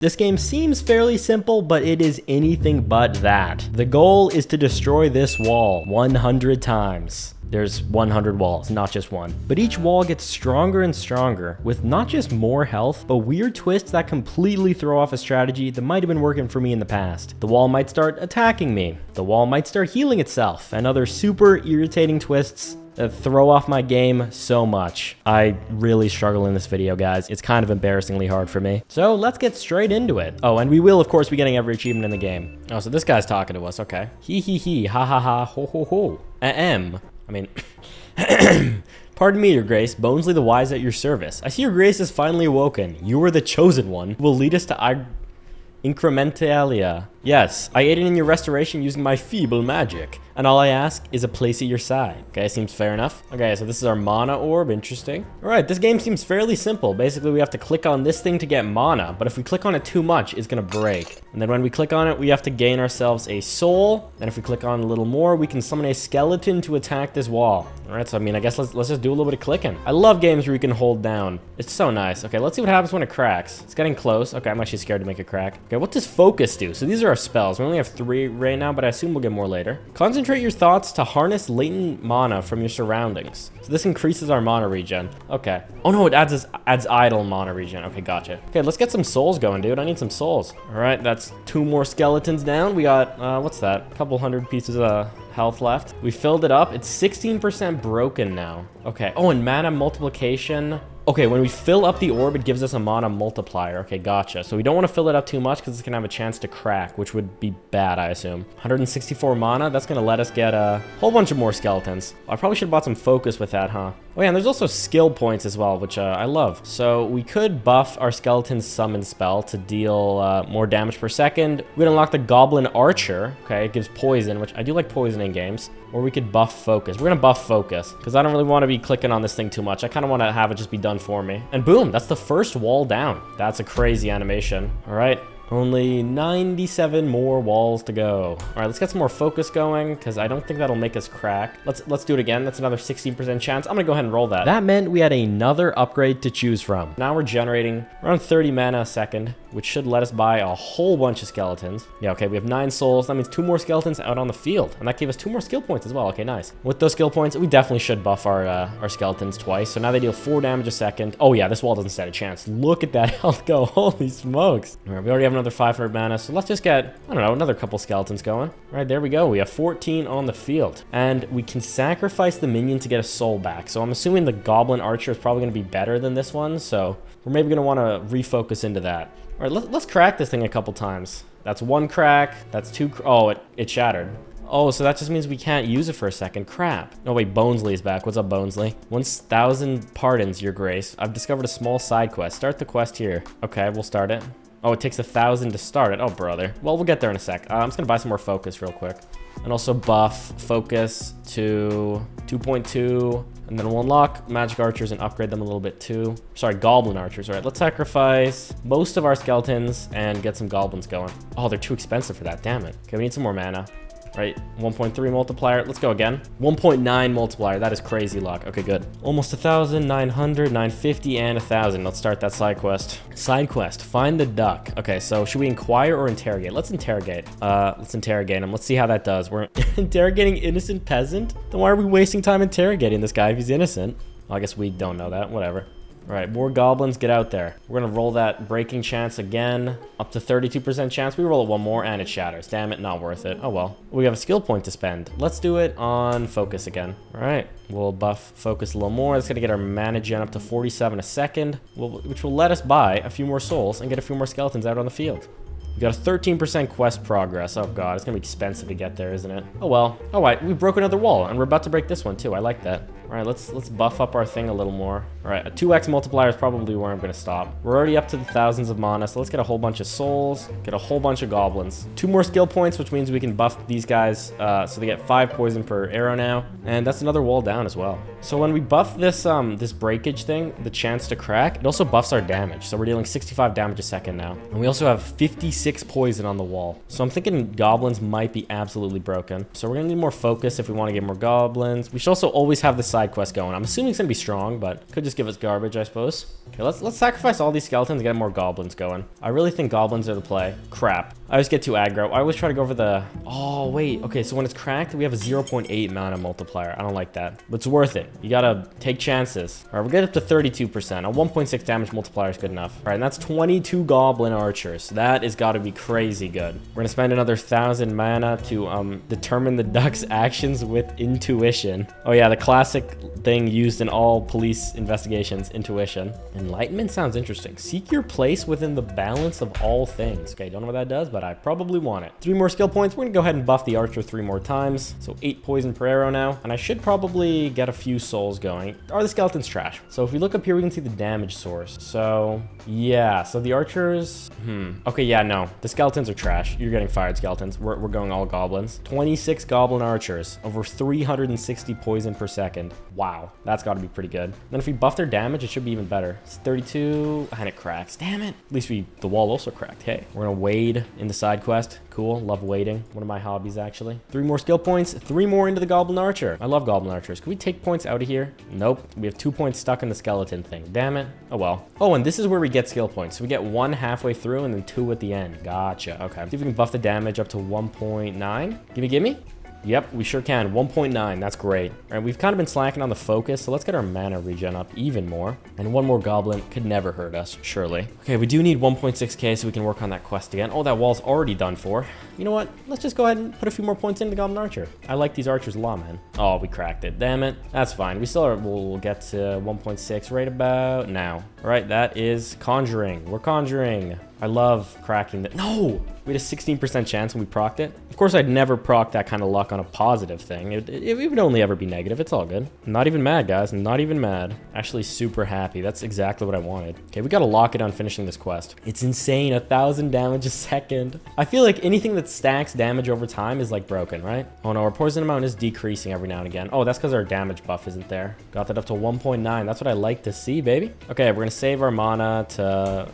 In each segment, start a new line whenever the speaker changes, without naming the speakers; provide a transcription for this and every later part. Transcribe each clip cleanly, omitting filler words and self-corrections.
This game seems fairly simple, but it is anything but that. The goal is to destroy this wall 100 times. There's 100 walls, not just one. But each wall gets stronger and stronger, with not just more health, but weird twists that completely throw off a strategy that might have been working for me in the past. The wall might start attacking me, the wall might start healing itself, and other super irritating twists that throw off my game so much. I really struggle in this video, guys. It's kind of embarrassingly hard for me. So let's get straight into it. Oh, and we will, of course, be getting every achievement in the game. Oh, so this guy's talking to us. Okay. He, ha ha ha, ho ho ho. I mean, pardon me, Your Grace. Bonesley the Wise at your service. I see Your Grace is finally awoken. You are the chosen one who will lead us to Incrementalia. Yes, I aided in your restoration using my feeble magic, and all I ask is a place at your side. Okay, seems fair enough. Okay, so this is our mana orb. Interesting. All right, this game seems fairly simple. Basically, we have to click on this thing to get mana, but if we click on it too much, it's gonna break. And then when we click on it, we have to gain ourselves a soul. Then if we click on a little more, we can summon a skeleton to attack this wall. All right, so I mean, I guess let's just do a little bit of clicking. I love games where you can hold down. It's so nice. Okay, let's see what happens when it cracks. It's getting close. Okay, I'm actually scared to make it crack. Okay, what does focus do? So these are our spells. We only have 3 right now, but I assume we'll get more later. Concentrate your thoughts to harness latent mana from your surroundings. So this increases our mana regen. Okay. Oh no, it adds idle mana regen. Okay, gotcha. Okay, let's get some souls going, dude. I need some souls. All right, that's 2 more skeletons down. We got, what's that? A couple hundred pieces of health left. We filled it up. It's 16% broken now. Okay. Oh, and mana multiplication. Okay, when we fill up the orb, it gives us a mana multiplier. Okay, gotcha. So we don't want to fill it up too much because it's going to have a chance to crack, which would be bad, I assume. 164 mana. That's going to let us get a whole bunch of more skeletons. I probably should have bought some focus with that, huh? Oh yeah, and there's also skill points as well, which I love. So we could buff our skeleton's summon spell to deal more damage per second. We could unlock the Goblin Archer. Okay, it gives poison, which I do like poison in games. Or we could buff focus. We're gonna buff focus because I don't really want to be clicking on this thing too much. I kind of want to have it just be done for me. And boom, that's the first wall down. That's a crazy animation. All right. Only 97 more walls to go. All right, let's get some more focus going because I don't think that'll make us crack. Let's do it again. That's another 16% chance. I'm gonna go ahead and roll that. That meant we had another upgrade to choose from. Now we're generating around 30 mana a second, which should let us buy a whole bunch of skeletons. Yeah, okay, we have 9 souls. That means 2 more skeletons out on the field. And that gave us 2 more skill points as well. Okay, nice. With those skill points, we definitely should buff our skeletons twice. So now they deal 4 damage a second. Oh yeah, this wall doesn't stand a chance. Look at that health go. Holy smokes. All right, we already have another 500 mana. So let's just get, I don't know, another couple skeletons going. All right, there we go. We have 14 on the field. And we can sacrifice the minion to get a soul back. So I'm assuming the Goblin Archer is probably going to be better than this one. So we're maybe going to want to refocus into that. All right, let's crack this thing a couple times. That's 1 crack. That's 2. Oh, it shattered. Oh, so that just means we can't use it for a second. Crap. No, wait, Bonesley is back. What's up, Bonesley? 1,000 pardons, Your Grace. I've discovered a small side quest. Start the quest here. Okay, we'll start it. Oh, it takes 1,000 to start it. Oh, brother. Well, we'll get there in a sec. I'm just going to buy some more focus real quick. And also buff focus to 2.2. And then we'll unlock magic archers and upgrade them a little bit too. Sorry, goblin archers. All right, let's sacrifice most of our skeletons and get some goblins going. Oh, they're too expensive for that. Damn it. Okay, we need some more mana. Right, 1.3 multiplier. Let's go again. 1.9 multiplier. That is crazy luck. Okay, good. Almost 1,000, 900, 950, and 1,000. Let's start that side quest. Side quest. Find the duck. Okay, so should we inquire or interrogate? Let's interrogate. Let's interrogate him. Let's see how that does. We're interrogating innocent peasant? Then why are we wasting time interrogating this guy if he's innocent? Well, I guess we don't know that. Whatever. All right, more goblins, get out there. We're gonna roll that breaking chance again, up to 32% chance. We roll it 1 more and it shatters. Damn it, not worth it. Oh well. We have a skill point to spend. Let's do it on focus again. All right, we'll buff focus a little more. It's gonna get our mana gen up to 47 a second, which will let us buy a few more souls and get a few more skeletons out on the field. We got a 13% quest progress. Oh god, it's gonna be expensive to get there, isn't it? Oh well. All right, we broke another wall, and we're about to break this one too. I like that. All right, let's buff up our thing a little more. All right, a 2x multiplier is probably where I'm gonna stop. We're already up to the thousands of mana, so let's get a whole bunch of souls, get a whole bunch of goblins. 2 more skill points, which means we can buff these guys, so they get 5 poison per arrow now, and that's another wall down as well. So when we buff this this breakage thing, the chance to crack, it also buffs our damage. So we're dealing 65 damage a second now, and we also have 56 poison on the wall. So I'm thinking goblins might be absolutely broken. So we're gonna need more focus if we want to get more goblins. We should also always have the side side quest going. I'm assuming it's gonna be strong, but could just give us garbage, I suppose. Okay, let's sacrifice all these skeletons and get more goblins going. I really think goblins are the play. Crap. I always get too aggro. I always try to go for the... Oh, wait. Okay, so when it's cracked, we have a 0.8 mana multiplier. I don't like that. But it's worth it. You gotta take chances. All right, we're getting up to 32%. A 1.6 damage multiplier is good enough. All right, and that's 22 goblin archers. That is gotta be crazy good. We're gonna spend another 1,000 mana to determine the duck's actions with intuition. Oh yeah, the classic thing used in all police investigations, intuition. Enlightenment sounds interesting. Seek your place within the balance of all things. Okay, don't know what that does, but I probably want it. 3 more skill points. We're gonna go ahead and buff the archer 3 more times. So 8 poison per arrow now. And I should probably get a few souls going. Are the skeletons trash? So if we look up here, we can see the damage source. So yeah, so the archers, okay, yeah, no, the skeletons are trash. You're getting fired skeletons. We're going all goblins. 26 goblin archers, over 360 poison per second. Wow, that's got to be pretty good. Then if we buff their damage, it should be even better. It's 32, and it cracks. Damn it. At least the wall also cracked. Hey, we're gonna wade in the side quest. Cool, love wading. One of my hobbies, actually. 3 more skill points, 3 more into the goblin archer. I love goblin archers. Can we take points out of here? Nope. We have 2 points stuck in the skeleton thing. Damn it. Oh well. Oh, and this is where we get skill points. So we get 1 halfway through and then 2 at the end. Gotcha. Okay. See if we can buff the damage up to 1.9. Gimme. Yep, we sure can. 1.9, that's great. All right, we've kind of been slacking on the focus, so let's get our mana regen up even more. And 1 more goblin could never hurt us, surely. Okay, we do need 1.6k so we can work on that quest again. Oh, that wall's already done for. You know what? Let's just go ahead and put a few more points into the goblin archer. I like these archers a lot, man. Oh, we cracked it. Damn it. That's fine. We still are, we'll get to 1.6 right about now. All right, that is conjuring. We're conjuring. I love cracking that. No! We had a 16% chance when we procced it. Of course, I'd never proc that kind of luck on a positive thing. It would only ever be negative. It's all good. I'm not even mad, guys. I'm not even mad. Actually, super happy. That's exactly what I wanted. Okay, we gotta lock it on finishing this quest. It's insane. 1,000 damage a second. I feel like anything that stacks damage over time is like broken, right? Oh no, our poison amount is decreasing every now and again. Oh, that's because our damage buff isn't there. Got that up to 1.9. That's what I like to see, baby. Okay, we're gonna save our mana to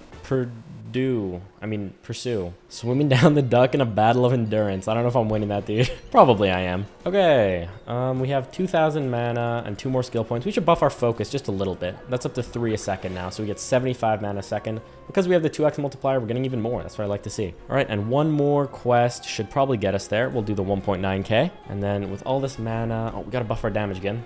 pursue. Swimming down the duck in a battle of endurance. I don't know if I'm winning that, dude. Probably I am. Okay, we have 2,000 mana and 2 more skill points. We should buff our focus just a little bit. That's up to 3 a second now, so we get 75 mana a second. Because we have the 2x multiplier, we're getting even more. That's what I like to see. All right, and 1 more quest should probably get us there. We'll do the 1.9k. And then with all this mana, oh, we gotta buff our damage again.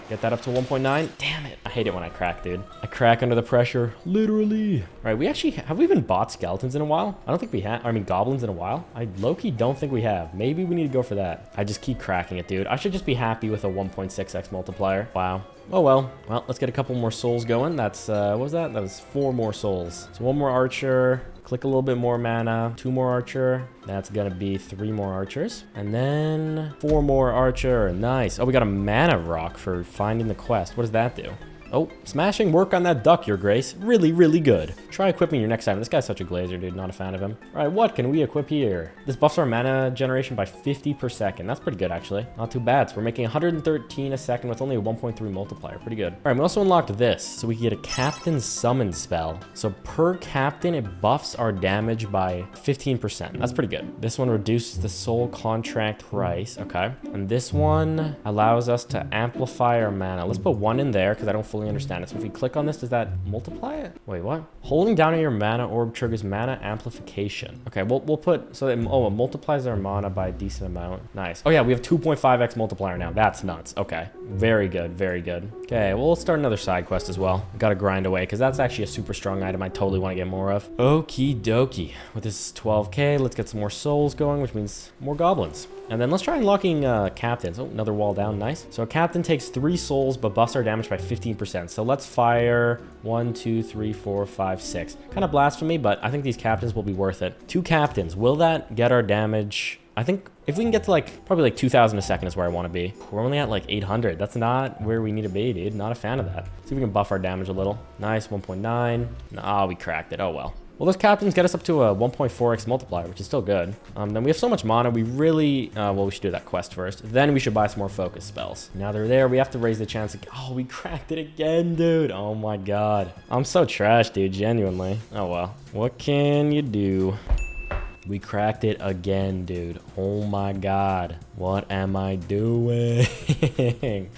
Get that up to 1.9. Damn it. I hate it when I crack, dude. I crack under the pressure. Literally. All right, we actually... Have we even bought skeletons in a while? I don't think we have. I mean, goblins in a while. I low-key don't think we have. Maybe we need to go for that. I just keep cracking it, dude. I should just be happy with a 1.6x multiplier. Wow. Oh, well. Well, let's get a couple more souls going. That's, what was that? That was 4 more souls. So 1 more archer. Click a little bit more mana. 2 more archer. That's gonna be 3 more archers. And then 4 more archer. Nice. Oh, we got a mana rock for finding the quest. What does that do? Oh, smashing work on that duck, your grace. Really, really good. Try equipping your next item. This guy's such a glazer, dude. Not a fan of him. All right, what can we equip here? This buffs our mana generation by 50 per second. That's pretty good, actually. Not too bad. So we're making 113 a second with only a 1.3 multiplier. Pretty good. All right, we also unlocked this. So we can get a captain summon spell. So per captain, it buffs our damage by 15%. That's pretty good. This one reduces the soul contract price. Okay. And this one allows us to amplify our mana. Let's put 1 in there because I don't fully understand it. So if we click on this, does that multiply it? Wait, what? Holding down on your mana orb triggers mana amplification. Okay, we'll put, so it multiplies our mana by a decent amount. Nice. Oh yeah, we have 2.5x multiplier now. That's nuts. Okay, very good, very good. Okay, well, we'll start another side quest as well. Gotta grind away because that's actually a super strong item I totally want to get more of. Okie dokie. With this 12k, let's get some more souls going, which means more goblins. And then let's try unlocking captains. Oh, another wall down. Nice. So a captain takes 3 souls, but buffs our damage by 15%. So let's fire 1, 2, 3, 4, 5, 6. Kind of blasphemy, but I think these captains will be worth it. 2 captains. Will that get our damage? I think if we can get to like, probably like 2,000 a second is where I want to be. We're only at like 800. That's not where we need to be, dude. Not a fan of that. See if we can buff our damage a little. Nice, 1.9. Nah, we cracked it. Oh, well. Well, those captains get us up to a 1.4x multiplier, which is still good. Then we have so much mana, we really... well, we should do that quest first. Then we should buy some more focus spells. Now they're there, we have to raise the chance... Oh, we cracked it again, dude. Oh my god. I'm so trash, dude, genuinely. Oh well. What can you do? We cracked it again, dude. Oh my god. What am I doing?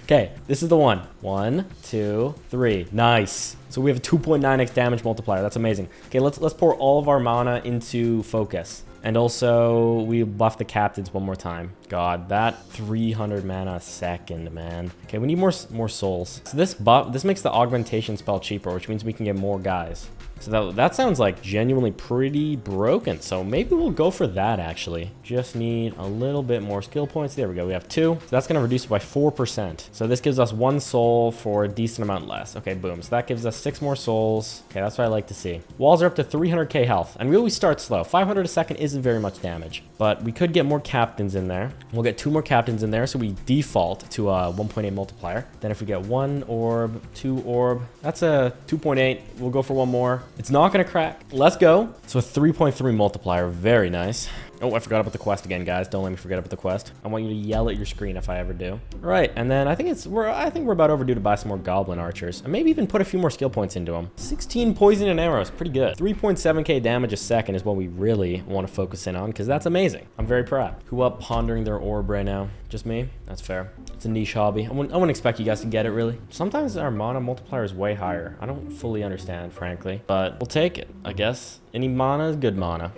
Okay, this is the one. 1, 2, 3. Nice. So we have a 2.9x damage multiplier. That's amazing. Okay, let's pour all of our mana into focus. And also, we buff the captains one more time. God, that 300 mana a second, man. Okay, we need more souls. So this makes the augmentation spell cheaper, which means we can get more guys. So that sounds like genuinely pretty broken. So maybe we'll go for that, actually. Just need a little bit more skill points. There we go. We have 2. So that's going to reduce it by 4%. So this gives us 1 soul for a decent amount less. Okay, boom. So that gives us 6 more souls. Okay, that's what I like to see. Walls are up to 300k health. And we always start slow. 500 a second isn't very much damage. But we could get more captains in there. We'll get 2 more captains in there. So we default to a 1.8 multiplier. Then if we get 1 orb, 2 orb, that's a 2.8. We'll go for 1 more. It's not going to crack. Let's go. So a 3.3 multiplier. Very nice. Oh, I forgot about the quest again, guys. Don't let me forget about the quest. I want you to yell at your screen if I ever do. All right, and then I think we're about overdue to buy some more goblin archers and maybe even put a few more skill points into them. 16 poison and arrows, pretty good. 3.7k damage a second is what we really want to focus in on because that's amazing. I'm very proud. Who up pondering their orb right now? Just me? That's fair. It's a niche hobby. I wouldn't expect you guys to get it, really. Sometimes our mana multiplier is way higher. I don't fully understand, frankly, but we'll take it, I guess. Any mana is good mana.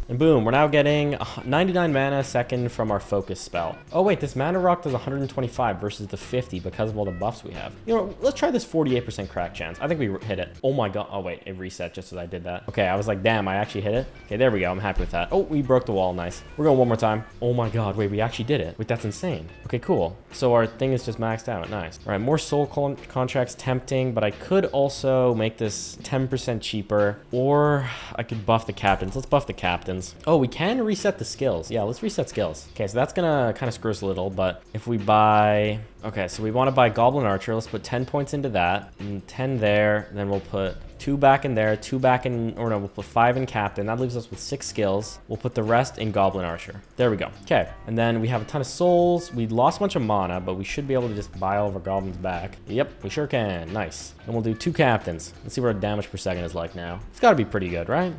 And boom, we're now getting 99 mana a second from our focus spell. Oh wait, this mana rock does 125 versus the 50 because of all the buffs we have. You know, let's try this 48% crack chance. I think we hit it. Oh my god. Oh wait, it reset just as I did that. Okay, I was like, damn, I actually hit it. Okay, there we go. I'm happy with that. Oh, we broke the wall. Nice. We're going one more time. Oh my god. Wait, we actually did it. Wait, that's insane. Okay, cool. So our thing is just maxed out. Nice. All right, more soul contracts tempting, but I could also make this 10% cheaper, or I could buff the captains. Let's buff the captains. Oh, we can reset the skills. Yeah, let's reset skills. Okay, so that's gonna kind of screw us a little, but if we buy... Okay, so we want to buy Goblin Archer. Let's put 10 points into that, and 10 there, and then we'll put 2 back in there, 2 back in... Or no, we'll put 5 in Captain. That leaves us with 6 skills. We'll put the rest in Goblin Archer. There we go. Okay, and then we have a ton of souls. We lost a bunch of mana, but we should be able to just buy all of our goblins back. Yep, we sure can. Nice. And we'll do 2 captains. Let's see what our damage per second is like now. It's got to be pretty good, right?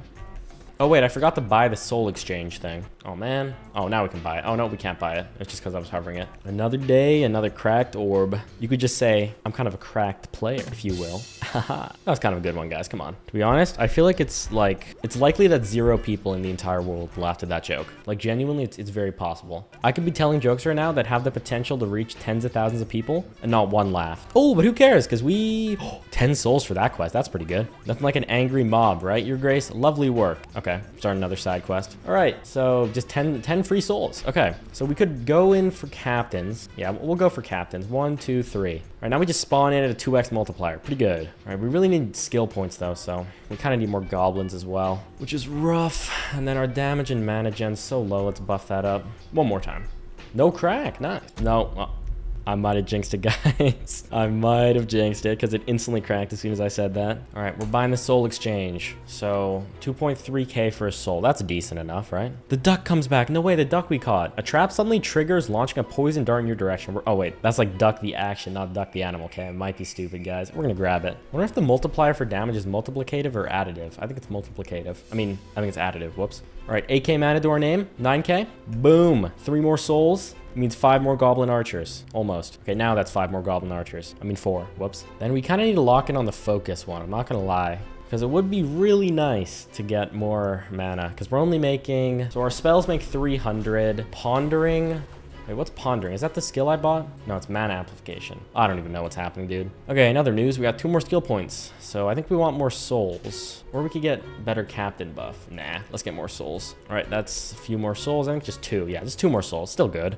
Oh, wait, I forgot to buy the soul exchange thing. Oh, man. Oh, now we can buy it. Oh, no, we can't buy it. It's just because I was hovering it. Another day, another cracked orb. You could just say, I'm kind of a cracked player, if you will. Haha. That was kind of a good one, guys. Come on. To be honest, I feel like it's likely that 0 people in the entire world laughed at that joke. Like, genuinely, it's very possible. I could be telling jokes right now that have the potential to reach tens of thousands of people and not one laughed. Oh, but who cares? Because we... 10 souls for that quest. That's pretty good. Nothing like an angry mob, right? Your Grace, lovely work. Okay, start another side quest. All right, so just 10 free souls. Okay, so we could go in for captains. Yeah, we'll go for captains. 1, 2, 3. All right, now we just spawn in at a 2x multiplier. Pretty good. All right, we really need skill points though, so we kind of need more goblins as well, which is rough. And then our damage and mana gen's so low. Let's buff that up. One more time. No crack. Nice. No. I might have jinxed it, guys. I might have jinxed it because it instantly cracked as soon as I said that. All right, we're buying the soul exchange. So 2.3k for a soul. That's decent enough, right? The duck comes back. No way, the duck we caught. A trap suddenly triggers, launching a poison dart in your direction. Oh, wait, that's like duck the action, not duck the animal. Okay, it might be stupid, guys. We're gonna grab it. I wonder if the multiplier for damage is multiplicative or additive. I think it's multiplicative. I think it's additive. Whoops. All right, 8k mana to our name. 9k. Boom. 3 more souls. It means 5 more goblin archers. Almost. Okay, now that's 5 more goblin archers. 4. Whoops. Then we kind of need to lock in on the focus one. I'm not going to lie. Because it would be really nice to get more mana. Because we're only making... So our spells make 300. Pondering... Wait, what's pondering? Is that the skill I bought? No, it's mana amplification. I don't even know what's happening, dude. Okay, in other news, we got 2 more skill points. So I think we want more souls. Or we could get better captain buff. Nah, let's get more souls. All right, that's a few more souls. I think just 2. Yeah, just 2 more souls. Still good.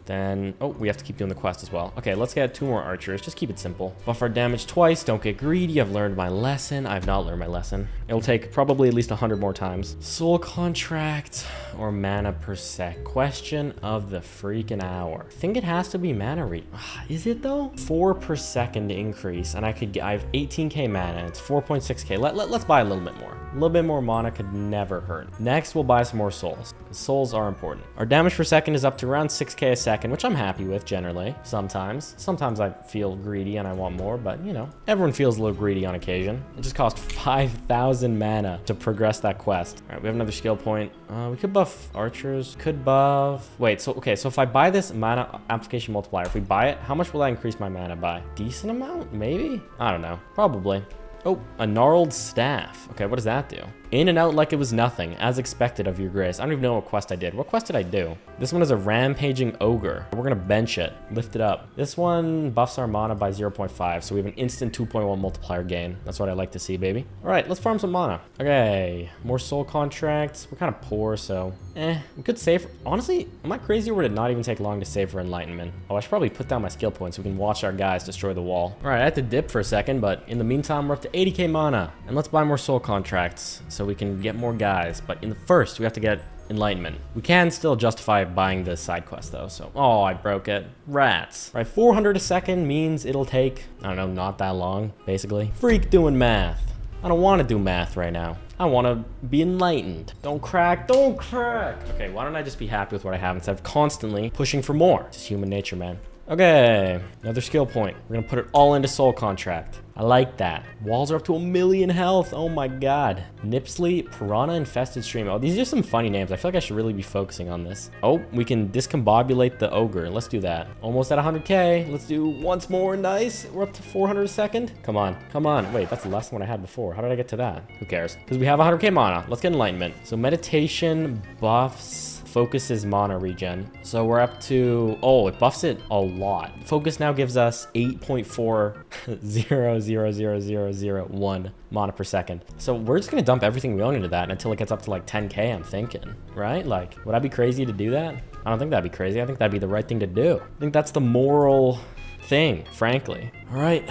Then... Oh, we have to keep doing the quest as well. Okay, let's get 2 more archers. Just keep it simple. Buff our damage twice. Don't get greedy. I've learned my lesson. I've not learned my lesson. It'll take probably at least 100 more times. Soul contract or mana per sec? Question of the freaking hour. I think it has to be mana re... Is it though? 4 per second increase, and I have 18k mana, and it's 4.6k. Let's buy a little bit more. A little bit more mana could never hurt. Next, we'll buy some more souls, because souls are important. Our damage per second is up to around 6k a second, which I'm happy with generally. Sometimes I feel greedy and I want more, but you know, everyone feels a little greedy on occasion. It just cost 5,000 mana to progress that quest. All right, we have another skill point. We could buff archers, could buff... Wait, so if I buy this mana application multiplier, if we buy it, how much will that increase my mana by? Decent amount, maybe? I don't know, probably. Oh, a gnarled staff. Okay, what does that do? In and out like it was nothing, as expected of your grace. I don't even know what quest I did. What quest did I do? This one is a rampaging ogre. We're gonna bench it, lift it up. This one buffs our mana by 0.5, so we have an instant 2.1 multiplier gain. That's what I like to see, baby. All right, let's farm some mana. Okay, more soul contracts. We're kind of poor, so we could save. Honestly, am I crazy or would it not even take long to save for enlightenment? Oh, I should probably put down my skill points so we can watch our guys destroy the wall. All right, I had to dip for a second, but in the meantime, we're up to 80k mana, and let's buy more soul contracts so we can get more guys. But in the first, we have to get enlightenment. We can still justify buying the side quest though, so I broke it. Rats. Right, 400 a second means it'll take, I don't know, not that long, basically. Freak doing math. I don't want to do math right now. I want to be enlightened. Don't crack, don't crack. Okay, why don't I just be happy with what I have instead of constantly pushing for more? It's human nature, man. Okay, another skill point. We're gonna put it all into soul contract. I like that. Walls are up to 1,000,000 health. Oh my god. Nipsley, Piranha Infested Stream. Oh, these are some funny names. I feel like I should really be focusing on this. Oh, we can discombobulate the ogre. Let's do that. Almost at 100k. Let's do once more. Nice. We're up to 400 a second. Come on. Come on. Wait, that's less than what I had before. How did I get to that? Who cares? Because we have 100k mana. Let's get enlightenment. So meditation buffs... focuses mana regen. So we're up to, it buffs it a lot. Focus now gives us 8.400001 mana per second. So we're just gonna dump everything we own into that until it gets up to like 10k, I'm thinking, right? Like, would I be crazy to do that? I don't think that'd be crazy. I think that'd be the right thing to do. I think that's the moral thing, frankly. All right.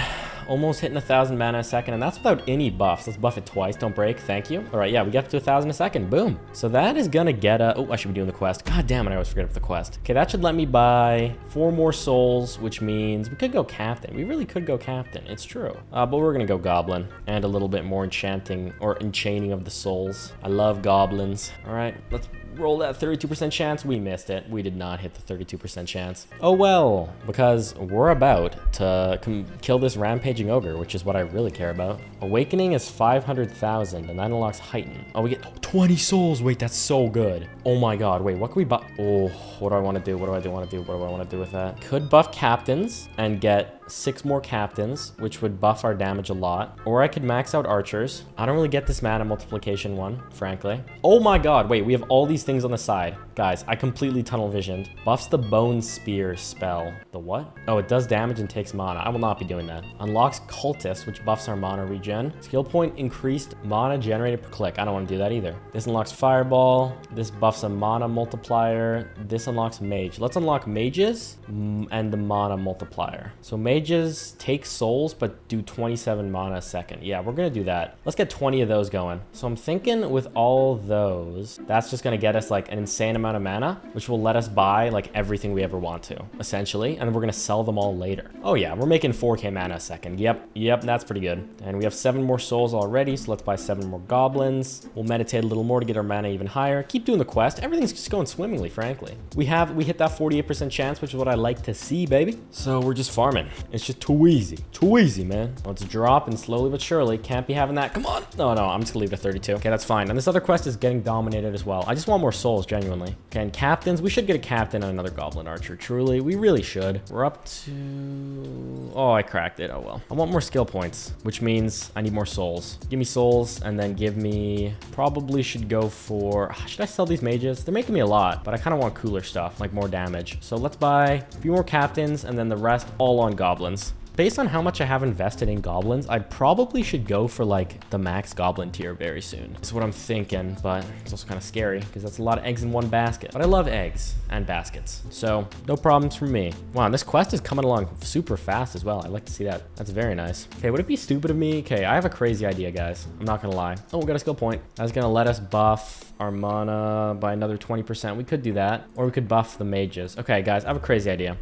Almost hitting 1,000 mana a second, and that's without any buffs. Let's buff it twice. Don't break. Thank you. All right, yeah, we get up to 1,000 a second. Boom. So that is gonna get I should be doing the quest. God damn it, I always forget about the quest. Okay, that should let me buy 4 more souls, which means we could go captain. We really could go captain. It's true. But we're gonna go goblin and a little bit more enchanting or enchaining of the souls. I love goblins. All right, let's roll that 32% chance. We missed it. We did not hit the 32% chance. Oh well, because we're about to kill this rampaging ogre, which is what I really care about. Awakening is 500,000, and that unlocks heighten. Oh, we get 20 souls. Wait, that's so good. Oh my god. Wait, what can we buy? Oh, what do I want to do? What do I want to do? What do I want to do with that? Could buff captains and get 6 more captains, which would buff our damage a lot. Or I could max out archers. I don't really get this mana multiplication one, frankly. Oh my god. Wait, we have all these things on the side. Guys, I completely tunnel visioned. Buffs the bone spear spell. The what? Oh, it does damage and takes mana. I will not be doing that. Unlocks cultist, which buffs our mana regen. Skill point increased mana generated per click. I don't want to do that either. This unlocks fireball. This buffs a mana multiplier. This unlocks mage. Let's unlock mages and the mana multiplier. So mages take souls, but do 27 mana a second. Yeah, we're gonna do that. Let's get 20 of those going. So I'm thinking with all those, that's just gonna get us like an insane amount of mana, which will let us buy like everything we ever want to, essentially. And then we're gonna sell them all later. Oh yeah, we're making 4k mana a second. Yep, that's pretty good. And we have 7 more souls already, so let's buy 7 more goblins. We'll meditate a little more to get our mana even higher. Keep doing the quest. Everything's just going swimmingly, frankly. We hit that 48% chance, which is what I like to see, baby. So we're just farming. It's just too easy, man. Let's drop and slowly but surely. Can't be having that. Come on. No, I'm just gonna leave it at 32. Okay, that's fine. And this other quest is getting dominated as well. I just want more souls, genuinely. Okay, and captains. We should get a captain and another goblin archer. Truly, we really should. We're up to... Oh, I cracked it. Oh, well. I want more skill points, which means I need more souls. Give me souls and then give me... Probably should go for... Should I sell these mages? They're making me a lot, but I kind of want cooler stuff, like more damage. So let's buy a few more captains and then the rest all on goblins. Based on how much I have invested in goblins, I probably should go for like the max goblin tier very soon. That's what I'm thinking, but it's also kind of scary because that's a lot of eggs in one basket. But I love eggs and baskets, so no problems for me. Wow, and this quest is coming along super fast as well. I like to see that. That's very nice. Okay, would it be stupid of me? Okay, I have a crazy idea, guys. I'm not gonna lie. Oh, we got a skill point. That's gonna let us buff our mana by another 20%. We could do that, or we could buff the mages. Okay, guys, I have a crazy idea.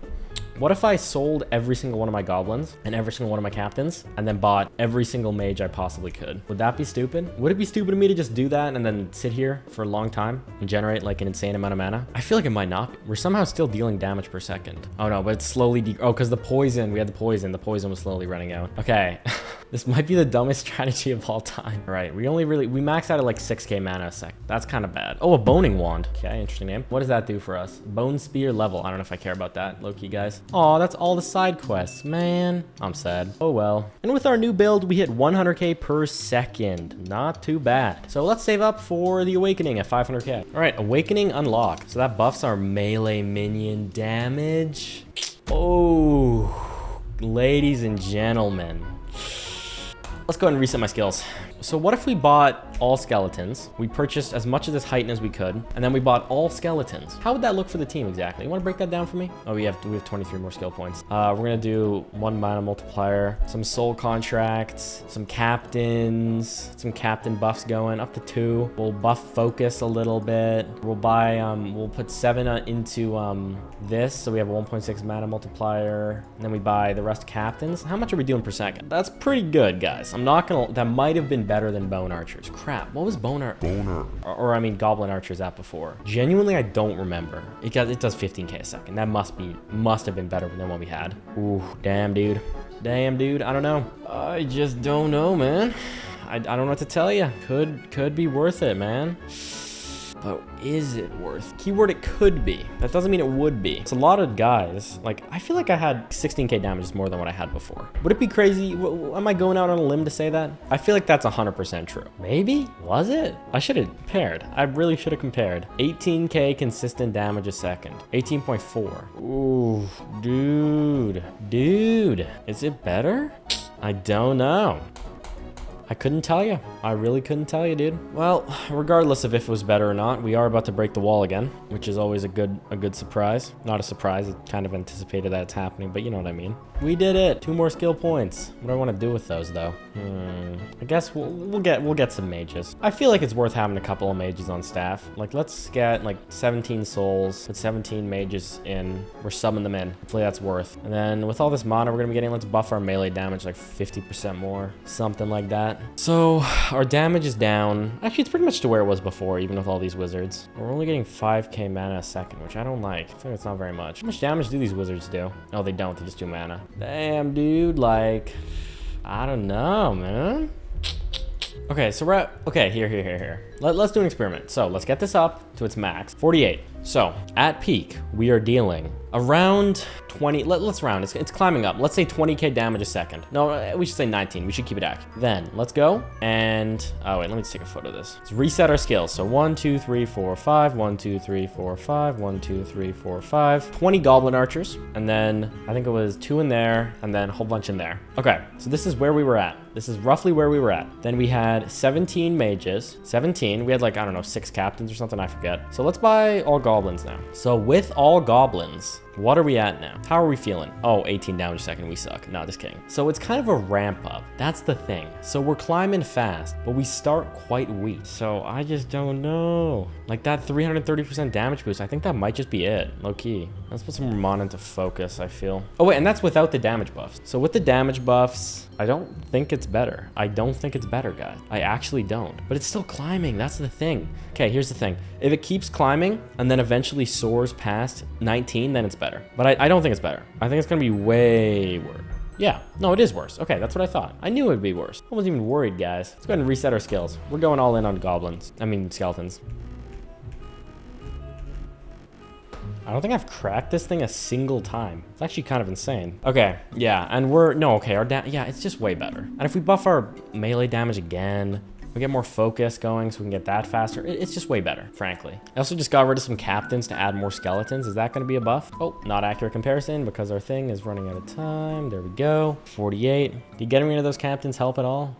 What if I sold every single one of my goblins and every single one of my captains and then bought every single mage I possibly could? Would that be stupid? Would it be stupid of me to just do that and then sit here for a long time and generate like an insane amount of mana? I feel like it might not be. We're somehow still dealing damage per second. Oh no, but it's slowly oh, because the poison, we had the poison was slowly running out. Okay. This might be the dumbest strategy of all time. All right, we maxed out at like 6k mana a sec. That's kind of bad. Oh, a boning wand. Okay, interesting name. What does that do for us? Bone spear level. I don't know if I care about that, low-key, guys. Oh, that's all the side quests, man. I'm sad. Oh well. And with our new build, we hit 100k per second. Not too bad. So let's save up for the awakening at 500k. All right, awakening unlocked. So that buffs our melee minion damage. Oh, ladies and gentlemen. Let's go ahead and reset my skills. So what if we bought all skeletons? We purchased as much of this heighten as we could, and then we bought all skeletons. How would that look for the team exactly? You want to break that down for me? Oh, we have 23 more skill points. We're gonna do 1 mana multiplier, some soul contracts, some captains, some captain buffs going up to 2. We'll buff focus a little bit. We'll buy, we'll put 7 into this, so we have a 1.6 mana multiplier, and then we buy the rest captains. How much are we doing per second? That's pretty good, guys. I'm not gonna, that might have been better than bone archers. Crap, what was boner or I mean goblin archers at before? Genuinely, I don't remember. It does 15k a second. That must have been better than what we had. Ooh, damn dude, I don't know. I just don't know, man. I don't know what to tell you. Could be worth it, man. But is it worth? Keyword, it could be. That doesn't mean it would be. It's a lot of guys. Like, I feel like I had 16k damage more than what I had before. Would it be crazy? Am I going out on a limb to say that? I feel like that's 100% true. Maybe? Was it? I should have compared. I really should have compared. 18k consistent damage a second. 18.4. Ooh, dude. Is it better? I don't know. I couldn't tell you. I really couldn't tell you, dude. Well, regardless of if it was better or not, we are about to break the wall again, which is always a good surprise. Not a surprise. It kind of anticipated that it's happening, but you know what I mean. We did it. 2 more skill points. What do I want to do with those, though? I guess we'll get some mages. I feel like it's worth having a couple of mages on staff. Like, let's get like 17 souls, put 17 mages in. We're summing them in. Hopefully that's worth. And then with all this mana we're gonna be getting, let's buff our melee damage like 50% more, something like that. So our damage is down. Actually, it's pretty much to where it was before, even with all these wizards. We're only getting 5k mana a second, which I don't like. I think it's not very much. How much damage do these wizards do? No, they don't. They just do mana. Damn, dude. Like, I don't know, man. Okay, so we're at, okay, here. Let's do an experiment. So let's get this up to its max, 48. So at peak, we are dealing around 20, let's round, it's climbing up. Let's say 20k damage a second. No, we should say 19, we should keep it accurate. Then let's go and, oh wait, let me just take a photo of this. Let's reset our skills. So 1, 2, 3, 4, 5, 1, 2, 3, 4, 5, 1, 2, 3, 4, 5, 20 goblin archers. And then I think it was 2 in there and then a whole bunch in there. Okay, so this is where we were at. This is roughly where we were at. Then we had 17 mages, 17. We had like, I don't know, 6 captains or something, I forget. So let's buy all goblins now. So with all goblins, what are we at now? How are we feeling? Oh, 18 damage a second, we suck. No, just kidding. So it's kind of a ramp up. That's the thing. So we're climbing fast, but we start quite weak. So I just don't know. Like that 330% damage boost, I think that might just be it, low key. Let's put some more mana into focus, I feel. Oh wait, and that's without the damage buffs. So with the damage buffs, I don't think it's better. I don't think it's better, guys. I actually don't. But it's still climbing, that's the thing. Okay, here's the thing. If it keeps climbing and then eventually soars past 19, then it's better. But I don't think it's better. I think it's gonna be way worse. Yeah, no, it is worse. Okay, that's what I thought. I knew it would be worse. I wasn't even worried, guys. Let's go ahead and reset our skills. We're going all in on goblins. I mean, skeletons. I don't think I've cracked this thing a single time. It's actually kind of insane. Okay, yeah, and we're, no, okay, yeah, it's just way better. And if we buff our melee damage again, We get more focus going so we can get that faster. It's just way better, frankly. I also just got rid of some captains to add more skeletons. Is that going to be a buff? Oh, not accurate comparison because our thing is running out of time. There we go. 48. Did getting rid of those captains help at all?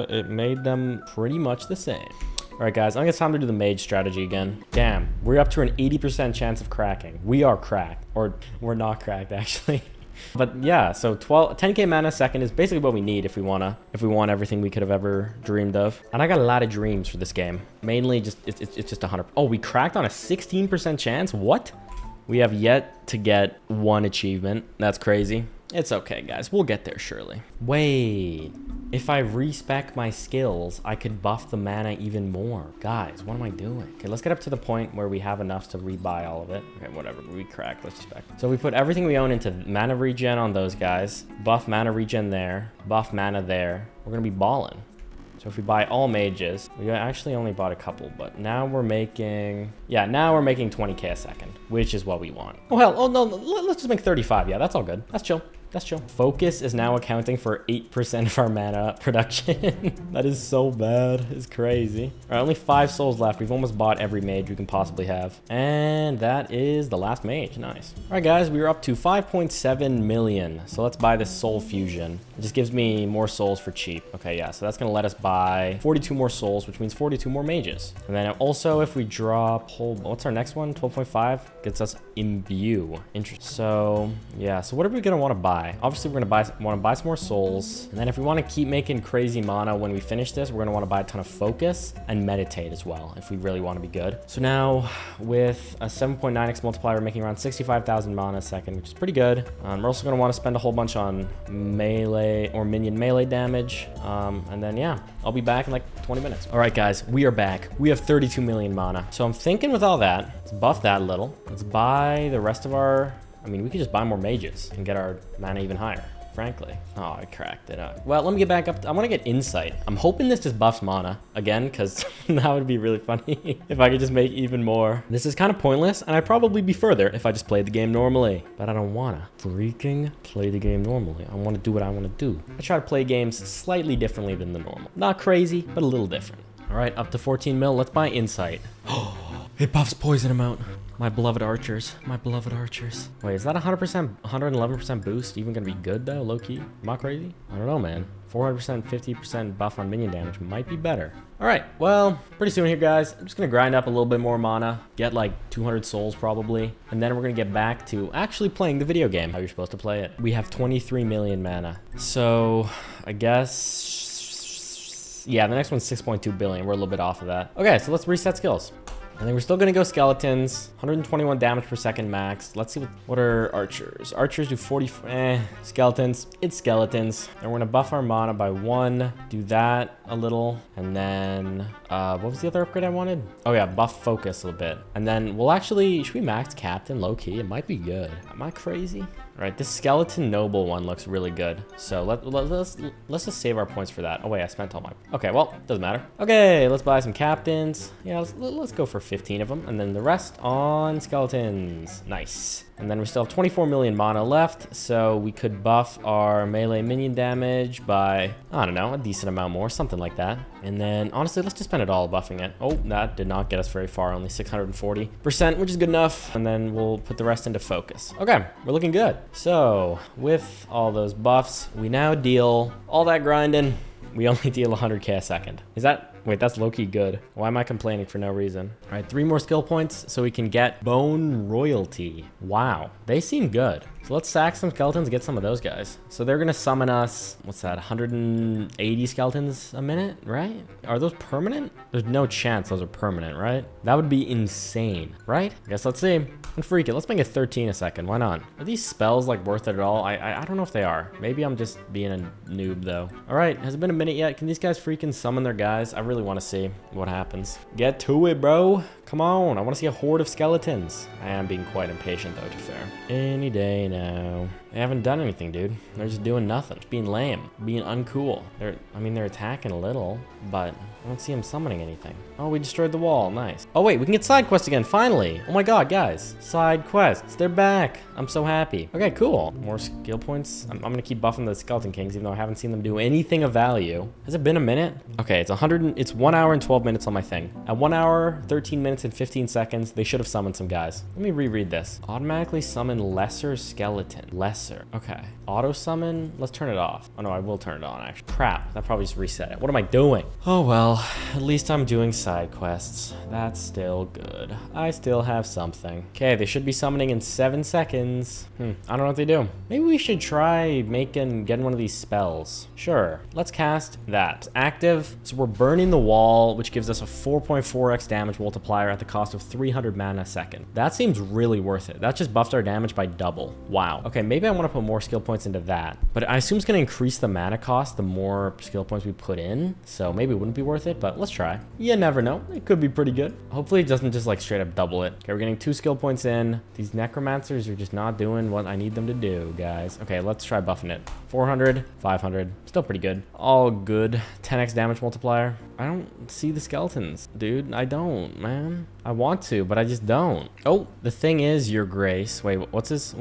It made them pretty much the same. All right, guys, I think it's time to do the mage strategy again. Damn, we're up to an 80% chance of cracking. We are cracked, or we're not cracked, actually. But yeah, so 10k mana a second is basically what we need if we want everything we could have ever dreamed of. And I got a lot of dreams for this game. Mainly just, it's just 100. Oh, we cracked on a 16% chance? What? We have yet to get one achievement. That's crazy. It's okay, guys. We'll get there surely. Wait, if I respec my skills, I could buff the mana even more. Guys, what am I doing? Okay, let's get up to the point where we have enough to rebuy all of it. Okay, whatever, we cracked, let's respec. So we put everything we own into mana regen on those guys, buff mana regen there, buff mana there. We're gonna be balling. So if we buy all mages, we actually only bought a couple, but now we're making, yeah, now we're making 20k a second, which is what we want. Oh hell, oh no, let's just make 35. Yeah, that's all good. That's chill. That's chill. Focus is now accounting for 8% of our mana production. That is so bad. It's crazy. All right, only 5 souls left. We've almost bought every mage we can possibly have. And that is the last mage. Nice. All right, guys, we are up to 5.7 million. So let's buy this soul fusion. It just gives me more souls for cheap. Okay, yeah, so that's going to let us buy 42 more souls, which means 42 more mages. And then also if we drop what's our next one? 12.5 gets us imbue. Interesting. So yeah, so what are we going to want to buy? Obviously, we're gonna want to buy some more souls, and then if we want to keep making crazy mana when we finish this, we're gonna want to buy a ton of focus and meditate as well if we really want to be good. So now with a 7.9x multiplier, we're making around 65,000 mana a second, which is pretty good. We're also gonna want to spend a whole bunch on melee or minion melee damage, and then yeah, I'll be back in like 20 minutes. All right, guys, we are back. We have 32 million mana. So I'm thinking with all that, let's buff that a little. Let's buy the rest of our. I mean, we could just buy more mages and get our mana even higher, frankly. Oh, I cracked it up. Well, let me get back up. I want to get insight. I'm hoping this just buffs mana again, because that would be really funny if I could just make even more. This is kind of pointless, and I'd probably be further if I just played the game normally. But I don't want to freaking play the game normally. I want to do what I want to do. I try to play games slightly differently than the normal. Not crazy, but a little different. All right, up to 14 mil. Let's buy insight. Oh, it buffs poison amount. My beloved archers. My beloved archers. Wait, is that 100%, 111% boost even gonna be good though, low key? Am I crazy? I don't know, man. 400%, 50% buff on minion damage might be better. All right, well, pretty soon here, guys. I'm just gonna grind up a little bit more mana, get like 200 souls probably, and then we're gonna get back to actually playing the video game, how you're supposed to play it. We have 23 million mana. So I guess, yeah, the next one's 6.2 billion. We're a little bit off of that. Okay, so let's reset skills. I think we're still gonna go skeletons. 121 damage per second max. Let's see what are archers. Archers do 40, skeletons. It's skeletons. And we're gonna buff our mana by 1. Do that a little. And then, what was the other upgrade I wanted? Oh yeah, buff focus a little bit. And then we'll actually, should we max captain low key? It might be good. Am I crazy? All right, this skeleton noble one looks really good. So let's just save our points for that. Oh wait, I spent all my, okay, well, doesn't matter. Okay, let's buy some captains. Yeah, let's go for 15 of them. And then the rest on skeletons. Nice. And then we still have 24 million mana left, so we could buff our melee minion damage by, I don't know, a decent amount more, something like that. And then, honestly, let's just spend it all buffing it. Oh, that did not get us very far, only 640%, which is good enough. And then we'll put the rest into focus. Okay, we're looking good. So, with all those buffs, we now deal all that grinding. We only deal 100k a second. Is that, wait, that's low-key good. Why am I complaining for no reason? All right, 3 more skill points so we can get bone royalty. Wow, they seem good. So let's sack some skeletons, get some of those guys. So they're gonna summon us, what's that, 180 skeletons a minute, right? Are those permanent? There's no chance those are permanent, right? That would be insane, right? I guess let's see. And freak it, let's make it 13 a second, why not? Are these spells like worth it at all? I don't know if they are. Maybe I'm just being a noob though. All right, has it been a minute yet? Can these guys freaking summon their guys? I really really want to see what happens. Get to it, bro. Come on, I want to see a horde of skeletons. I am being quite impatient, though, to be fair. Any day now. They haven't done anything, dude. They're just doing nothing. Just being lame. Being uncool. They're attacking a little, but I don't see them summoning anything. Oh, we destroyed the wall. Nice. Oh, wait, we can get side quests again, finally. Oh my god, guys. Side quests. They're back. I'm so happy. Okay, cool. More skill points. I'm gonna keep buffing the Skeleton Kings, even though I haven't seen them do anything of value. Has it been a minute? Okay, it's 1 hour and 12 minutes on my thing. At 1 hour, 13 minutes and 15 seconds, they should have summoned some guys. Let me reread this. Automatically summon lesser skeleton. Lesser. Okay. Auto summon. Let's turn it off. Oh no, I will turn it on actually. Crap. That probably just reset it. What am I doing? Oh well, at least I'm doing side quests. That's still good. I still have something. Okay, they should be summoning in 7 seconds. I don't know what they do. Maybe we should try getting one of these spells. Sure. Let's cast that. It's active. So we're burning the wall, which gives us a 4.4x damage multiplier at the cost of 300 mana a second. That seems really worth it. That just buffed our damage by double. Wow. Okay, maybe I want to put more skill points into that. But I assume it's going to increase the mana cost the more skill points we put in. So maybe it wouldn't be worth it, but let's try. You never know. It could be pretty good. Hopefully it doesn't just like straight up double it. Okay, we're getting 2 skill points in. These necromancers are just not doing what I need them to do, guys. Okay, let's try buffing it. 400, 500. Still pretty good. All good. 10x damage multiplier. I don't see the skeletons, dude. I don't, man. I want to, but I just don't. Oh, the thing is, Your Grace. Wait, what's his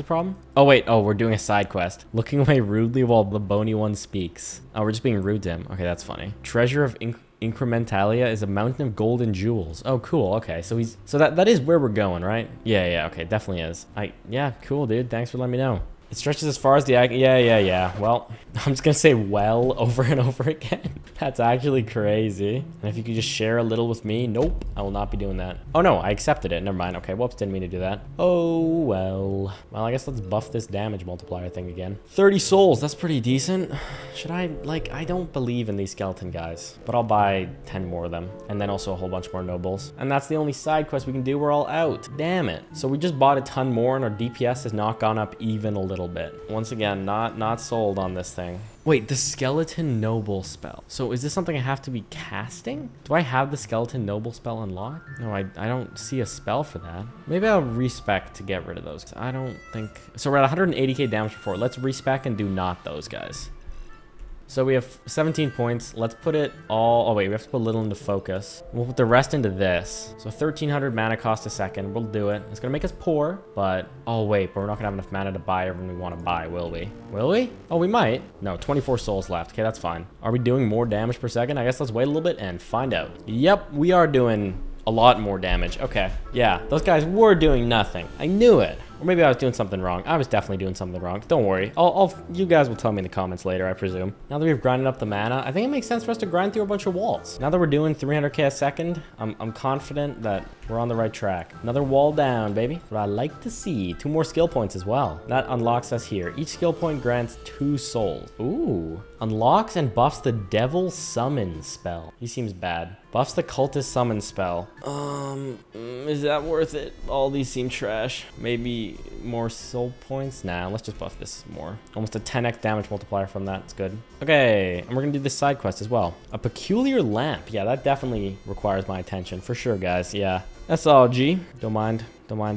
problem? Oh, wait. Oh, we're doing a side quest. Looking away rudely while the bony one speaks. Oh, we're just being rude to him. Okay, that's funny. Treasure of Incrementalia is a mountain of gold and jewels. Oh, cool. Okay, so that is where we're going, right? Yeah. Okay, definitely is. Yeah, cool, dude. Thanks for letting me know. It stretches as far as the yeah. Well, I'm just gonna say well over and over again. That's actually crazy. And if you could just share a little with me, nope, I will not be doing that. Oh no, I accepted it. Never mind. Okay, whoops, didn't mean to do that. Oh well. Well, I guess let's buff this damage multiplier thing again. 30 souls. That's pretty decent. Should I I don't believe in these skeleton guys, but I'll buy 10 more of them, and then also a whole bunch more nobles. And that's the only side quest we can do. We're all out. Damn it. So we just bought a ton more, and our DPS has not gone up even a little bit. Once again, not sold on this thing. Wait, the skeleton noble spell. So is this something I have to be casting? Do I have the skeleton noble spell unlocked? No, I don't see a spell for that. Maybe I'll respec to get rid of those. I don't think so. We're at 180k damage before. Let's respec and do not those guys. So we have 17 points. Let's put it all... Oh, wait. We have to put a little into focus. We'll put the rest into this. So 1,300 mana cost a second. We'll do it. It's going to make us poor, but... Oh, wait. But we're not going to have enough mana to buy everything we want to buy, will we? Will we? Oh, we might. No, 24 souls left. Okay, that's fine. Are we doing more damage per second? I guess let's wait a little bit and find out. Yep, we are doing a lot more damage. Okay. Yeah, those guys were doing nothing. I knew it. Or maybe I was doing something wrong. I was definitely doing something wrong. Don't worry. You guys will tell me in the comments later, I presume. Now that we've grinded up the mana, I think it makes sense for us to grind through a bunch of walls. Now that we're doing 300k a second, I'm confident that we're on the right track. Another wall down, baby. What I like to see. 2 more skill points as well. That unlocks us here. Each skill point grants 2 souls. Ooh. Unlocks and buffs the devil summon spell. He seems bad. Buffs the cultist summon spell. Is that worth it? All these seem trash. Maybe more soul points? Nah, let's just buff this more. Almost a 10x damage multiplier from that. It's good. Okay, and we're gonna do this side quest as well. A peculiar lamp. Yeah, that definitely requires my attention for sure, guys. Yeah, that's all G. Don't mind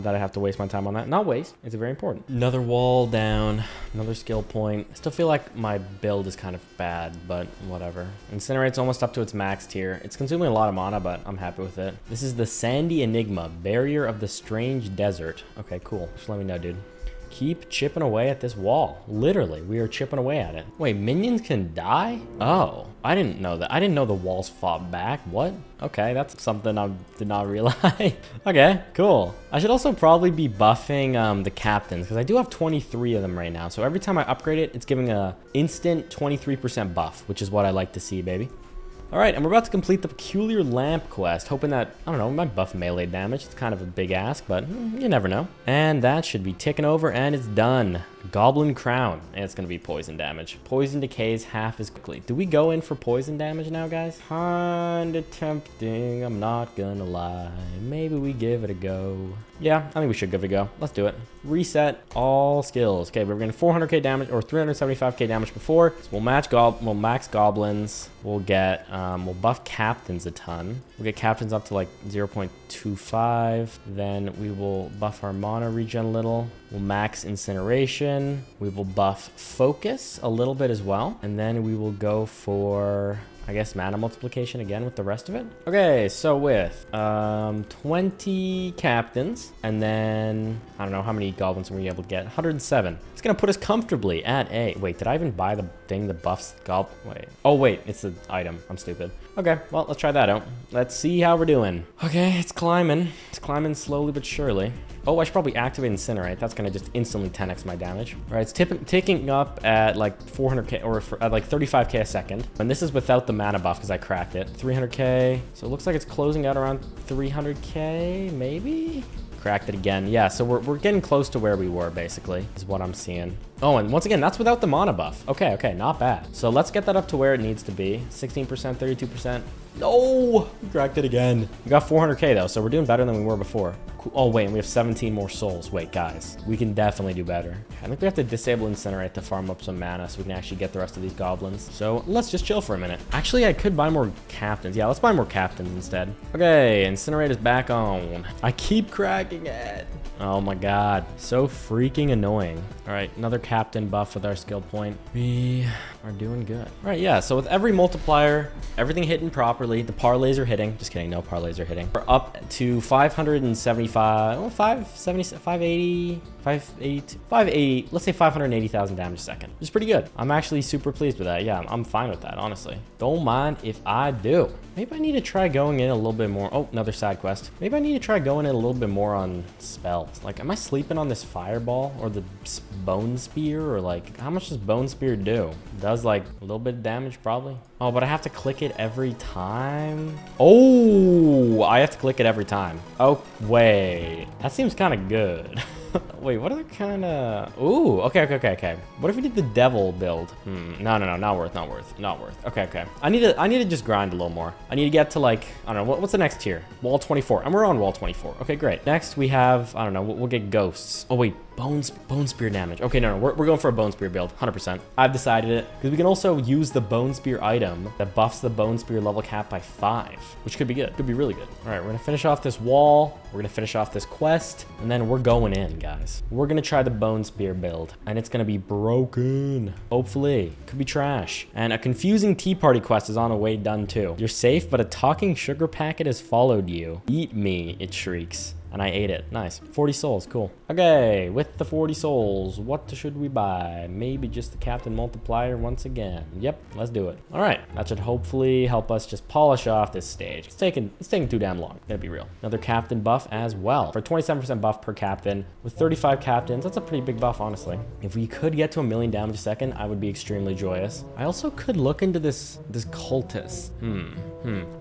that I have to waste my time on that. Not waste, it's very important. Another wall down, another skill point. I still feel like my build is kind of bad, but whatever. Incinerate's almost up to its max tier. It's consuming a lot of mana, but I'm happy with it. This is the Sandy Enigma, Barrier of the Strange Desert. Okay, cool. Just let me know, dude. Keep chipping away at this wall. Literally, we are chipping away at it. Wait, minions can die? Oh, I didn't know that. I didn't know the walls fought back. What? Okay, that's something I did not realize. Okay, cool. I should also probably be buffing the captains, because I do have 23 of them right now. So every time I upgrade it, it's giving a instant 23% buff, which is what I like to see, baby. All right, and we're about to complete the Peculiar Lamp quest, hoping that, I don't know, we might buff melee damage. It's kind of a big ask, but you never know. And that should be ticking over, and it's done. Goblin Crown. And it's gonna be poison damage. Poison decays half as quickly. Do we go in for poison damage now, guys? Kinda tempting, I'm not gonna lie. Maybe we give it a go. Yeah, I think we should give it a go. Let's do it. Reset all skills. Okay, we were getting 400k damage or 375k damage before. So we'll max goblins. We'll get, we'll buff captains a ton. We'll get captains up to like 0.25. Then we will buff our mana regen a little. We'll max incineration. We will buff focus a little bit as well. And then we will go for, I guess, mana multiplication again with the rest of it. Okay, so with 20 captains, and then I don't know how many goblins we're able to get. 107. It's gonna put us comfortably at a. Wait, did I even buy the thing that buffs goblin? Wait. Oh wait, it's the item. I'm stupid. Okay, well, let's try that out. Let's see how we're doing. Okay, it's climbing. It's climbing slowly but surely. Oh, I should probably activate Incinerate. That's gonna just instantly 10x my damage. All right, it's ticking up at like 400k or at like 35k a second. And this is without the mana buff because I cracked it. 300k. So it looks like it's closing out around 300k, maybe? Cracked it again. Yeah, so we're getting close to where we were, basically, is what I'm seeing. Oh, and once again, that's without the mana buff. Okay, not bad. So let's get that up to where it needs to be. 16%, 32%. No, we cracked it again. We got 400k though, so we're doing better than we were before. Cool. Oh wait, and we have 17 more souls. Wait, guys, we can definitely do better. I think we have to disable Incinerate to farm up some mana so we can actually get the rest of these goblins. So let's just chill for a minute. Actually, I could buy more captains. Yeah, let's buy more captains instead. Okay, Incinerate is back on. I keep cracking it. Oh my god, so freaking annoying. All right, another captain buff with our skill point. We are doing good. All right, yeah, so with every multiplier, everything hitting properly, the parlays are hitting. Just kidding, no parlays are hitting. We're up to 575, oh, 580, let's say 580,000 damage a second. Which is pretty good. I'm actually super pleased with that. Yeah, I'm fine with that, honestly. Don't mind if I do. Maybe I need to try going in a little bit more. Oh, another side quest. Maybe I need to try going in a little bit more on spells. Like, am I sleeping on this fireball or the bone spear? Or like, how much does bone spear do? It does like a little bit of damage probably. Oh, but I have to click it every time. Oh, I have to click it every time. Oh, wait, that seems kind of good. Wait, what other kind of... Ooh, okay. What if we did the devil build? No, not worth. Okay. I need to just grind a little more. I need to get to like, I don't know, what's the next tier? Wall 24, and we're on wall 24. Okay, great. Next we have, I don't know, we'll get ghosts. Oh wait, bone spear damage. Okay, no, we're going for a bone spear build, 100%. I've decided it, because we can also use the bone spear item that buffs the bone spear level cap by 5, which could be good. Could be really good. All right, we're gonna finish off this wall. We're gonna finish off this quest, and then we're going in, guys. We're gonna try the bone spear build, and it's gonna be broken. Hopefully, could be trash. And a confusing tea party quest is on the way done too. You're safe, but a talking sugar packet has followed you. Eat me, it shrieks. And I ate it. Nice. 40 souls. Cool. Okay, with the 40 souls, what should we buy? Maybe just the captain multiplier once again. Yep, let's do it. All right, that should hopefully help us just polish off this stage. It's taking too damn long, gonna be real. Another captain buff as well. For 27% buff per captain, with 35 captains, that's a pretty big buff, honestly. If we could get to 1,000,000 damage a second, I would be extremely joyous. I also could look into this cultist.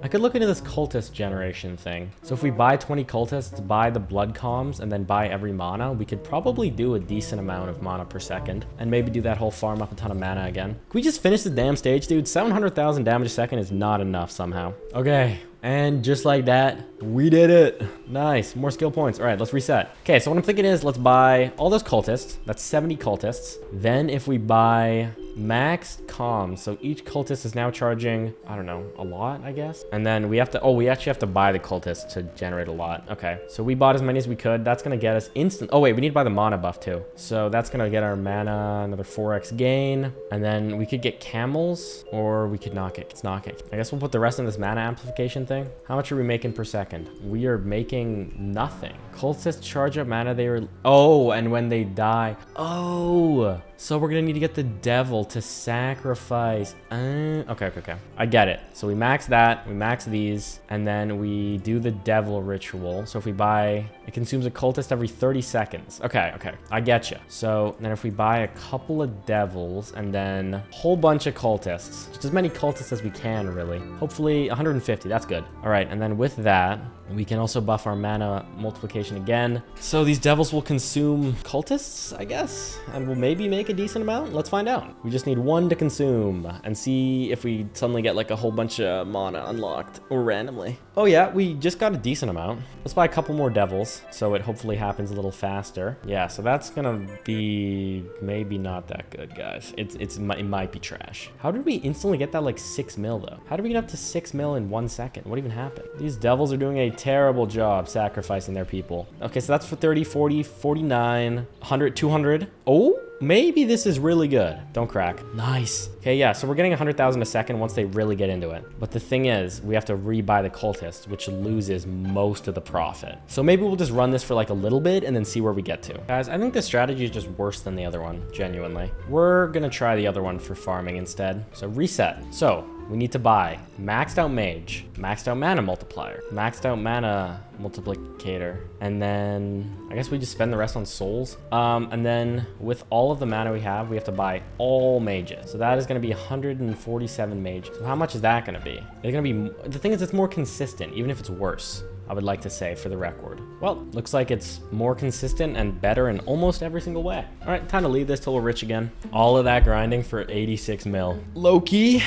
I could look into this cultist generation thing. So if we buy 20 cultists, buy the blood comms, and then buy every mana, we could probably do a decent amount of mana per second, and maybe do that whole farm up a ton of mana again. Can we just finish the damn stage, dude? 700,000 damage a second is not enough somehow. Okay. And just like that, we did it. Nice, more skill points. All right, let's reset. Okay, so what I'm thinking is let's buy all those cultists. That's 70 cultists. Then if we buy max comms, so each cultist is now charging, I don't know, a lot, I guess. And then we have to, we actually have to buy the cultists to generate a lot. Okay, so we bought as many as we could. That's gonna get us instant. Oh wait, we need to buy the mana buff too. So that's gonna get our mana, another 4x gain. And then we could get camels, or we could knock it. Let's knock it. I guess we'll put the rest in this mana amplification thing. How much are we making per second? We are making nothing. Cultists charge up mana, they were... Oh, and when they die... Oh! So we're gonna need to get the devil to sacrifice. Okay. I get it. So we max that, we max these, and then we do the devil ritual. So if we buy, it consumes a cultist every 30 seconds. Okay. I get you. So then if we buy a couple of devils and then a whole bunch of cultists, just as many cultists as we can, really. Hopefully 150, that's good. All right, and then with that, we can also buff our mana multiplication again. So these devils will consume cultists, I guess, and we'll maybe make a decent amount. Let's find out. We just need one to consume and see if we suddenly get like a whole bunch of mana unlocked or randomly. Oh yeah, we just got a decent amount. Let's buy a couple more devils so it hopefully happens a little faster. Yeah, so that's gonna be maybe not that good, guys. It might be trash. How did we instantly get that like 6 mil though? How did we get up to 6 mil in 1 second? What even happened? These devils are doing a terrible job sacrificing their people. Okay, so that's for 30, 40, 49, 100, 200. Oh, maybe this is really good. Don't crack. Nice. Okay, yeah, so we're getting 100,000 a second once they really get into it. But the thing is, we have to rebuy the cultist, which loses most of the profit. So maybe we'll just run this for like a little bit and then see where we get to. Guys, I think this strategy is just worse than the other one, genuinely. We're gonna try the other one for farming instead. So reset. So we need to buy maxed out mage, maxed out mana multiplier, maxed out mana multiplicator, and then I guess we just spend the rest on souls. And then with all of the mana we have to buy all mages. So that is going to be 147 mages. So how much is that going to be? It's going to be, the thing is, it's more consistent, even if it's worse, I would like to say, for the record. Well, looks like it's more consistent and better in almost every single way. All right, time to leave this till we're rich again. All of that grinding for 86 mil. Low-key,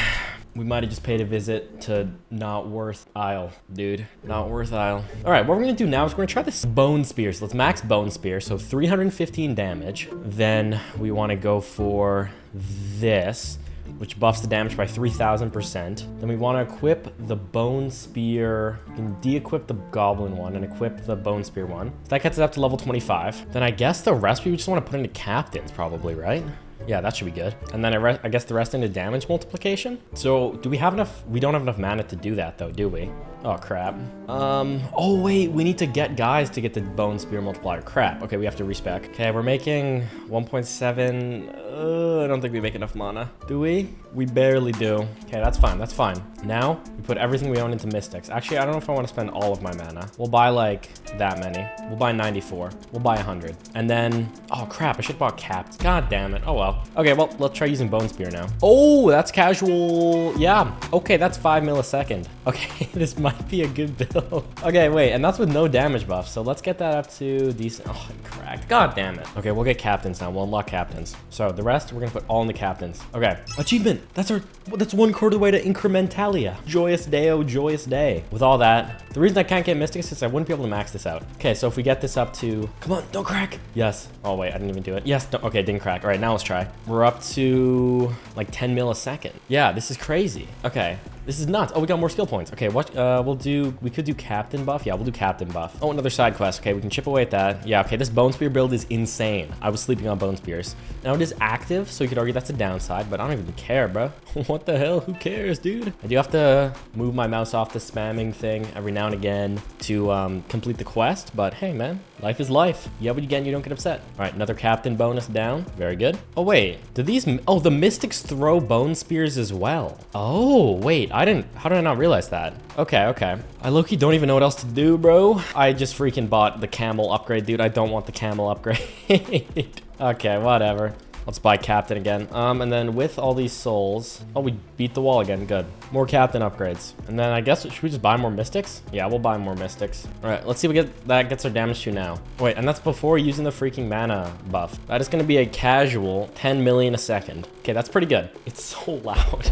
we might have just paid a visit to Not Worth Isle, dude. Not Worth Isle. All right, what we're gonna do now is we're gonna try this Bone Spear. So let's max Bone Spear, so 315 damage. Then we wanna go for this, which buffs the damage by 3,000%. Then we want to equip the Bone Spear. We can de-equip the Goblin one and equip the Bone Spear one. So that gets it up to level 25. Then I guess the rest we just want to put into Captains probably, right? Yeah, that should be good. And then I guess the rest into damage multiplication. So do we have enough? We don't have enough mana to do that though, do we? Oh, crap. Oh wait, we need to get guys to get the Bone Spear multiplier. Crap. Okay, we have to respec. Okay, we're making 1.7. I don't think we make enough mana. Do we? We barely do. Okay, that's fine. That's fine. Now, we put everything we own into Mystics. Actually, I don't know if I want to spend all of my mana. We'll buy like that many. We'll buy 94. We'll buy 100. And then, oh crap, I should have bought Caps. God damn it. Oh well. Okay, well, let's try using Bone Spear now. Oh, that's casual. Yeah. Okay, that's 5 millisecond. Okay, this might be a good build. Okay, wait, and that's with no damage buff. So let's get that up to decent. Oh, I cracked. God damn it. Okay, we'll get Captains now. We'll unlock Captains. So the rest, we're gonna put all in the Captains. Okay, achievement. That's 1/4 of the way to Incrementalia. Joyous day, oh joyous day. With all that, the reason I can't get Mystics is I wouldn't be able to max this out. Okay, so if we get this up to, come on, don't crack. Yes. Oh wait, I didn't even do it. Yes, okay, didn't crack. All right, now let's try. We're up to like 10 millisecond. Yeah, this is crazy. Okay. This is nuts. Oh, we got more skill points. Okay, what we could do Captain buff. Yeah, we'll do Captain buff. Oh, another side quest. Okay, we can chip away at that. Yeah, okay, this Bone Spear build is insane. I was sleeping on Bone Spears. Now it is active, so you could argue that's a downside, but I don't even care, bro. What the hell? Who cares, dude? I do have to move my mouse off the spamming thing every now and again to complete the quest, but hey, man, life is life. You have what you get and you don't get upset. All right, another Captain bonus down. Very good. Oh, wait. Do these... Oh, the Mystics throw Bone Spears as well. Oh, wait. How did I not realize that? Okay, okay. I low-key don't even know what else to do, bro. I just freaking bought the camel upgrade, dude. I don't want the camel upgrade. Okay, whatever. Let's buy Captain again. And then with all these souls... Oh, we beat the wall again. Good. More Captain upgrades. And then I guess, should we just buy more Mystics? Yeah, we'll buy more Mystics. All right, let's see what that gets our damage to now. Wait, and that's before using the freaking mana buff. That is going to be a casual 10 million a second. Okay, that's pretty good. It's so loud.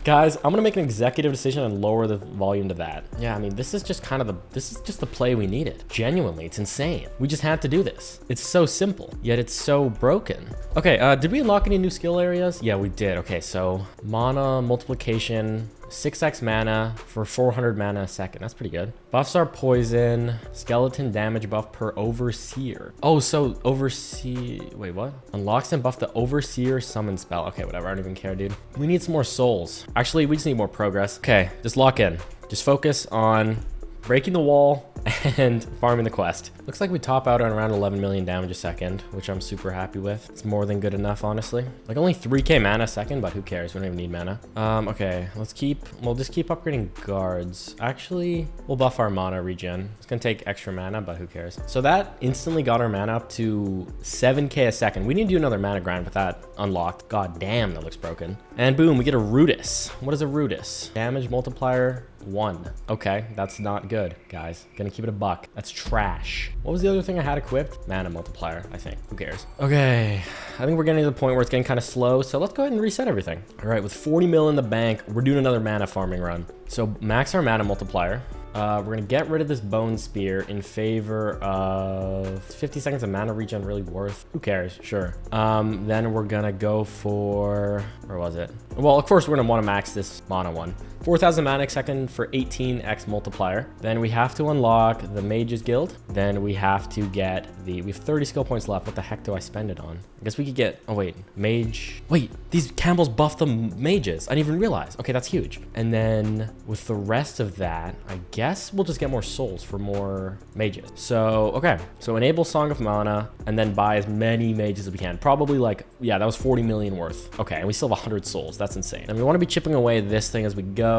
Guys, I'm going to make an executive decision and lower the volume to that. Yeah, I mean, this is just the play we needed. Genuinely, it's insane. We just had to do this. It's so simple, yet it's so broken. Okay, did we unlock any new skill areas? Yeah, we did. Okay, so mana multiplication, 6x mana for 400 mana a second. That's pretty good. Buffs are poison, skeleton damage buff per overseer. Oh, so wait, what? Unlocks and buff the overseer summon spell. Okay, whatever. I don't even care, dude. We need some more souls. Actually, we just need more progress. Okay, just lock in. Just focus on breaking the wall and farming the quest. Looks like we top out on around 11 million damage a second, which I'm super happy with. It's more than good enough, honestly. Like only 3k mana a second, but who cares? We don't even need mana. Okay, we'll just keep upgrading guards. Actually, we'll buff our mana regen. It's gonna take extra mana, but who cares? So that instantly got our mana up to 7k a second. We need to do another mana grind with that unlocked. God damn, that looks broken. And boom, we get a Rudis. What is a Rudis? Damage multiplier 1. Okay, that's not good, guys. Gonna keep it a buck. That's trash. What was the other thing I had equipped? Mana multiplier, I think. Who cares? Okay, I think we're getting to the point where it's getting kind of slow, so let's go ahead and reset everything. All right, with 40 mil in the bank, we're doing another mana farming run. So max our mana multiplier. We're gonna get rid of this bone spear in favor of 50 seconds of mana regen. Really worth? Who cares? Sure. Then we're gonna go for, where was it? Well, of course we're gonna want to max this mana one. 4,000 mana a second for 18x multiplier. Then we have to unlock the Mage's Guild. Then we have to get we have 30 skill points left. What the heck do I spend it on? I guess we could get, oh wait, mage. Wait, these Campbells buff the mages. I didn't even realize. Okay, that's huge. And then with the rest of that, I guess we'll just get more souls for more mages. So, okay. So enable Song of Mana and then buy as many mages as we can. Probably like, yeah, that was 40 million worth. Okay, and we still have 100 souls. That's insane. And we want to be chipping away at this thing as we go.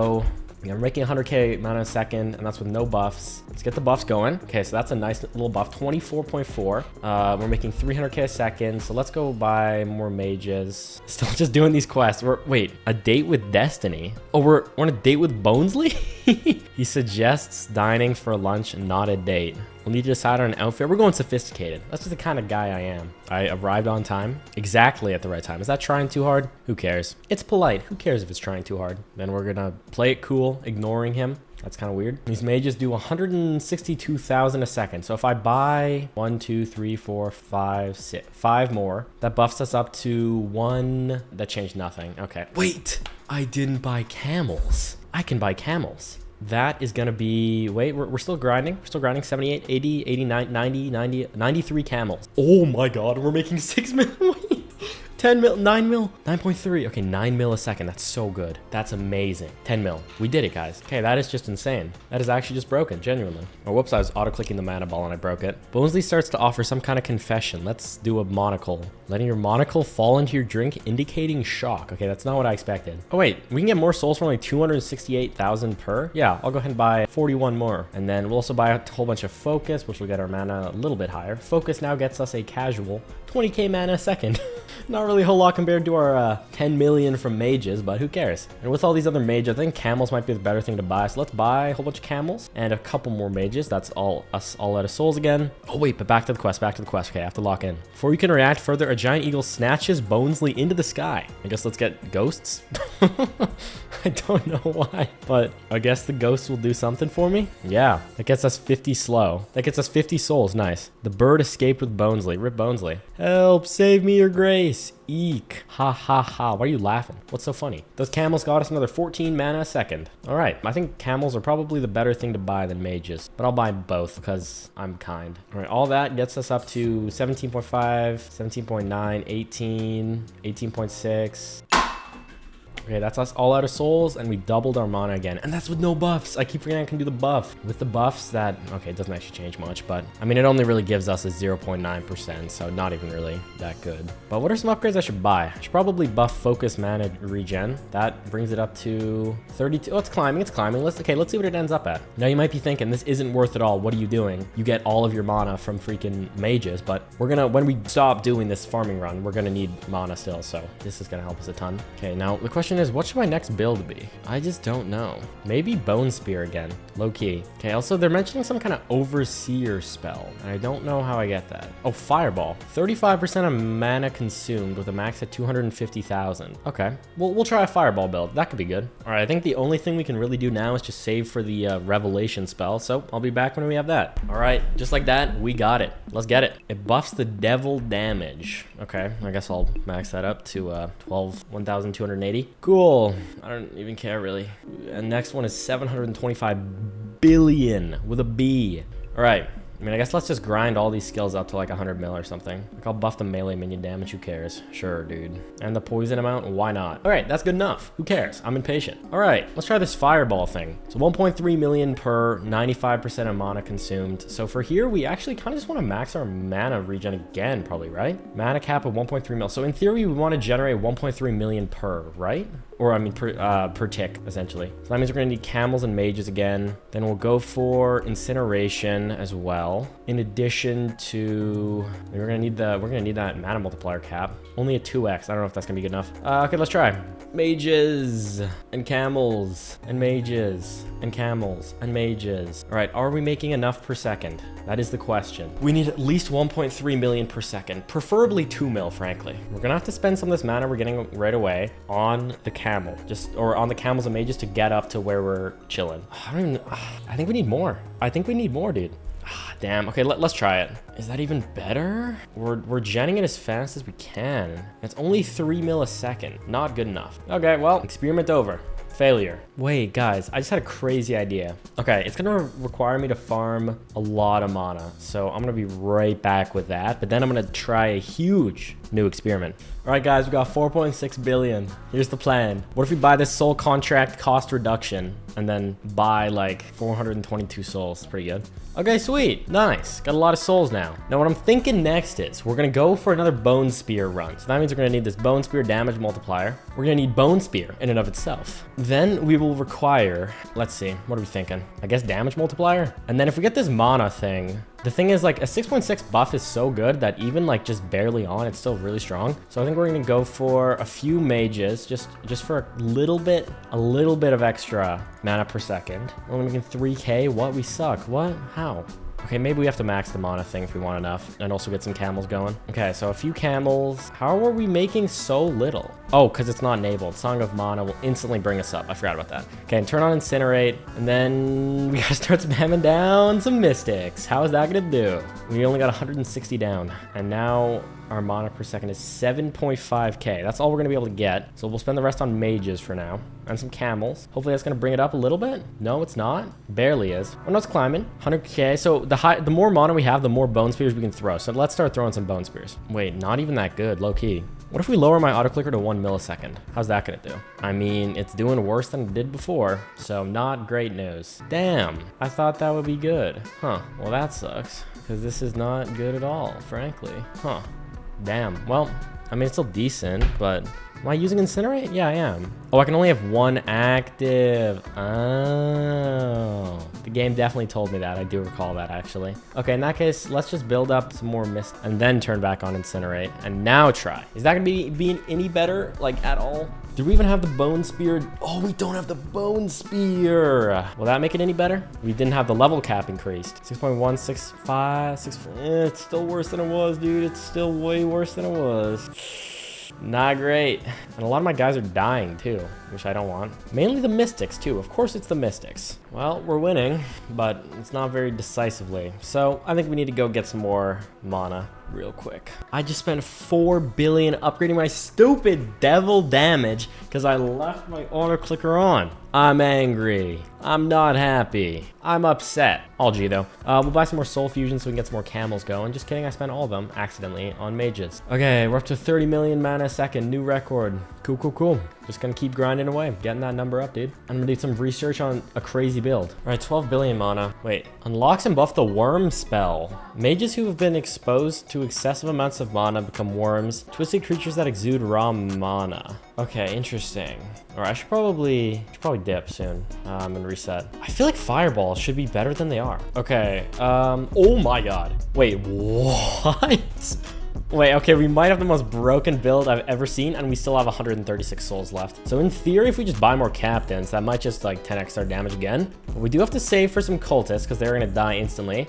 Yeah, we're making 100k mana a second, and that's with no buffs. Let's get the buffs going. Okay, so that's a nice little buff, 24.4. We're making 300k a second, so let's go buy more mages. Still just doing these quests. Wait, a date with Destiny? Oh, we're on a date with Bonesley? He suggests dining for lunch, not a date. We'll need to decide on an outfit. We're going sophisticated. That's just the kind of guy I am. I arrived on time, exactly at the right time. Is that trying too hard? Who cares? It's polite. Who cares if it's trying too hard? Then we're gonna play it cool, ignoring him. That's kind of weird. These mages do 162,000 a second. So if I buy 1, 2, 3, 4, 5, 6, 5 more, that buffs us up to 1. That changed nothing. Okay. Wait, I didn't buy camels. I can buy camels. That is going to be, wait, we're still grinding. We're still grinding 78, 80, 89, 90, 90, 93 camels. Oh my God, we're making 6 million. 10 mil, 9 mil, 9.3. Okay, 9 mil a second. That's so good. That's amazing. 10 mil. We did it, guys. Okay, that is just insane. That is actually just broken, genuinely. Oh, whoops, I was auto-clicking the mana ball and I broke it. Bonesley starts to offer some kind of confession. Let's do a monocle. Letting your monocle fall into your drink, indicating shock. Okay, that's not what I expected. Oh, wait, we can get more souls for only 268,000 per? Yeah, I'll go ahead and buy 41 more. And then we'll also buy a whole bunch of focus, which will get our mana a little bit higher. Focus now gets us a casual 20k mana a second. Not really a whole lot compared to our 10 million from mages, but who cares? And with all these other mages, I think camels might be the better thing to buy. So let's buy a whole bunch of camels and a couple more mages. That's all us all out of souls again. Oh wait, but back to the quest, Okay, I have to lock in. Before you can react further, a giant eagle snatches Bonesley into the sky. I guess let's get ghosts. I don't know why, but I guess the ghosts will do something for me. Yeah, that gets us 50 slow. That gets us 50 souls, nice. The bird escaped with Bonesley. Rip Bonesley. Help, save me your grace. Eek. Ha ha ha. Why are you laughing? What's so funny? Those camels got us another 14 mana a second. All right. I think camels are probably the better thing to buy than mages, but I'll buy both because I'm kind. All right. All that gets us up to 17.5, 17.9, 18, 18.6. Okay, that's us all out of souls, and we doubled our mana again. And that's with no buffs. I keep forgetting I can do the buff. With the buffs, that, okay, it doesn't actually change much, but I mean, it only really gives us a 0.9%, so not even really that good. But what are some upgrades I should buy? I should probably buff focus mana regen. That brings it up to 32. Oh, it's climbing, it's climbing. Let's see what it ends up at. Now you might be thinking, this isn't worth it all. What are you doing? You get all of your mana from freaking mages, but we're gonna, when we stop doing this farming run, we're gonna need mana still, so this is gonna help us a ton. Okay, now the question is, what should my next build be? I just don't know. Maybe Bone Spear again, low key. Okay, also they're mentioning some kind of overseer spell, and I don't know how I get that. Oh, Fireball. 35% of mana consumed with a max at 250,000. Okay, we'll try a Fireball build. That could be good. All right, I think the only thing we can really do now is just save for the Revelation spell, so I'll be back when we have that. All right, just like that, we got it. Let's get it. It buffs the devil damage. Okay, I guess I'll max that up to 1,280. Cool. I don't even care really. And next one is 725 billion with a B. All right, I mean, I guess let's just grind all these skills up to like 100 mil or something. Like, I'll buff the melee minion damage. Who cares? Sure, dude. And the poison amount? Why not? All right, that's good enough. Who cares? I'm impatient. All right, let's try this fireball thing. So 1.3 million per 95% of mana consumed. So for here, we actually kind of just want to max our mana regen again, probably, right? Mana cap of 1.3 mil. So in theory, we want to generate 1.3 million per, right? Or I mean per tick, essentially. So that means we're gonna need camels and mages again. Then we'll go for incineration as well. In addition to, we're gonna need that mana multiplier cap. Only a 2x. I don't know if that's gonna be good enough. Okay, let's try. Mages and camels and mages and camels and mages. All right, are we making enough per second? That is the question. We need at least 1.3 million per second, preferably 2 mil, frankly. We're gonna have to spend some of this mana we're getting right away on the camel, or on the camels and mages to get up to where we're chilling. I think we need more. I think we need more, dude. Damn. Okay, let's try it. Is that even better? We're genning it as fast as we can. It's only 3 millisecond. Not good enough. Okay, well, experiment over. Failure. Wait, guys, I just had a crazy idea. Okay, it's gonna require me to farm a lot of mana. So I'm gonna be right back with that. But then I'm gonna try a huge new experiment. All right, guys, we got 4.6 billion. Here's the plan. What if we buy this soul contract cost reduction and then buy like 422 souls? Pretty good. Okay, sweet. Nice. Got a lot of souls now. Now, what I'm thinking next is we're gonna go for another bone spear run. So that means we're gonna need this bone spear damage multiplier. We're gonna need bone spear in and of itself. Then we will require, let's see, what are we thinking? I guess damage multiplier. And then if we get this mana thing, the thing is, like, a 6.6 buff is so good that even like just barely on, it's still really strong. So I think we're gonna go for a few mages, just for a little bit of extra mana per second. We're only making 3k. What? We suck. What? How? Okay, maybe we have to max the mana thing if we want enough, and also get some camels going. Okay, so a few camels. How are we making so little? Oh, because it's not enabled. Song of Mana will instantly bring us up. I forgot about that. Okay, and turn on Incinerate, and then we gotta start spamming down some Mystics. How is that gonna do? We only got 160 down, and now our mana per second is 7.5k. That's all we're gonna be able to get. So we'll spend the rest on mages for now, and some camels. Hopefully that's gonna bring it up a little bit. No, it's not. Barely is. Oh no, it's climbing. 100k. So the more mana we have, the more bone spears we can throw. So let's start throwing some bone spears. Wait, not even that good, low key. What if we lower my auto clicker to 1 millisecond? How's that gonna do? I mean, it's doing worse than it did before, so not great news. Damn, I thought that would be good. Huh, well that sucks, because this is not good at all, frankly. Huh, damn. Well, I mean, it's still decent, but am I using Incinerate? Yeah, I am. Oh, I can only have one active. Oh. The game definitely told me that. I do recall that, actually. Okay, in that case, let's just build up some more mist and then turn back on Incinerate and now try. Is that gonna be any better, like, at all? Do we even have the bone spear? Oh, we don't have the bone spear. Will that make it any better? We didn't have the level cap increased. 6.165, 6. It's still worse than it was, dude. It's still way worse than it was. Not great. And a lot of my guys are dying too, which I don't want. Mainly the Mystics too. Of course it's the Mystics. Well, we're winning, but it's not very decisively. So I think we need to go get some more mana real quick. I just spent 4 billion upgrading my stupid devil damage because I left my auto clicker on. I'm angry. I'm not happy. I'm upset. All G though. We'll buy some more soul fusion so we can get some more camels going. Just kidding, I spent all of them accidentally on mages. Okay, we're up to 30 million mana a second. New record. Cool, cool, cool. Just gonna keep grinding away, getting that number up, dude. I'm gonna do some research on a crazy build. All right, 12 billion mana. Wait, unlocks and buff the worm spell. Mages who have been exposed to excessive amounts of mana become worms. Twisted creatures that exude raw mana. Okay, interesting. All right, I should probably dip soon and reset. I feel like fireballs should be better than they are. Okay, oh my God. Wait, what? Wait, okay, we might have the most broken build I've ever seen, and we still have 136 souls left. So in theory, if we just buy more captains, that might just like 10x our damage again. But we do have to save for some cultists because they're gonna die instantly.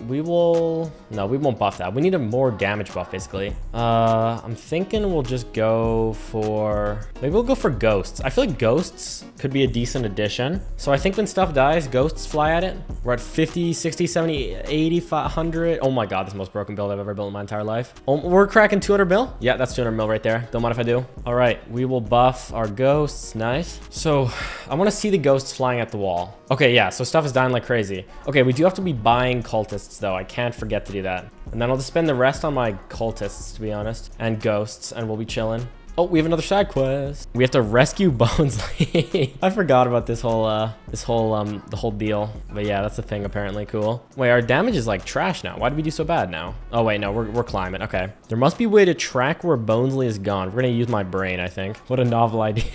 We won't buff that. We need a more damage buff, basically. I'm thinking we'll just go for, maybe we'll go for ghosts. I feel like ghosts could be a decent addition. So I think when stuff dies, ghosts fly at it. We're at 50, 60, 70, 80, 100. Oh my God, this is the most broken build I've ever built in my entire life. Oh, we're cracking 200 mil? Yeah, that's 200 mil right there. Don't mind if I do. All right, we will buff our ghosts. Nice. So I want to see the ghosts flying at the wall. Okay, yeah, so stuff is dying like crazy. Okay, we do have to be buying cultists, though. I can't forget to do that. And then I'll just spend the rest on my cultists, to be honest, and ghosts, and we'll be chilling. Oh, we have another side quest. We have to rescue Bonesley. I forgot about the whole deal. But yeah, that's a thing apparently. Cool. Wait, our damage is like trash now. Why did we do so bad now? Oh wait, no, we're climbing. Okay. There must be a way to track where Bonesley is gone. We're gonna use my brain, I think. What a novel idea.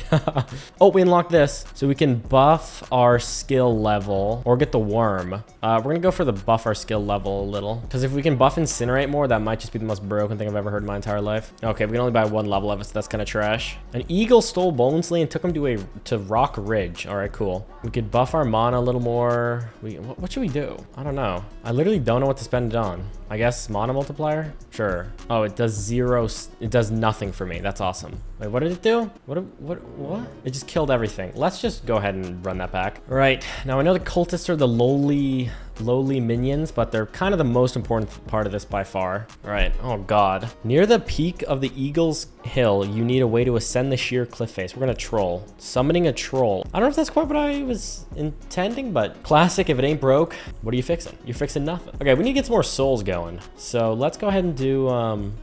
Oh, we unlocked this. So we can buff our skill level or get the worm. We're gonna go for the buff our skill level a little. Because if we can buff Incinerate more, that might just be the most broken thing I've ever heard in my entire life. Okay, we can only buy 1 level of it, so that's kind of trash. An eagle stole Bonesley and took him to Rock Ridge. All right, cool. We could buff our mana a little more. What should we do? I don't know. I literally don't know what to spend it on. I guess mana multiplier? Sure. Oh, it does 0. It does nothing for me. That's awesome. Wait, what did it do? What? It just killed everything. Let's just go ahead and run that back. All right. Now, I know the cultists are the lowly minions, but they're kind of the most important part of this by far. All right. Oh, God. Near the peak of the Eagle's Hill, you need a way to ascend the sheer cliff face. We're going to troll. Summoning a troll. I don't know if that's quite what I was intending, but classic. If it ain't broke, what are you fixing? You're fixing nothing. Okay, we need to get some more souls going. So let's go ahead and do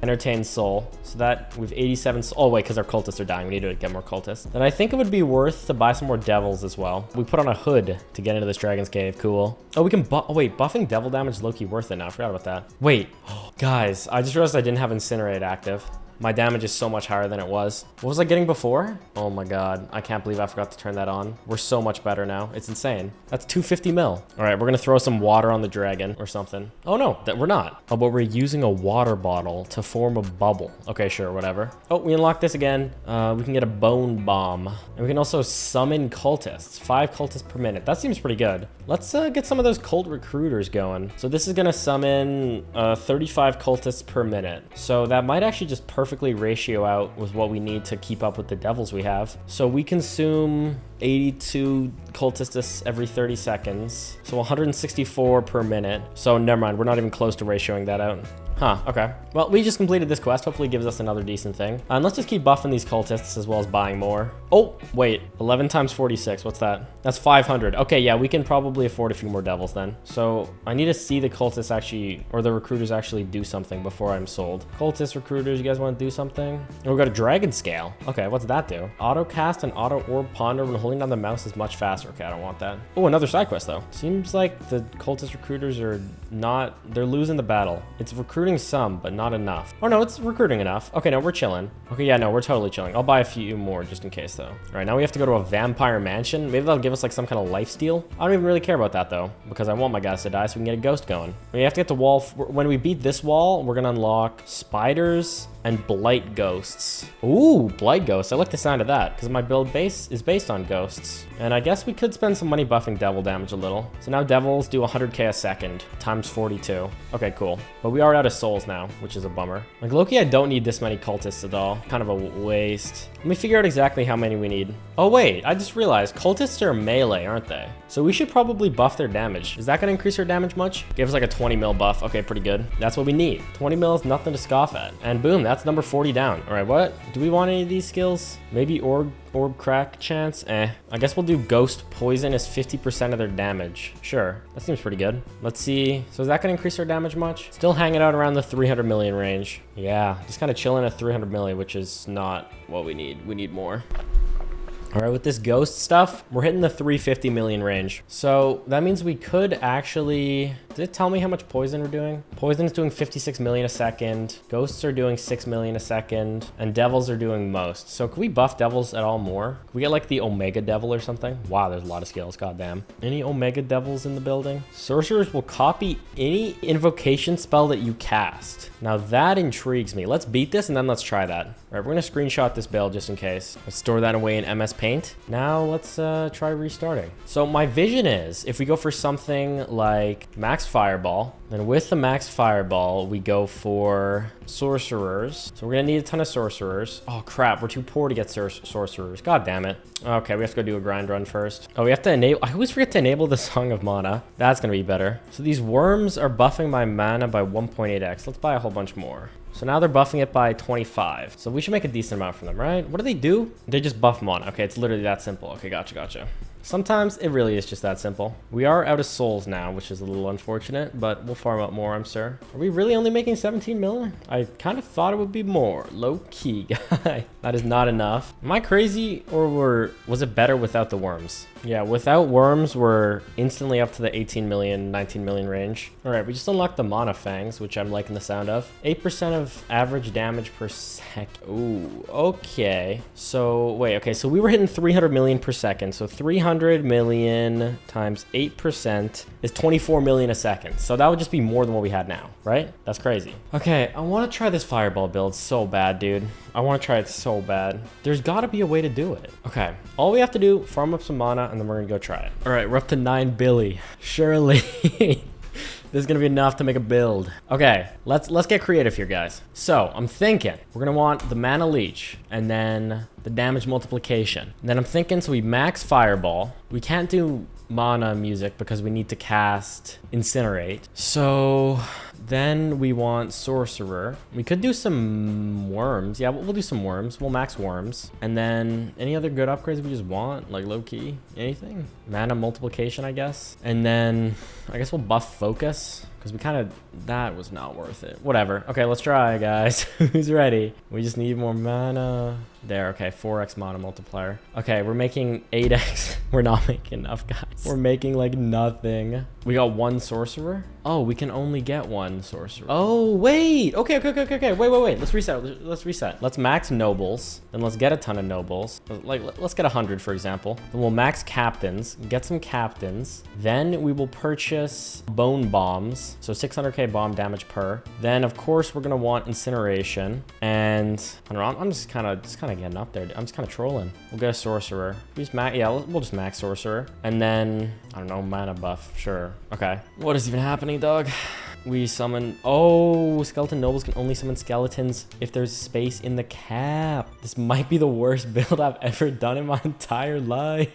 entertain soul. So that we've 87 soul. Oh, wait, because our cultists are dying. We need to get more cultists. Then I think it would be worth to buy some more devils as well. We put on a hood to get into this dragon's cave. Cool. Oh, we can oh, wait, buffing devil damage is low-key worth it now. I forgot about that. Wait, guys, I just realized I didn't have Incinerate active. My damage is so much higher than it was. What was I getting before? Oh my God. I can't believe I forgot to turn that on. We're so much better now. It's insane. That's 250 mil. All right, we're gonna throw some water on the dragon or something. Oh no, we're not. Oh, but we're using a water bottle to form a bubble. Okay, sure, whatever. Oh, we unlocked this again. We can get a bone bomb. And we can also summon cultists. 5 cultists per minute. That seems pretty good. Let's get some of those cult recruiters going. So this is gonna summon 35 cultists per minute. So that might actually just perfectly ratio out with what we need to keep up with the devils we have. So we consume 82 cultists every 30 seconds. So 164 per minute. So never mind, we're not even close to ratioing that out. Huh, okay. Well, we just completed this quest. Hopefully it gives us another decent thing. And let's just keep buffing these cultists as well as buying more. Oh, wait. 11 times 46. What's that? That's 500. Okay, yeah, we can probably afford a few more devils then. So I need to see the cultists actually, or the recruiters actually do something before I'm sold. Cultist recruiters, you guys want to do something? Oh, we got a dragon scale. Okay, what's that do? Auto cast and auto orb ponder when holding down the mouse is much faster. Okay, I don't want that. Oh, another side quest though. Seems like the cultist recruiters are not, they're losing the battle. It's recruiting some, but not enough. Oh no, it's recruiting enough. Okay, no, we're chilling. Okay, yeah, no, we're totally chilling. I'll buy a few more just in case though. All right, now we have to go to a vampire mansion. Maybe that'll give us like some kind of lifesteal. I don't even really care about that though, because I want my guys to die so we can get a ghost going. We have to get the wall. When we beat this wall, we're gonna unlock spiders and blight ghosts. Ooh, blight ghosts. I like the sound of that because my build base is based on ghosts. And I guess we could spend some money buffing devil damage a little. So now devils do 100k a second times 42. Okay, cool. But we are out of souls now, which is a bummer. Like Loki, I don't need this many cultists at all. Kind of a waste. Let me figure out exactly how many we need. Oh wait, I just realized cultists are melee, aren't they? So we should probably buff their damage. Is that gonna increase our damage much? Give us like a 20 mil buff. Okay, pretty good. That's what we need. 20 mil is nothing to scoff at. And boom, that's number 40 down. All right, what? Do we want any of these skills? Maybe orb crack chance? I guess we'll do ghost poison as 50% of their damage. Sure, that seems pretty good. Let's see. So is that gonna increase our damage much? Still hanging out around the 300 million range. Yeah, just kind of chilling at 300 million, which is not what we need. We need more. All right, with this ghost stuff, we're hitting the 350 million range. So that means we could actually, did it tell me how much poison we're doing? Poison is doing 56 million a second. Ghosts are doing 6 million a second. And devils are doing most. So can we buff devils at all more? Can we get like the Omega Devil or something? Wow, there's a lot of skills, goddamn. Any Omega Devils in the building? Sorcerers will copy any invocation spell that you cast. Now that intrigues me. Let's beat this and then let's try that. All right, we're gonna screenshot this build just in case. Let's store that away in MS Paint. Now let's try restarting. So my vision is if we go for something like max fireball. Then with the max fireball, we go for sorcerers. So we're gonna need a ton of sorcerers. Oh crap, we're too poor to get sorcerers. God damn it. Okay, we have to go do a grind run first. Oh, we have to enable, I always forget to enable the Song of Mana. That's gonna be better. So these worms are buffing my mana by 1.8x. Let's buy a whole bunch more. So now they're buffing it by 25. So we should make a decent amount from them, right? What do they do? They just buff mana. Okay, it's literally that simple. Okay, gotcha. Sometimes it really is just that simple. We are out of souls now, which is a little unfortunate, but we'll farm up more, I'm sure. Are we really only making 17 million? I kind of thought it would be more. Low key, guy. That is not enough. Am I crazy, or was it better without the worms? Yeah, without worms, we're instantly up to the 18 million, 19 million range. All right, we just unlocked the Mana Fangs, which I'm liking the sound of. 8% of average damage per sec. Ooh, okay. So, wait, okay, so we were hitting 300 million per second. So 300 million times 8% is 24 million a second. So that would just be more than what we had now, right? That's crazy. Okay, I want to try this fireball build so bad, dude. I want to try it so bad. There's got to be a way to do it. Okay, all we have to do, farm up some mana, and then we're gonna go try it. All right, we're up to 9 billy. Surely this is gonna be enough to make a build. Okay, let's get creative here, guys. So I'm thinking we're gonna want the mana leech and then the damage multiplication. And then I'm thinking, so we max fireball. We can't do mana music because we need to cast incinerate. So then we want sorcerer. We could do some worms. Yeah, we'll do some worms. We'll max worms. And then any other good upgrades we just want, like low key, anything? Mana multiplication, I guess. And then I guess we'll buff focus because we kind of, that was not worth it. Whatever. Okay, let's try, guys. Who's ready? We just need more mana. There, okay, 4x mana multiplier. Okay, we're making 8x. We're not making enough, guys. We're making like nothing. We got one sorcerer. Oh, we can only get one sorcerer. Oh, wait. Okay. Wait. Let's reset. Let's max nobles. Then let's get a ton of nobles. Like, let's get 100, for example. Then we'll max captains, get some captains. Then we will purchase bone bombs. So 600k bomb damage per. Then, of course, we're going to want incineration. And I don't know, I'm just kind of getting up there. I'm just kind of trolling. We'll get a sorcerer. We'll just max sorcerer. And then, I don't know, mana buff. Sure. Okay. What is even happening, dog? We summon... Oh, skeleton nobles can only summon skeletons if there's space in the cap. This might be the worst build I've ever done in my entire life.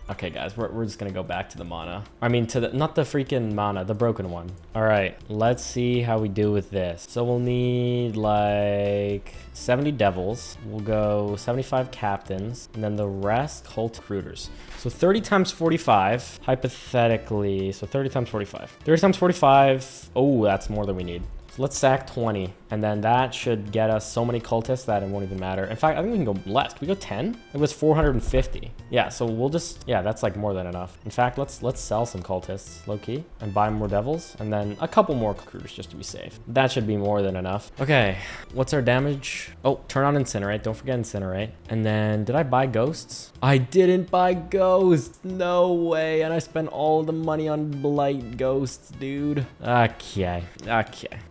Okay, guys, we're just gonna go back to the mana. I mean, not the freaking mana, the broken one. All right, let's see how we do with this. So we'll need like 70 devils. We'll go 75 captains, and then the rest cult recruiters. So 30 times 45, hypothetically. So 30 times 45. 30 times 45. Oh, that's more than we need. So let's sack 20, and then that should get us so many cultists that it won't even matter. In fact, I think we can go less. Can we go 10? It was 450. Yeah, so we'll just, yeah, that's like more than enough. In fact, let's sell some cultists, low-key, and buy more devils, and then a couple more recruiters just to be safe. That should be more than enough. Okay, what's our damage? Oh, turn on incinerate. Don't forget incinerate. And then, did I buy ghosts? I didn't buy ghosts. No way. And I spent all the money on blight ghosts, dude. Okay.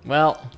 Well,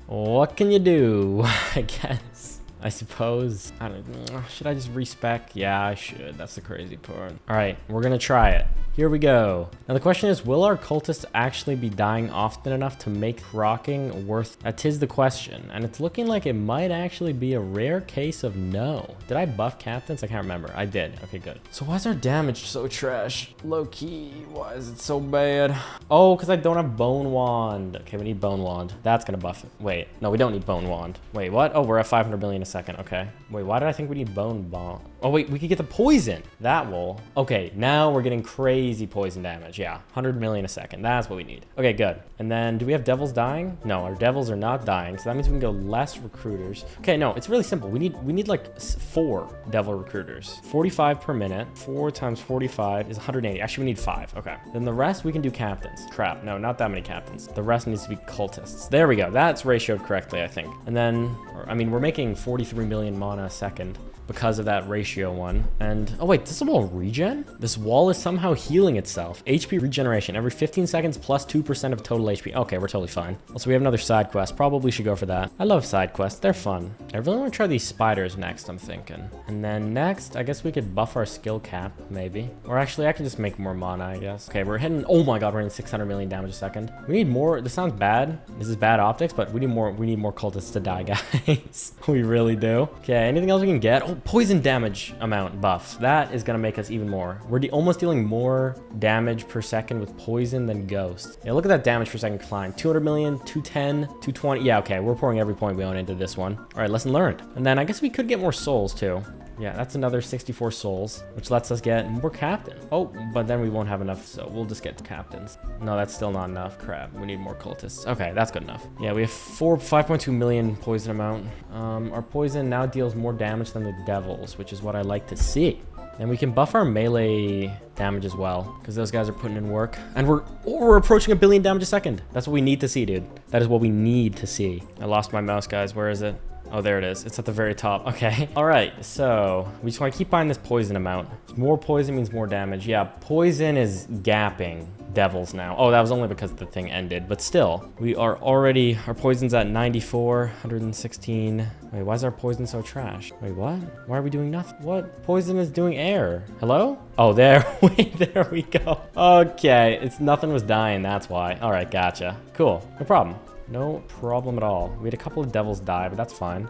what can you do? I guess. I suppose. I don't know. Should I just respec? Yeah, I should. That's the crazy part. All right, we're gonna try it. Here we go. Now the question is, will our cultists actually be dying often enough to make rocking worth? That is the question. And it's looking like it might actually be a rare case of no. Did I buff captains? I can't remember. I did. Okay, good. So why is our damage so trash? Low key, why is it so bad? Oh, because I don't have bone wand. Okay, we need bone wand. That's gonna buff it. Wait, no, we don't need bone wand. Wait, what? Oh, we're at 500 million a second. Okay. Wait, why did I think we need bone bomb? Oh wait, we could get the poison. That will. Okay, now we're getting crazy poison damage. Yeah, 100 million a second. That's what we need. Okay, good. And then do we have devils dying? No, our devils are not dying. So that means we can go less recruiters. Okay, no, it's really simple. We need like 4 devil recruiters. 45 per minute. 4 times 45 is 180. Actually, we need 5. Okay. Then the rest we can do captains. Crap. No, not that many captains. The rest needs to be cultists. There we go. That's ratioed correctly, I think. And then, I mean, we're making 43 million mana a second. because of that ratio one. And, oh wait, this is a wall regen? This wall is somehow healing itself. HP regeneration every 15 seconds plus 2% of total HP. Okay, we're totally fine. Also, we have another side quest. Probably should go for that. I love side quests. They're fun. I really want to try these spiders next, I'm thinking. And then next, I guess we could buff our skill cap, maybe. Or actually, I can just make more mana, I guess. Okay, we're hitting, oh my god, we're hitting 600 million damage a second. We need more, this sounds bad. This is bad optics, but we need more cultists to die, guys. We really do. Okay, anything else we can get? Oh, poison damage amount buff. That is gonna make us even more. We're almost dealing more damage per second with poison than ghost. Yeah, look at that damage per second climb. 200 million, 210, 220. Yeah, okay, we're pouring every point we own into this one. All right, lesson learned. And then I guess we could get more souls too. Yeah, that's another 64 souls, which lets us get more captain. Oh, but then we won't have enough, so we'll just get captains. No, that's still not enough. Crap, we need more cultists. Okay, that's good enough. Yeah, we have 5.2 million poison amount. Our poison now deals more damage than the devils, which is what I like to see. And we can buff our melee damage as well, because those guys are putting in work. And we're approaching 1 billion damage a second. That's what we need to see, dude. That is what we need to see. I lost my mouse, guys. Where is it? Oh, there it is. It's at the very top. Okay. All right. So we just want to keep buying this poison amount. More poison means more damage. Yeah, poison is gapping devils now. Oh, that was only because the thing ended. But still, we are already, our poison's at 94, 116. Wait, why is our poison so trash? Wait, what? Why are we doing nothing? What? Poison is doing air. Hello? Oh, there. Wait, there we go. Okay. It's nothing was dying. That's why. All right. Gotcha. Cool. No problem. No problem at all. We had a couple of devils die, but that's fine.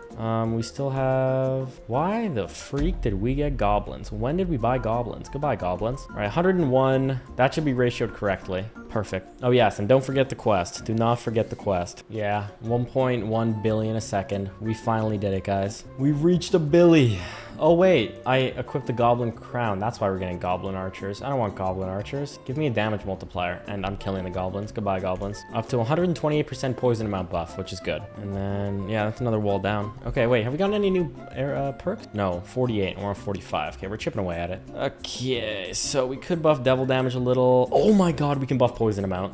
We still have... Why the freak did we get goblins? When did we buy goblins? Goodbye, goblins. All right, 101. That should be ratioed correctly. Perfect. Oh, yes, and don't forget the quest. Do not forget the quest. Yeah, 1.1 billion a second. We finally did it, guys. We reached a billy. Oh, wait. I equipped the goblin crown. That's why we're getting goblin archers. I don't want goblin archers. Give me a damage multiplier, and I'm killing the goblins. Goodbye, goblins. Up to 128% poison amount buff, which is good. And then, yeah, that's another wall down. Okay, wait. Have we gotten any new perks? No, 48. We're on 45. Okay, we're chipping away at it. Okay, so we could buff devil damage a little. Oh, my God. We can buff poison amount.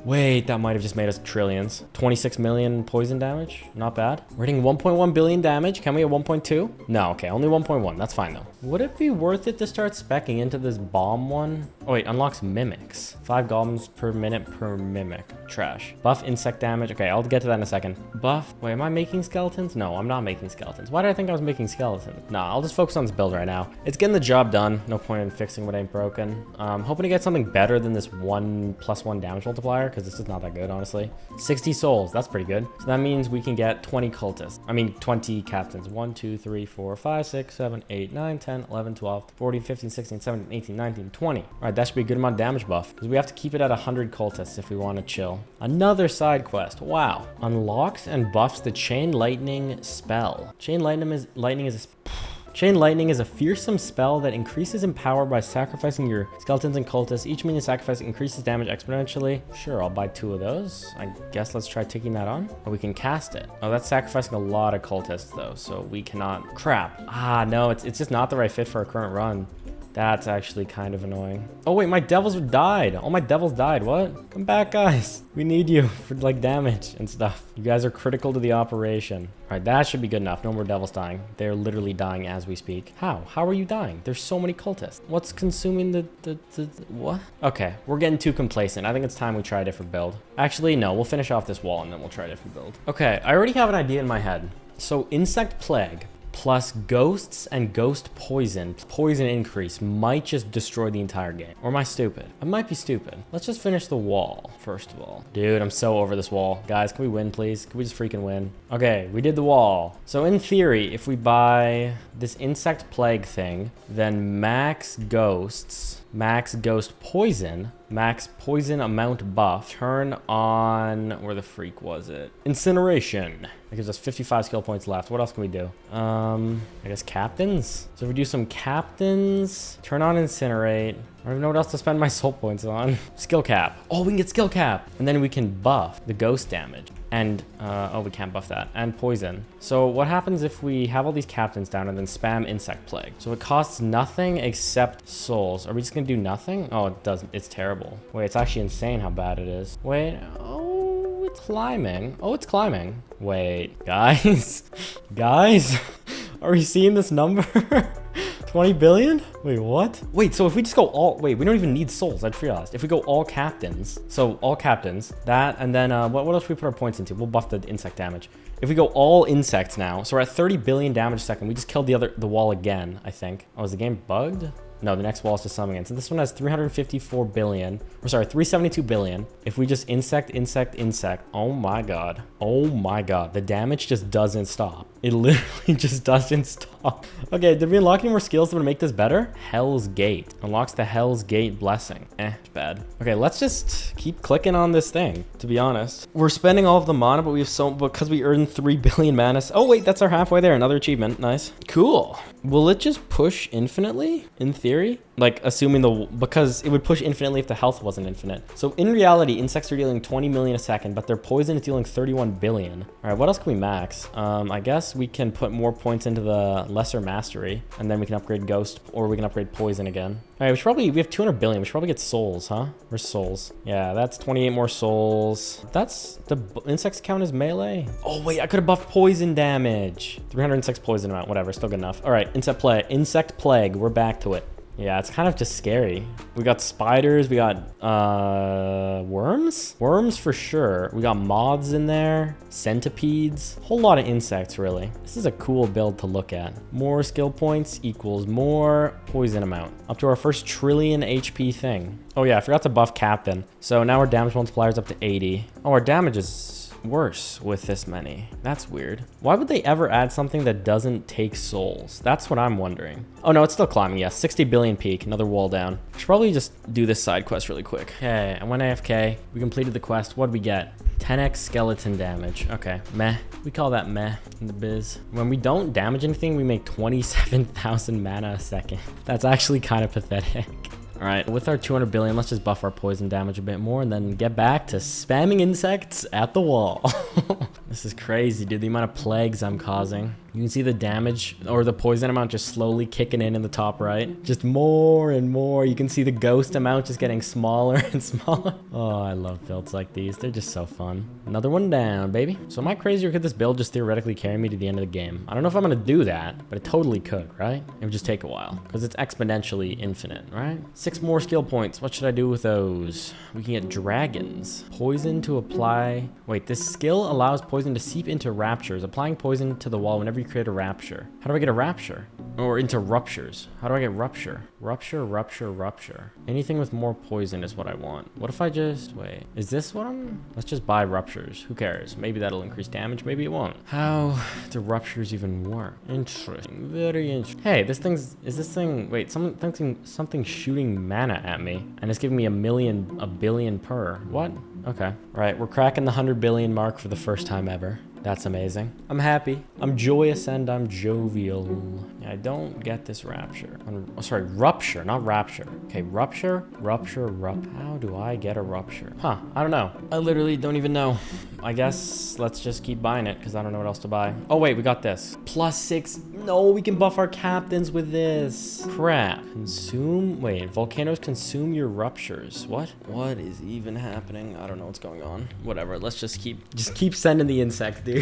Wait, that might have just made us trillions. 26 million poison damage. Not bad. We're hitting 1.1 billion damage. Can we get 1.2? No, okay, only 1.1. That's fine, though. Would it be worth it to start speccing into this bomb one? Oh, wait, unlocks mimics. 5 goblins per minute per mimic. Trash. Buff insect damage. Okay, I'll get to that in a second. Buff. Wait, am I making skeletons? No, I'm not making skeletons. Why did I think I was making skeletons? Nah, I'll just focus on this build right now. It's getting the job done. No point in fixing what ain't broken. Hoping to get something better than this 1+1 damage multiplier, because this is not that good, honestly. 60 souls. That's pretty good. So that means we can get 20 cultists. I mean, 20 captains. 1, 2, 3, 4, 5, 6, 7, 8, 9, 10, 11, 12, 14, 15, 16, 17, 18, 19, 20. All right, that should be a good amount of damage buff, because we have to keep it at 100 cultists if we want to chill. Another side quest. Wow. Unlocks and buffs the chain lightning spell. Chain lightning is a fearsome spell that increases in power by sacrificing your skeletons and cultists. Each minion sacrifice increases damage exponentially. Sure, I'll buy 2 of those. I guess let's try taking that on. Or we can cast it. Oh, that's sacrificing a lot of cultists though, so we cannot. Crap. Ah, no, it's just not the right fit for our current run. That's actually kind of annoying. Oh wait, my devils died. All my devils died. What? Come back, guys. We need you for like damage and stuff. You guys are critical to the operation. All right, that should be good enough. No more devils dying. They're literally dying as we speak. How? How are you dying? There's so many cultists. What's consuming the what? Okay, we're getting too complacent. I think it's time we try a different build. Actually, no, we'll finish off this wall and then we'll try a different build. Okay, I already have an idea in my head. So insect plague plus ghosts and ghost poison increase might just destroy the entire game. Or am I stupid? I might be stupid. Let's just finish the wall, first of all. Dude, I'm so over this wall. Guys, can we win, please? Can we just freaking win? Okay, we did the wall. So in theory, if we buy this insect plague thing, then max ghosts, max ghost poison, max poison amount buff, turn on, where the freak was it? Incineration. That gives us 55 skill points left. What else can we do? I guess captains? So if we do some captains, turn on incinerate. I don't even know what else to spend my soul points on. Skill cap. Oh, we can get skill cap. And then we can buff the ghost damage. And, oh, we can't buff that. And poison. So what happens if we have all these captains down and then spam insect plague? So it costs nothing except souls. Are we just gonna do nothing? Oh, it doesn't. It's terrible. Wait, it's actually insane how bad it is. Wait, oh, it's climbing. Oh, it's climbing. Wait, guys. Guys. Are we seeing this number? 20 billion? Wait, what? Wait, so if we just go all, wait, we don't even need souls. I just realized. If we go all captains, so all captains, that, and then what else we put our points into? We'll buff the insect damage. If we go all insects now, so we're at 30 billion damage a second. We just killed the wall again, I think. Oh, is the game bugged? No, the next wall is just something again. So this one has 354 billion, or sorry, 372 billion. If we just insect, oh my God. Oh my God, the damage just doesn't stop. It literally just doesn't stop. Okay, did we unlock any more skills that would make this better? Hell's Gate. Unlocks the Hell's Gate blessing. It's bad. Okay, let's just keep clicking on this thing, to be honest. We're spending all of the mana, but we have because we earned 3 billion mana. Oh wait, that's our halfway there. Another achievement, nice. Cool. Will it just push infinitely, in theory? Like, assuming because it would push infinitely if the health wasn't infinite. So in reality, insects are dealing 20 million a second, but their poison is dealing 31 billion. All right, what else can we max? I guess we can put more points into the lesser mastery, and then we can upgrade ghost, or we can upgrade poison again. All right, we have 200 billion. We should probably get souls, huh? Where's souls? Yeah, that's 28 more souls. That's the insects count as melee. Oh wait, I could have buffed poison damage. 306 poison amount, whatever, still good enough. All right, insect plague, we're back to it. Yeah, it's kind of just scary. We got spiders, we got worms? Worms for sure. We got moths in there, centipedes, whole lot of insects really. This is a cool build to look at. More skill points equals more poison amount. Up to our first trillion HP thing. Oh yeah, I forgot to buff captain. So now our damage multiplier is up to 80. Oh, our damage is worse with this many. That's weird. Why would they ever add something that doesn't take souls? That's what I'm wondering. Oh no, it's still climbing. Yes, 60 billion peak, another wall down. Should probably just do this side quest really quick. Okay, I went AFK. We completed the quest. What'd we get? 10x skeleton damage. Okay, meh. We call that meh in the biz. When we don't damage anything, we make 27,000 mana a second. That's actually kind of pathetic. All right, with our 200 billion, let's just buff our poison damage a bit more and then get back to spamming insects at the wall. This is crazy, dude, the amount of plagues I'm causing. You can see the damage or the poison amount just slowly kicking in the top right. Just more and more. You can see the ghost amount just getting smaller and smaller. Oh, I love builds like these. They're just so fun. Another one down, baby. So am I crazy, or could this build just theoretically carry me to the end of the game? I don't know if I'm gonna do that, but it totally could, right? It would just take a while because it's exponentially infinite, right? 6 more skill points. What should I do with those? We can get dragons. Poison to apply. Wait, this skill allows poison to seep into raptures. Applying poison to the wall whenever you create a rapture. How do I get a rapture? Or into ruptures. How do I get rupture? Rupture. Anything with more poison is what I want. What if I just, wait, is this what let's just buy ruptures. Who cares? Maybe that'll increase damage, maybe it won't. How do ruptures even work? Interesting, very interesting. Hey, is this thing, wait, something shooting mana at me, and it's giving me a billion per. What? Okay, right, we're cracking the 100 billion mark for the first time ever. That's amazing. I'm happy. I'm joyous and I'm jovial. Yeah, I don't get this rapture. Oh, sorry, rupture, not rapture. Okay, rupture. How do I get a rupture? Huh, I don't know. I literally don't even know. I guess let's just keep buying it because I don't know what else to buy. Oh wait, we got this. +6. No, we can buff our captains with this. Crap. Volcanoes consume your ruptures. What? What is even happening? I don't know what's going on. Whatever, let's just keep sending the insects, dude.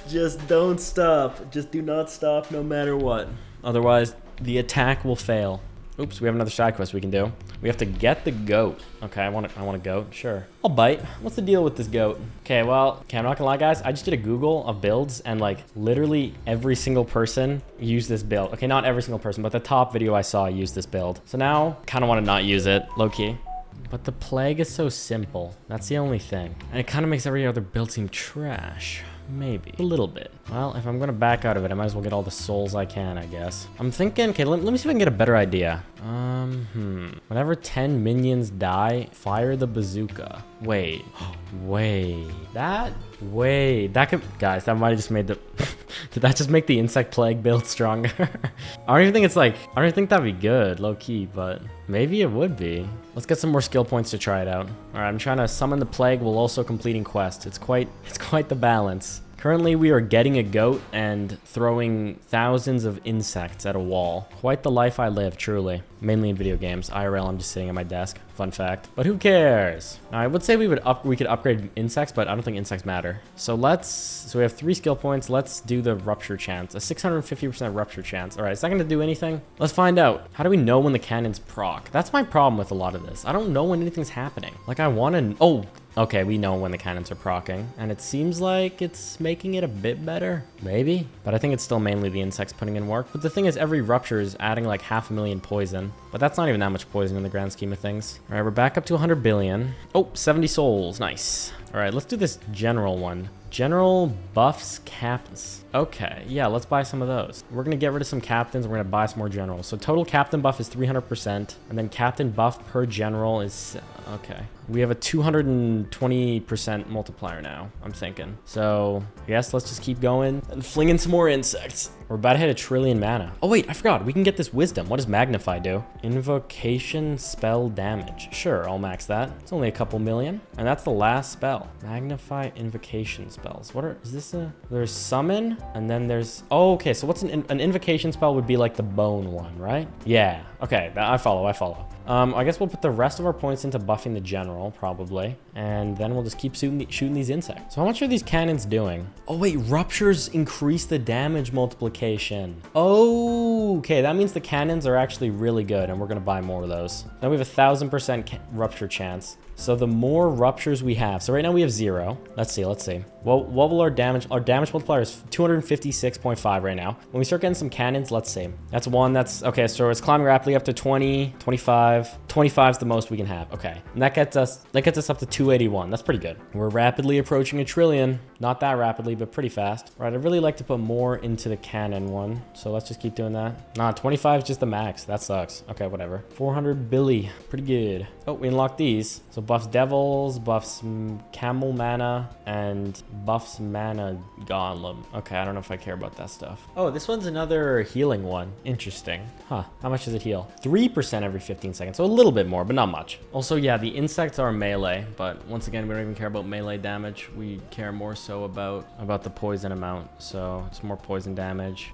Just don't stop. Just do not stop no matter what. Otherwise, the attack will fail. Oops, we have another side quest we can do. We have to get the goat. Okay, I want a goat, sure. I'll bite. What's the deal with this goat? Okay, well, I'm not gonna lie, guys. I just did a Google of builds, and like literally every single person used this build. Okay, not every single person, but the top video I saw used this build. So now, kind of want to not use it, low key. But the plague is so simple. That's the only thing. And it kind of makes every other build seem trash. Maybe. A little bit. Well, if I'm going to back out of it, I might as well get all the souls I can, I guess. I'm thinking, okay, let me see if I can get a better idea. Whenever 10 minions die, fire the bazooka. Wait. That could, guys, that might have just made the, did that just make the insect plague build stronger? I don't even think that'd be good, low key, but maybe it would be. Let's get some more skill points to try it out. All right, I'm trying to summon the plague while also completing quests. It's quite the balance. Currently, we are getting a goat and throwing thousands of insects at a wall. Quite the life I live, truly. Mainly in video games. IRL, I'm just sitting at my desk. Fun fact. But who cares? I would say we could upgrade insects, but I don't think insects matter. So we have 3 skill points. Let's do the rupture chance. A 650% rupture chance. All right, is that gonna do anything? Let's find out. How do we know when the cannons proc? That's my problem with a lot of this. I don't know when anything's happening. Like I wanna, oh, okay, we know when the cannons are proccing, and it seems like it's making it a bit better, maybe. But I think it's still mainly the insects putting in work. But the thing is, every rupture is adding like 500,000 poison, but that's not even that much poison in the grand scheme of things. All right, we're back up to 100 billion. Oh, 70 souls, nice. All right, let's do this general one. General buffs captains. Okay, yeah, let's buy some of those. We're gonna get rid of some captains. We're gonna buy some more generals. So total captain buff is 300%, and then captain buff per general is, okay. We have a 220% multiplier now, I'm thinking. So I guess let's just keep going and fling in some more insects. We're about to hit 1 trillion mana. Oh wait, I forgot, we can get this wisdom. What does magnify do? Invocation spell damage. Sure, I'll max that. It's only a couple million, and that's the last spell. Magnify invocation spells. There's summon, and then there's, oh, okay, so what's an invocation spell would be like the bone one, right? Yeah, okay, I follow. I guess we'll put the rest of our points into buffing the general, probably. And then we'll just keep shooting these insects. So how much are these cannons doing? Oh wait, ruptures increase the damage multiplication. Oh, okay, that means the cannons are actually really good, and we're gonna buy more of those. Now we have 1,000% rupture chance. So the more ruptures we have, so right now we have 0. Let's see. What will our damage multiplier is 256.5 right now. When we start getting some cannons, let's see. That's 1, that's, okay, so it's climbing rapidly up to 20, 25. 25 is the most we can have, okay. And that gets us up to 281, that's pretty good. We're rapidly approaching 1 trillion. Not that rapidly, but pretty fast. Right, I'd really like to put more into the cannon one, so let's just keep doing that. Nah, 25 is just the max, that sucks. Okay, whatever. 400 billy, pretty good. Oh, we unlocked these. So buffs devils, buffs camel mana, and buffs mana golem. Okay, I don't know if I care about that stuff. Oh, this one's another healing one. Interesting. Huh, how much does it heal? 3% every 15 seconds, so a little bit more, but not much. Also, yeah, the insects are melee, but once again, we don't even care about melee damage. We care more so about the poison amount, so it's more poison damage.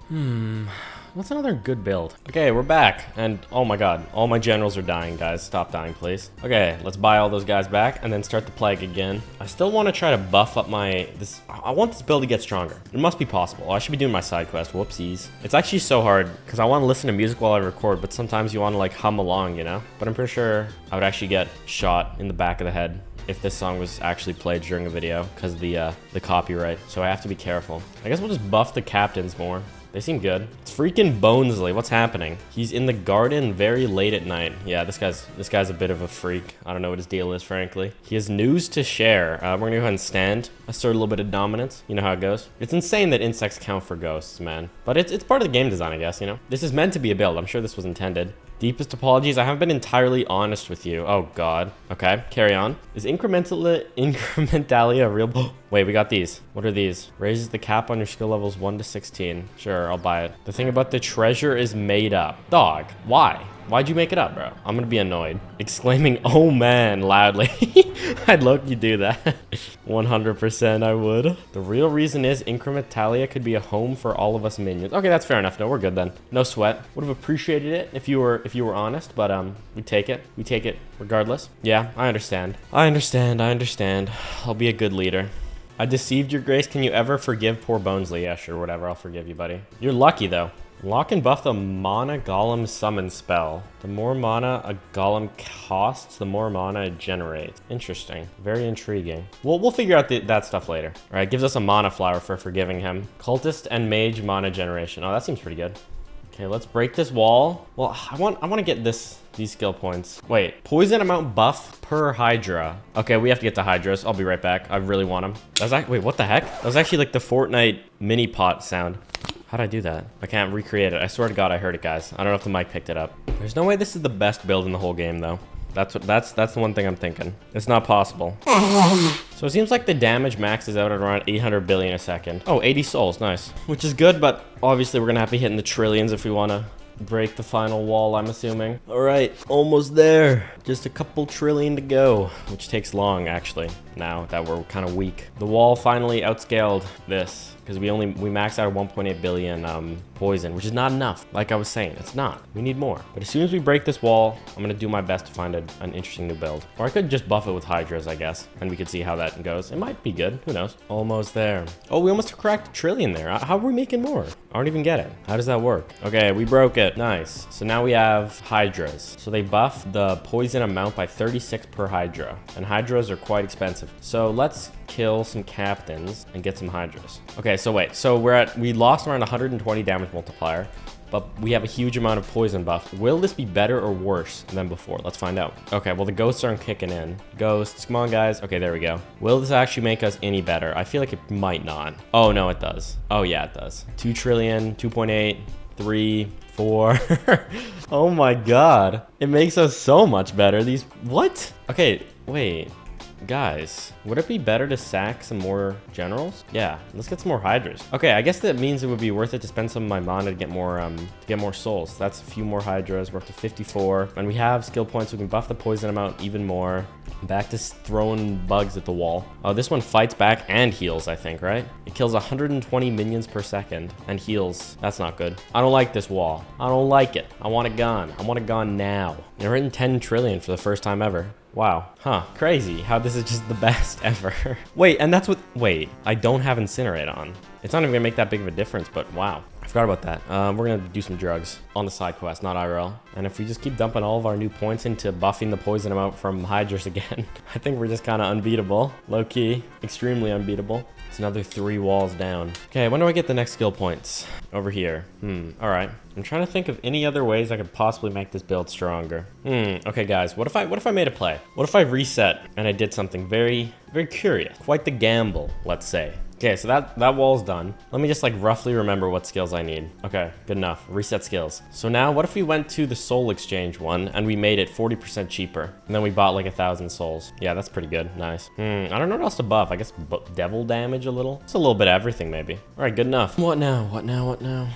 What's another good build? Okay, we're back, and oh my god, all my generals are dying, guys. Stop dying, please. Okay, let's buy all those guys back and then start the plague again. I still want to try to buff up I want this build to get stronger. It must be possible. I should be doing my side quest. Whoopsies. It's actually so hard because I want to listen to music while I record, but sometimes you want to like hum along, you know? But I'm pretty sure I would actually get shot in the back of the head if this song was actually played during a video because of the copyright. So I have to be careful. I guess we'll just buff the captains more. They seem good. It's freaking Bonesley. What's happening? He's in the garden very late at night. Yeah, this guy's a bit of a freak. I don't know what his deal is, frankly. He has news to share. We're gonna go ahead and stand. Assert a little bit of dominance. You know how it goes. It's insane that insects count for ghosts, man. But it's part of the game design, I guess, you know? This is meant to be a build. I'm sure this was intended. Deepest apologies. I haven't been entirely honest with you. Oh, God. Okay, carry on. Is incrementalia real? Wait, we got these. What are these? Raises the cap on your skill levels 1 to 16. Sure, I'll buy it. The thing about the treasure is made up. Dog, why? Why'd you make it up, bro? I'm gonna be annoyed. Exclaiming, oh man, loudly. I'd low-key do that. 100% I would. The real reason is Incrementalia could be a home for all of us minions. Okay, that's fair enough. No, we're good then. No sweat. Would have appreciated it if you were honest, but we take it. We take it regardless. Yeah, I understand. I understand. I'll be a good leader. I deceived your grace. Can you ever forgive poor Bonesley? Yeah, sure, whatever. I'll forgive you, buddy. You're lucky though. Lock and buff the mana golem summon spell. The more mana a golem costs, the more mana it generates. Interesting. Very intriguing. We'll figure out that stuff later. All right, gives us a mana flower for forgiving him. Cultist and mage mana generation. Oh, that seems pretty good. Okay, let's break this wall. Well, I want to get these skill points. Wait, poison amount buff per Hydra. Okay, we have to get to Hydras. I'll be right back. I really want them. Wait, what the heck? That was actually like the Fortnite mini pot sound. How'd I do that? I can't recreate it. I swear to God, I heard it, guys. I don't know if the mic picked it up. There's no way this is the best build in the whole game, though. That's the one thing I'm thinking. It's not possible. So it seems like the damage maxes out at around 800 billion a second. Oh, 80 souls, nice. Which is good, but obviously we're gonna have to be hitting the trillions if we wanna break the final wall, I'm assuming. All right, almost there. Just a couple trillion to go, which takes long, actually, now that we're kind of weak. The wall finally outscaled this, because we maxed out at 1.8 billion poison, which is not enough. Like I was saying, it's not. We need more. But as soon as we break this wall, I'm gonna do my best to find an interesting new build. Or I could just buff it with Hydras, I guess, and we could see how that goes. It might be good, who knows? Almost there. Oh, we almost cracked a trillion there. How are we making more? I don't even get it. How does that work? Okay, we broke it. Nice. So now we have Hydras. So they buff the poison amount by 36 per Hydra. And Hydras are quite expensive. So let's kill some captains and get some Hydras. Okay, so wait. So we lost around 120 damage multiplier, but we have a huge amount of poison buff. Will this be better or worse than before? Let's find out. Okay, well, the ghosts aren't kicking in. Ghosts, come on, guys. Okay, there we go. Will this actually make us any better? I feel like it might not. Oh, no, it does. Oh, yeah, it does. 2 trillion, 2.8, 3, 4. Oh my God. It makes us so much better. What? Okay, wait. Guys, would it be better to sack some more generals? Yeah, let's get some more Hydras. Okay, I guess that means it would be worth it to spend some of my mana to get more souls. That's a few more Hydras. We're up to 54. And we have skill points, so we can buff the poison amount even more. Back to throwing bugs at the wall. Oh, this one fights back and heals, I think, right? It kills 120 minions per second and heals. That's not good. I don't like this wall. I don't like it. I want it gone. I want it gone now. They're hitting 10 trillion for the first time ever. Wow. Huh. Crazy how this is just the best ever. Wait, and that's what... Wait, I don't have Incinerate on. It's not even gonna make that big of a difference, but wow. I forgot about that. We're gonna do some drugs on the side quest, not IRL. And if we just keep dumping all of our new points into buffing the poison amount from Hydras again, I think we're just kind of unbeatable. Low key, extremely unbeatable. It's another 3 walls down. Okay, when do I get the next skill points? Over here. All right. I'm trying to think of any other ways I could possibly make this build stronger. Okay, guys, what if I made a play? What if I reset and I did something very, very curious? Quite the gamble, let's say. Okay, so that wall's done. Let me just like roughly remember what skills I need. Okay, good enough. Reset skills. So now what if we went to the soul exchange one and we made it 40% cheaper? And then we bought like 1,000 souls. Yeah, that's pretty good. Nice. I don't know what else to buff. I guess devil damage a little. It's a little bit of everything maybe. All right, good enough. What now? What now? What now?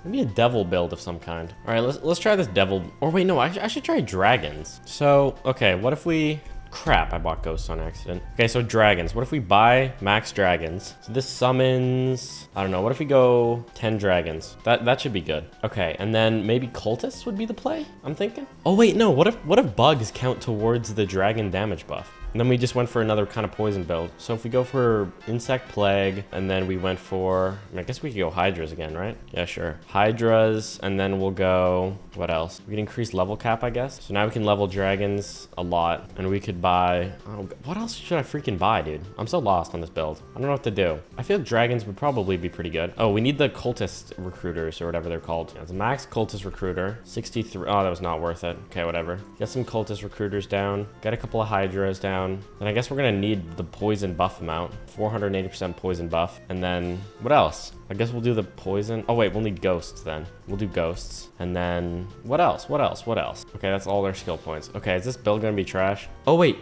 Maybe a devil build of some kind. All right, let's try this devil. Or wait, no, I should try dragons. So, okay, what if we... Crap, I bought ghosts on accident. Okay, so dragons. What if we buy max dragons? So this summons, I don't know. What if we go 10 dragons? That should be good. Okay, and then maybe cultists would be the play, I'm thinking. Oh wait, no, what if bugs count towards the dragon damage buff? And then we just went for another kind of poison build. So if we go for insect plague, and then we went for, I guess we could go hydras again, right? Yeah, sure. Hydras, and then we'll go, what else? We can increase level cap, I guess. So now we can level dragons a lot, and we could buy, oh, what else should I freaking buy, dude? I'm so lost on this build. I don't know what to do. I feel dragons would probably be pretty good. Oh, we need the cultist recruiters or whatever they're called. Yeah, it's a max cultist recruiter, 63. Oh, that was not worth it. Okay, whatever. Get some cultist recruiters down. Get a couple of hydras down. And I guess we're gonna need the poison buff amount, 480% poison buff. And then what else? I guess we'll do the poison. Oh wait, we'll need ghosts then. We'll do ghosts. And then what else? What else? What else? Okay, that's all their skill points. Okay, is this build gonna be trash? Oh wait,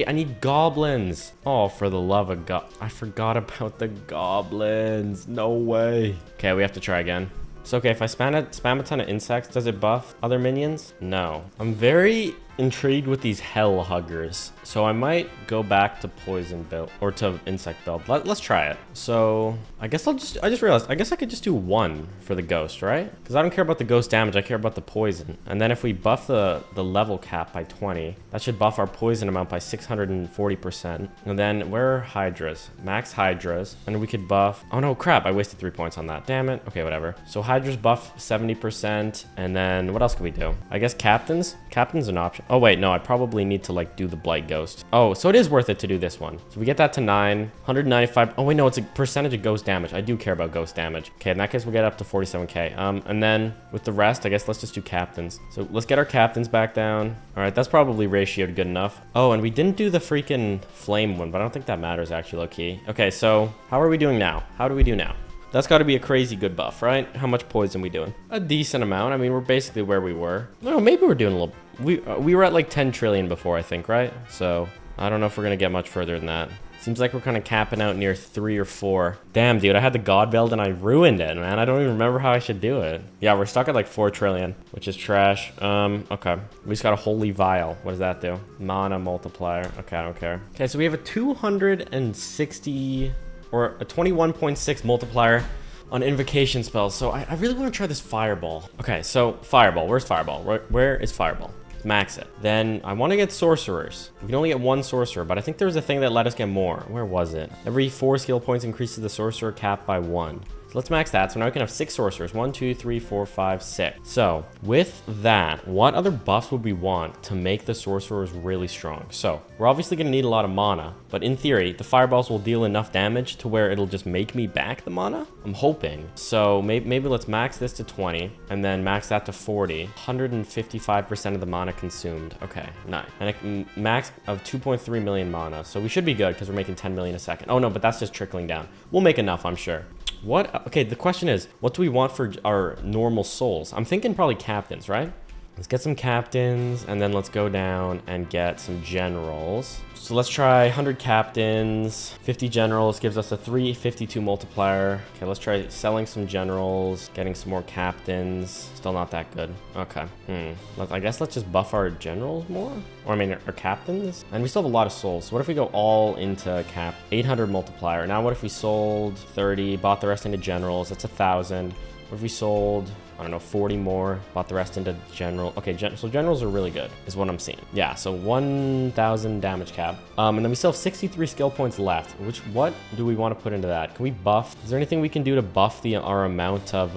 I need goblins. Oh, for the love of God. I forgot about the goblins. No way. Okay, we have to try again. So okay, if I spam a ton of insects, does it buff other minions? No. I'm very intrigued with these hell huggers, so I might go back to poison build or to insect build. Let's try it. So I guess I just realized I guess I could just do 1 for the ghost, right? Because I don't care about the ghost damage, I care about the poison. And then if we buff the level cap by 20, that should buff our poison amount by 640%. And then where are hydras? Max hydras, and we could buff, oh no, crap, I wasted 3 points on that. Damn it. Okay, whatever. So hydras buff 70%, and then what else can we do? I guess captain's an option. Oh wait, no, I probably need to like do the blight ghost. Oh, so it is worth it to do this one. So we get that to 9, 195. Oh wait, no, it's a percentage of ghost damage. I do care about ghost damage. Okay, in that case, we'll get up to 47k. And then with the rest, I guess let's just do captains. So let's get our captains back down. All right, that's probably ratioed good enough. Oh, and we didn't do the freaking flame one, but I don't think that matters actually, low key. Okay, so how are we doing now? How do we do now? That's got to be a crazy good buff, right? How much poison we doing? A decent amount. I mean, we're basically where we were. No, maybe we're doing a little... We were at like 10 trillion before, I think, right? So I don't know if we're gonna get much further than that. Seems like we're kind of capping out near 3 or 4. Damn, dude, I had the God Build and I ruined it, man. I don't even remember how I should do it. Yeah, we're stuck at like 4 trillion, which is trash. Okay. We just got a Holy Vial. What does that do? Mana multiplier. Okay, I don't care. Okay, so we have a 260 or a 21.6 multiplier on invocation spells. So I really want to try this Fireball. Okay, so Fireball. Where's Fireball? Where is Fireball? Max it. Then I want to get sorcerers. We can only get 1 sorcerer, but I think there was a thing that let us get more. Where was it? Every 4 skill points increases the sorcerer cap by 1. So let's max that. So now we can have 6 sorcerers. 1, 2, 3, 4, 5, 6. So with that, what other buffs would we want to make the sorcerers really strong? So we're obviously going to need a lot of mana, but in theory, the fireballs will deal enough damage to where it'll just make me back the mana. I'm hoping. So maybe let's max this to 20 and then max that to 40. 155% of the mana consumed. Okay, nice. And a max of 2.3 million mana. So we should be good because we're making 10 million a second. Oh no, but that's just trickling down. We'll make enough, I'm sure. What? Okay, the question is, what do we want for our normal souls? I'm thinking probably captains, right? Let's get some captains, and then let's go down and get some generals. So let's try 100 captains, 50 generals gives us a 352 multiplier. Okay, let's try selling some generals, getting some more captains. Still not that good. Okay. I guess let's just buff our generals more? Or I mean, our captains? And we still have a lot of souls. So what if we go all into 800 multiplier? Now what if we sold 30, bought the rest into generals? That's 1,000. What if we sold, I don't know, 40 more, bought the rest into general. Okay, so generals are really good, is what I'm seeing. Yeah, so 1,000 damage cap. And then we still have 63 skill points left. What do we want to put into that? Can we buff? Is there anything we can do to buff our amount of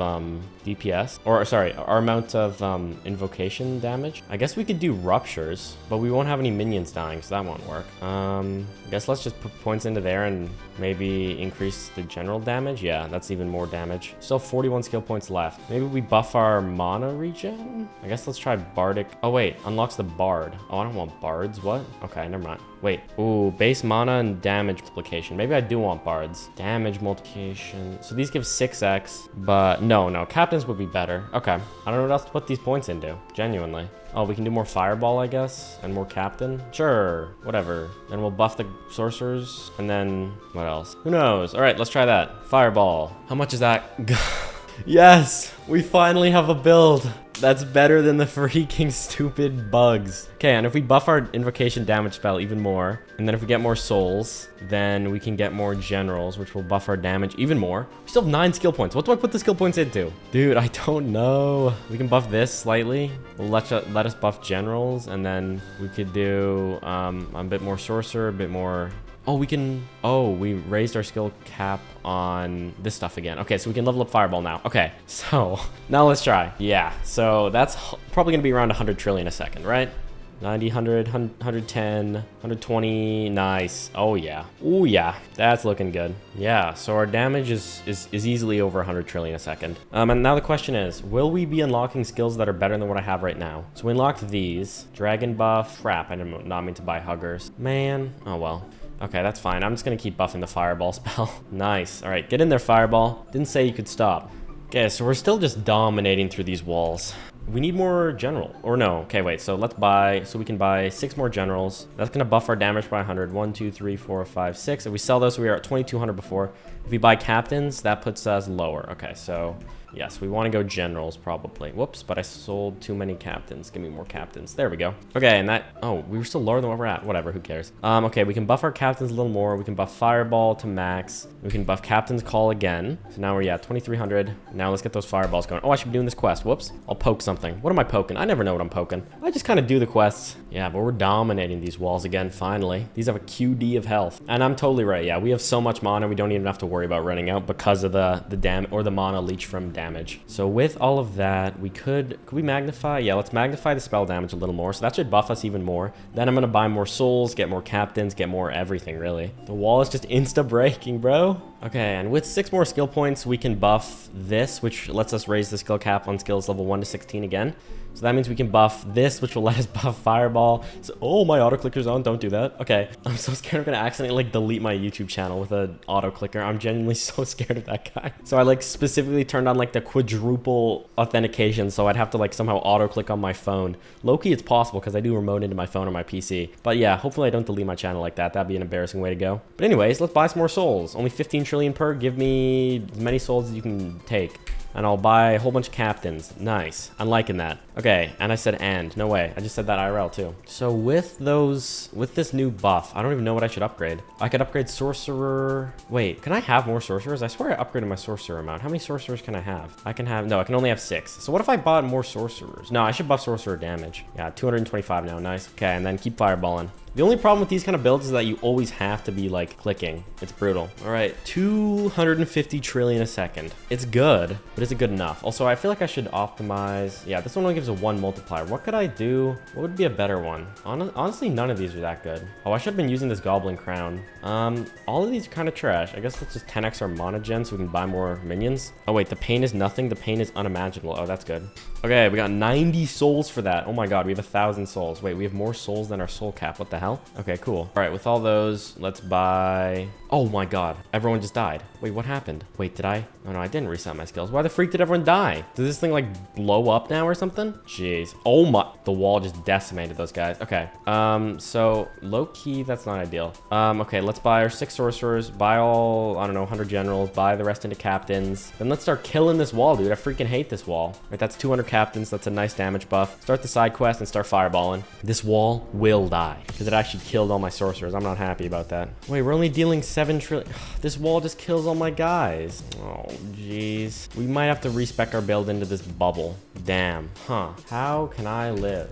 DPS? Or sorry, our amount of invocation damage? I guess we could do ruptures, but we won't have any minions dying, so that won't work. I guess let's just put points into there and maybe increase the general damage. Yeah, that's even more damage. Still 41 skill points left. Maybe we buff our mana regen? I guess let's try Bardic. Oh wait, unlocks the Bard. Oh, I don't want Bards. What? Okay, never mind. Wait. Ooh, base mana and damage multiplication. Maybe I do want Bards. Damage multiplication. So these give 6x, but no, captains would be better. Okay. I don't know what else to put these points into. Genuinely. Oh, we can do more Fireball, I guess, and more Captain. Sure, whatever. Then we'll buff the sorcerers, and then what else? Who knows? All right, let's try that. Fireball. How much is that? Yes, we finally have a build that's better than the freaking stupid bugs. Okay, and if we buff our invocation damage spell even more, and then if we get more souls, then we can get more generals, which will buff our damage even more. We still have 9 skill points. What do I put the skill points into? Dude, I don't know. We can buff this slightly. We'll let us buff generals, and then we could do a bit more sorcerer, a bit more... Oh, we raised our skill cap on this stuff again. Okay, so we can level up Fireball now. Okay, so now let's try. Yeah, so that's probably gonna be around 100 trillion a second, right? 90, 100, 110, 120, nice. Oh yeah, that's looking good. Yeah, so our damage is easily over 100 trillion a second. And now the question is, will we be unlocking skills that are better than what I have right now? So we unlocked these. Dragon buff, crap, I did not mean to buy Huggers. Man, oh well. Okay, that's fine. I'm just gonna keep buffing the Fireball spell. Nice. All right, get in there, Fireball. Didn't say you could stop. Okay, so we're still just dominating through these walls. We need more general, or no. Okay, wait, so let's buy, so we can buy 6 more generals. That's gonna buff our damage by 100. 1, 2, 3, 4, 5, 6. If we sell those, we are at 2,200 before. If we buy captains, that puts us lower. Okay, so yes, we want to go generals probably. Whoops, but I sold too many captains. Give me more captains. There we go. Okay, and that, oh, we were still lower than what we're at. Whatever, who cares? Okay, we can buff our captains a little more. We can buff Fireball to max. We can buff Captain's Call again. So now we're, yeah, 2,300. Now let's get those Fireballs going. Oh, I should be doing this quest. Whoops. I'll poke something. What am I poking? I never know what I'm poking. I just kind of do the quests. Yeah, but we're dominating these walls again, finally. These have a QD of health. And I'm totally right. Yeah, we have so much mana, we don't even have to worry about running out because of the damage or the mana leech from damage. So with all of that, could we magnify? Yeah, let's magnify the spell damage a little more. So that should buff us even more. Then I'm gonna buy more souls, get more captains, get more everything really. The wall is just insta breaking, bro. Okay, and with 6 more skill points, we can buff this, which lets us raise the skill cap on skills level 1 to 16 again. So that means we can buff this, which will let us buff Fireball. So, oh, my auto clicker's on. Don't do that. Okay, I'm so scared I'm gonna accidentally like delete my YouTube channel with an auto clicker. I'm genuinely so scared of that guy. So I like specifically turned on like the quadruple authentication, so I'd have to like somehow auto click on my phone. Low-key, it's possible because I do remote into my phone or my PC. But yeah, hopefully I don't delete my channel like that. That'd be an embarrassing way to go. But anyways, let's buy some more souls. Only 15 trillion per. Give me as many souls as you can take. And I'll buy a whole bunch of captains. Nice. I'm liking that. Okay, and I said and. No way. I just said that IRL too. So with this new buff, I don't even know what I should upgrade. I could upgrade Sorcerer. Wait, can I have more Sorcerers? I swear I upgraded my Sorcerer amount. How many Sorcerers can I have? I can only have 6. So what if I bought more Sorcerers? No, I should buff Sorcerer damage. Yeah, 225 now. Nice. Okay, and then keep fireballing. The only problem with these kind of builds is that you always have to be like clicking. It's brutal. All right, 250 trillion a second. It's good, but is it good enough? Also, I feel like I should optimize. Yeah, this one only gives a 1 multiplier. What could I do? What would be a better one? Honestly, none of these are that good. Oh, I should have been using this Goblin Crown. All of these are kind of trash. I guess let's just 10x our monogen so we can buy more minions. Oh wait, the pain is nothing. The pain is unimaginable. Oh, that's good. Okay, we got 90 souls for that. Oh my god, we have 1,000 souls. Wait, we have more souls than our soul cap. What the hell? Okay, cool. All right, with all those, let's buy... Oh my god, everyone just died. Wait, what happened? Wait, did I? Oh no, I didn't reset my skills. Why the freak did everyone die? Did this thing like blow up now or something? Jeez. Oh my... The wall just decimated those guys. Okay. So low-key, that's not ideal. Okay, let's buy our 6 sorcerers, buy all, I don't know, 100 generals, buy the rest into captains. Then let's start killing this wall, dude. I freaking hate this wall. Right, that's 200 captains. That's a nice damage buff. Start the side quest and start fireballing. This wall will die because it actually killed all my sorcerers. I'm not happy about that. Wait, we're only dealing 7 trillion. This wall just kills all my guys. Oh, jeez. We might have to respec our build into this bubble. Damn. Huh. How can I live?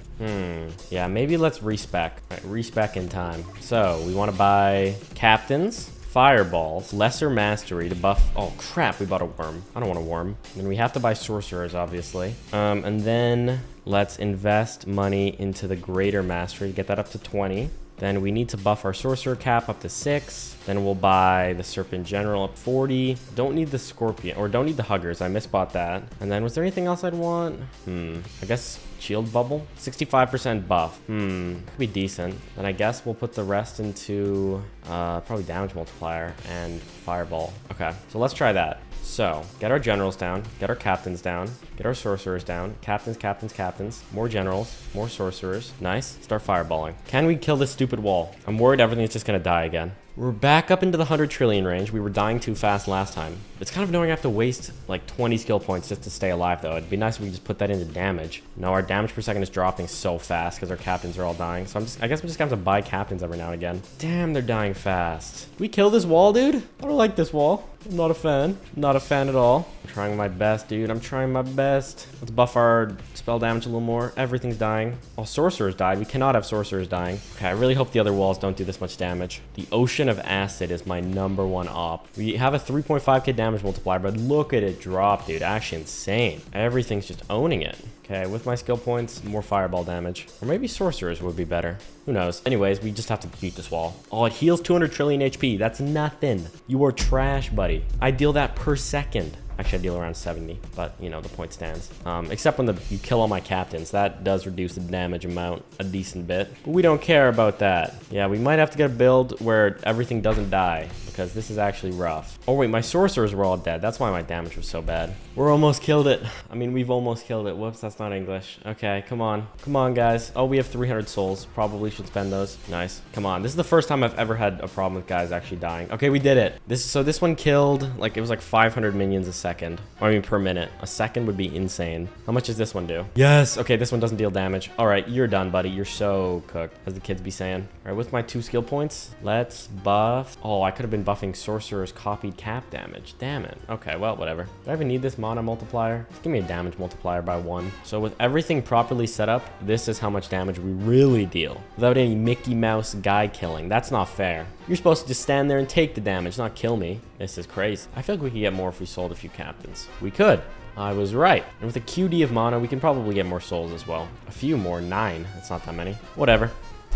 Yeah, maybe let's respec. All right, respec in time. So we want to buy captains, fireballs, lesser mastery to buff. Oh crap, we bought a worm. I don't want a worm. And then we have to buy sorcerers, obviously. And then let's invest money into the greater mastery, get that up to 20. Then we need to buff our sorcerer cap up to 6. Then we'll buy the serpent general up 40. Don't need the scorpion, or don't need the huggers. I misbought that. And then was there anything else I'd want? I guess shield bubble, 65% buff. Could be decent. And I guess we'll put the rest into probably damage multiplier and fireball. Okay, so let's try that. So, get our generals down, get our captains down, get our sorcerers down, captains, captains, captains, more generals, more sorcerers. Nice. Start fireballing. Can we kill this stupid wall? I'm worried everything's just gonna die again. We're back up into the 100 trillion range. We were dying too fast last time. It's kind of annoying I have to waste like 20 skill points just to stay alive though. It'd be nice if we could just put that into damage. No, our damage per second is dropping so fast because our captains are all dying. So I guess we just have to buy captains every now and again. Damn, they're dying fast. Did we kill this wall, dude? I don't like this wall. I'm not a fan. Not a fan at all. I'm trying my best, dude. I'm trying my best. Let's buff our spell damage a little more. Everything's dying. All sorcerers died. We cannot have sorcerers dying. Okay, I really hope the other walls don't do this much damage. The Ocean of Acid is my #1 op. We have a 3.5k damage multiplier, but look at it drop, dude. Actually insane. Everything's just owning it. Okay, with my skill points, more fireball damage. Or maybe sorcerers would be better. Who knows? Anyways, we just have to beat this wall. Oh, it heals 200 trillion HP. That's nothing. You are trash, buddy. I deal that per second. Actually, I deal around 70, but you know, the point stands. Except when you kill all my captains. That does reduce the damage amount a decent bit. But we don't care about that. Yeah, we might have to get a build where everything doesn't die, because this is actually rough. Oh wait, my sorcerers were all dead. That's why my damage was so bad. We're almost killed it. I mean, we've almost killed it. Whoops, that's not English. Okay, come on. Come on, guys. Oh, we have 300 souls. Probably should spend those. Nice. Come on. This is the first time I've ever had a problem with guys actually dying. Okay, we did it. So this one killed, like, it was like 500 minions a second. Or I mean, per minute. A second would be insane. How much does this one do? Yes. Okay, this one doesn't deal damage. All right, you're done, buddy. You're so cooked, as the kids be saying. All right, with my 2 skill points, let's buff. Oh, I could have been buffing sorcerer's copied cap damage. Damn it. Okay, well, whatever. Do I even need this mana multiplier? Just give me a damage multiplier by 1. So with everything properly set up, this is how much damage we really deal without any Mickey Mouse guy killing. That's not fair. You're supposed to just stand there and take the damage, not kill me. This is crazy. I feel like we could get more if we sold a few captains. We could. I was right. And with a QD of mana, we can probably get more souls as well. A few more. 9. That's not that many. Whatever.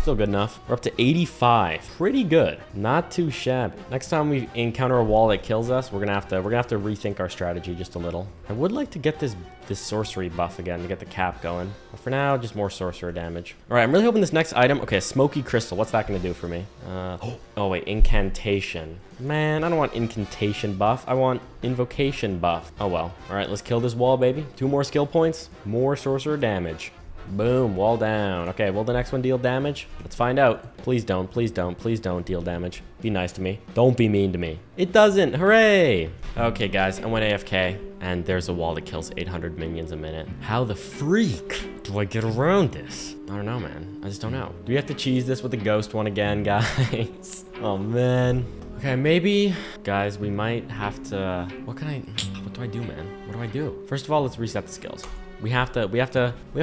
Still good enough. We're up to 85. Pretty good. Not too shabby. Next time we encounter a wall that kills us, we're gonna have to rethink our strategy just a little. I would like to get this sorcery buff again to get the cap going. But for now, just more sorcerer damage. All right, I'm really hoping this next item, okay, smoky crystal. What's that gonna do for me? Oh wait, incantation. Man, I don't want incantation buff. I want invocation buff. Oh well. All right, let's kill this wall, baby. 2 more skill points, more sorcerer damage. Boom, wall down. Okay, will the next one deal damage? Let's find out. Please don't, please don't, please don't deal damage. Be nice to me. Don't be mean to me. It doesn't, hooray! Okay guys, I went AFK and there's a wall that kills 800 minions a minute. How the freak do I get around this? I don't know, man. I just don't know. Do we have to cheese this with the ghost one again, guys? Oh man. Okay, maybe, guys, we might have to, what do I do, man? What do I do? First of all, let's reset the skills. We have to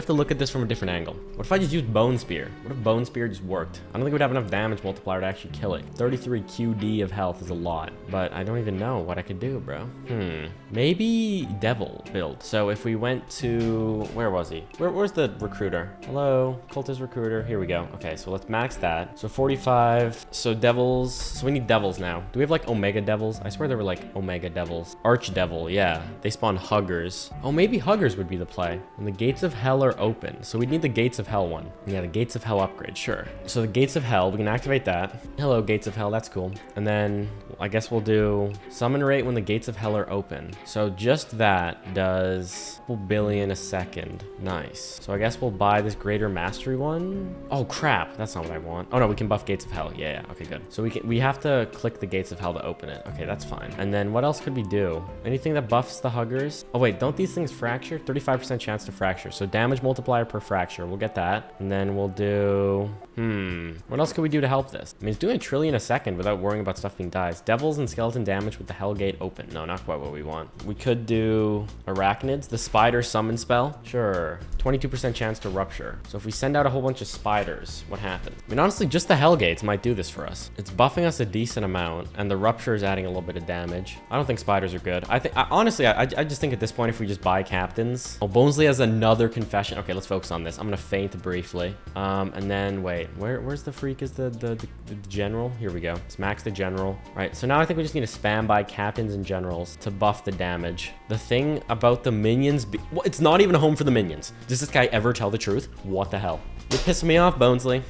look at this from a different angle. What if I just used Bone Spear? What if Bone Spear just worked? I don't think we'd have enough damage multiplier to actually kill it. 33 QD of health is a lot, but I don't even know what I could do, bro. Maybe Devil build. So if we went to, where was he? Where's the recruiter? Hello, cultist recruiter. Here we go. Okay, so let's max that. So 45. So devils. So we need devils now. Do we have like Omega Devils? I swear there were like Omega Devils. Archdevil, yeah. They spawn Huggers. Oh, maybe Huggers would be the play. And the gates of hell are open. So we need the gates of hell one. Yeah, the gates of hell upgrade, sure. So the gates of hell, we can activate that. Hello, gates of hell, that's cool. And then I guess we'll do summon rate when the gates of hell are open. So just that does a billion a second. Nice. So I guess we'll buy this greater mastery one. Oh crap, that's not what I want. Oh no, we can buff gates of hell. Yeah, okay, good. So we have to click the gates of hell to open it. Okay, that's fine. And then what else could we do? Anything that buffs the huggers? Oh wait, don't these things fracture? 35% chance to fracture. So damage multiplier per fracture. We'll get that. And then we'll do... what else could we do to help this? I mean, it's doing 1 trillion a second without worrying about stuff being dies. Devils and skeleton damage with the hell gate open. No, not quite what we want. We could do arachnids. The spider summon spell. Sure. 22% chance to rupture. So if we send out a whole bunch of spiders, what happens? I mean, honestly, just the hell gates might do this for us. It's buffing us a decent amount, and the rupture is adding a little bit of damage. I don't think spiders are good. Honestly, I just think at this point, if we just buy captains. Oh, Bonesley has another confession. Okay, let's focus on this. I'm gonna faint briefly. And then wait, where's the freak is the general? Here we go. Let's max the general. All right, so now I think we just need to spam by captains and generals to buff the damage. The thing about the minions, well, it's not even a home for the minions. Does this guy ever tell the truth? What the hell? You're pissing me off, Bonesley.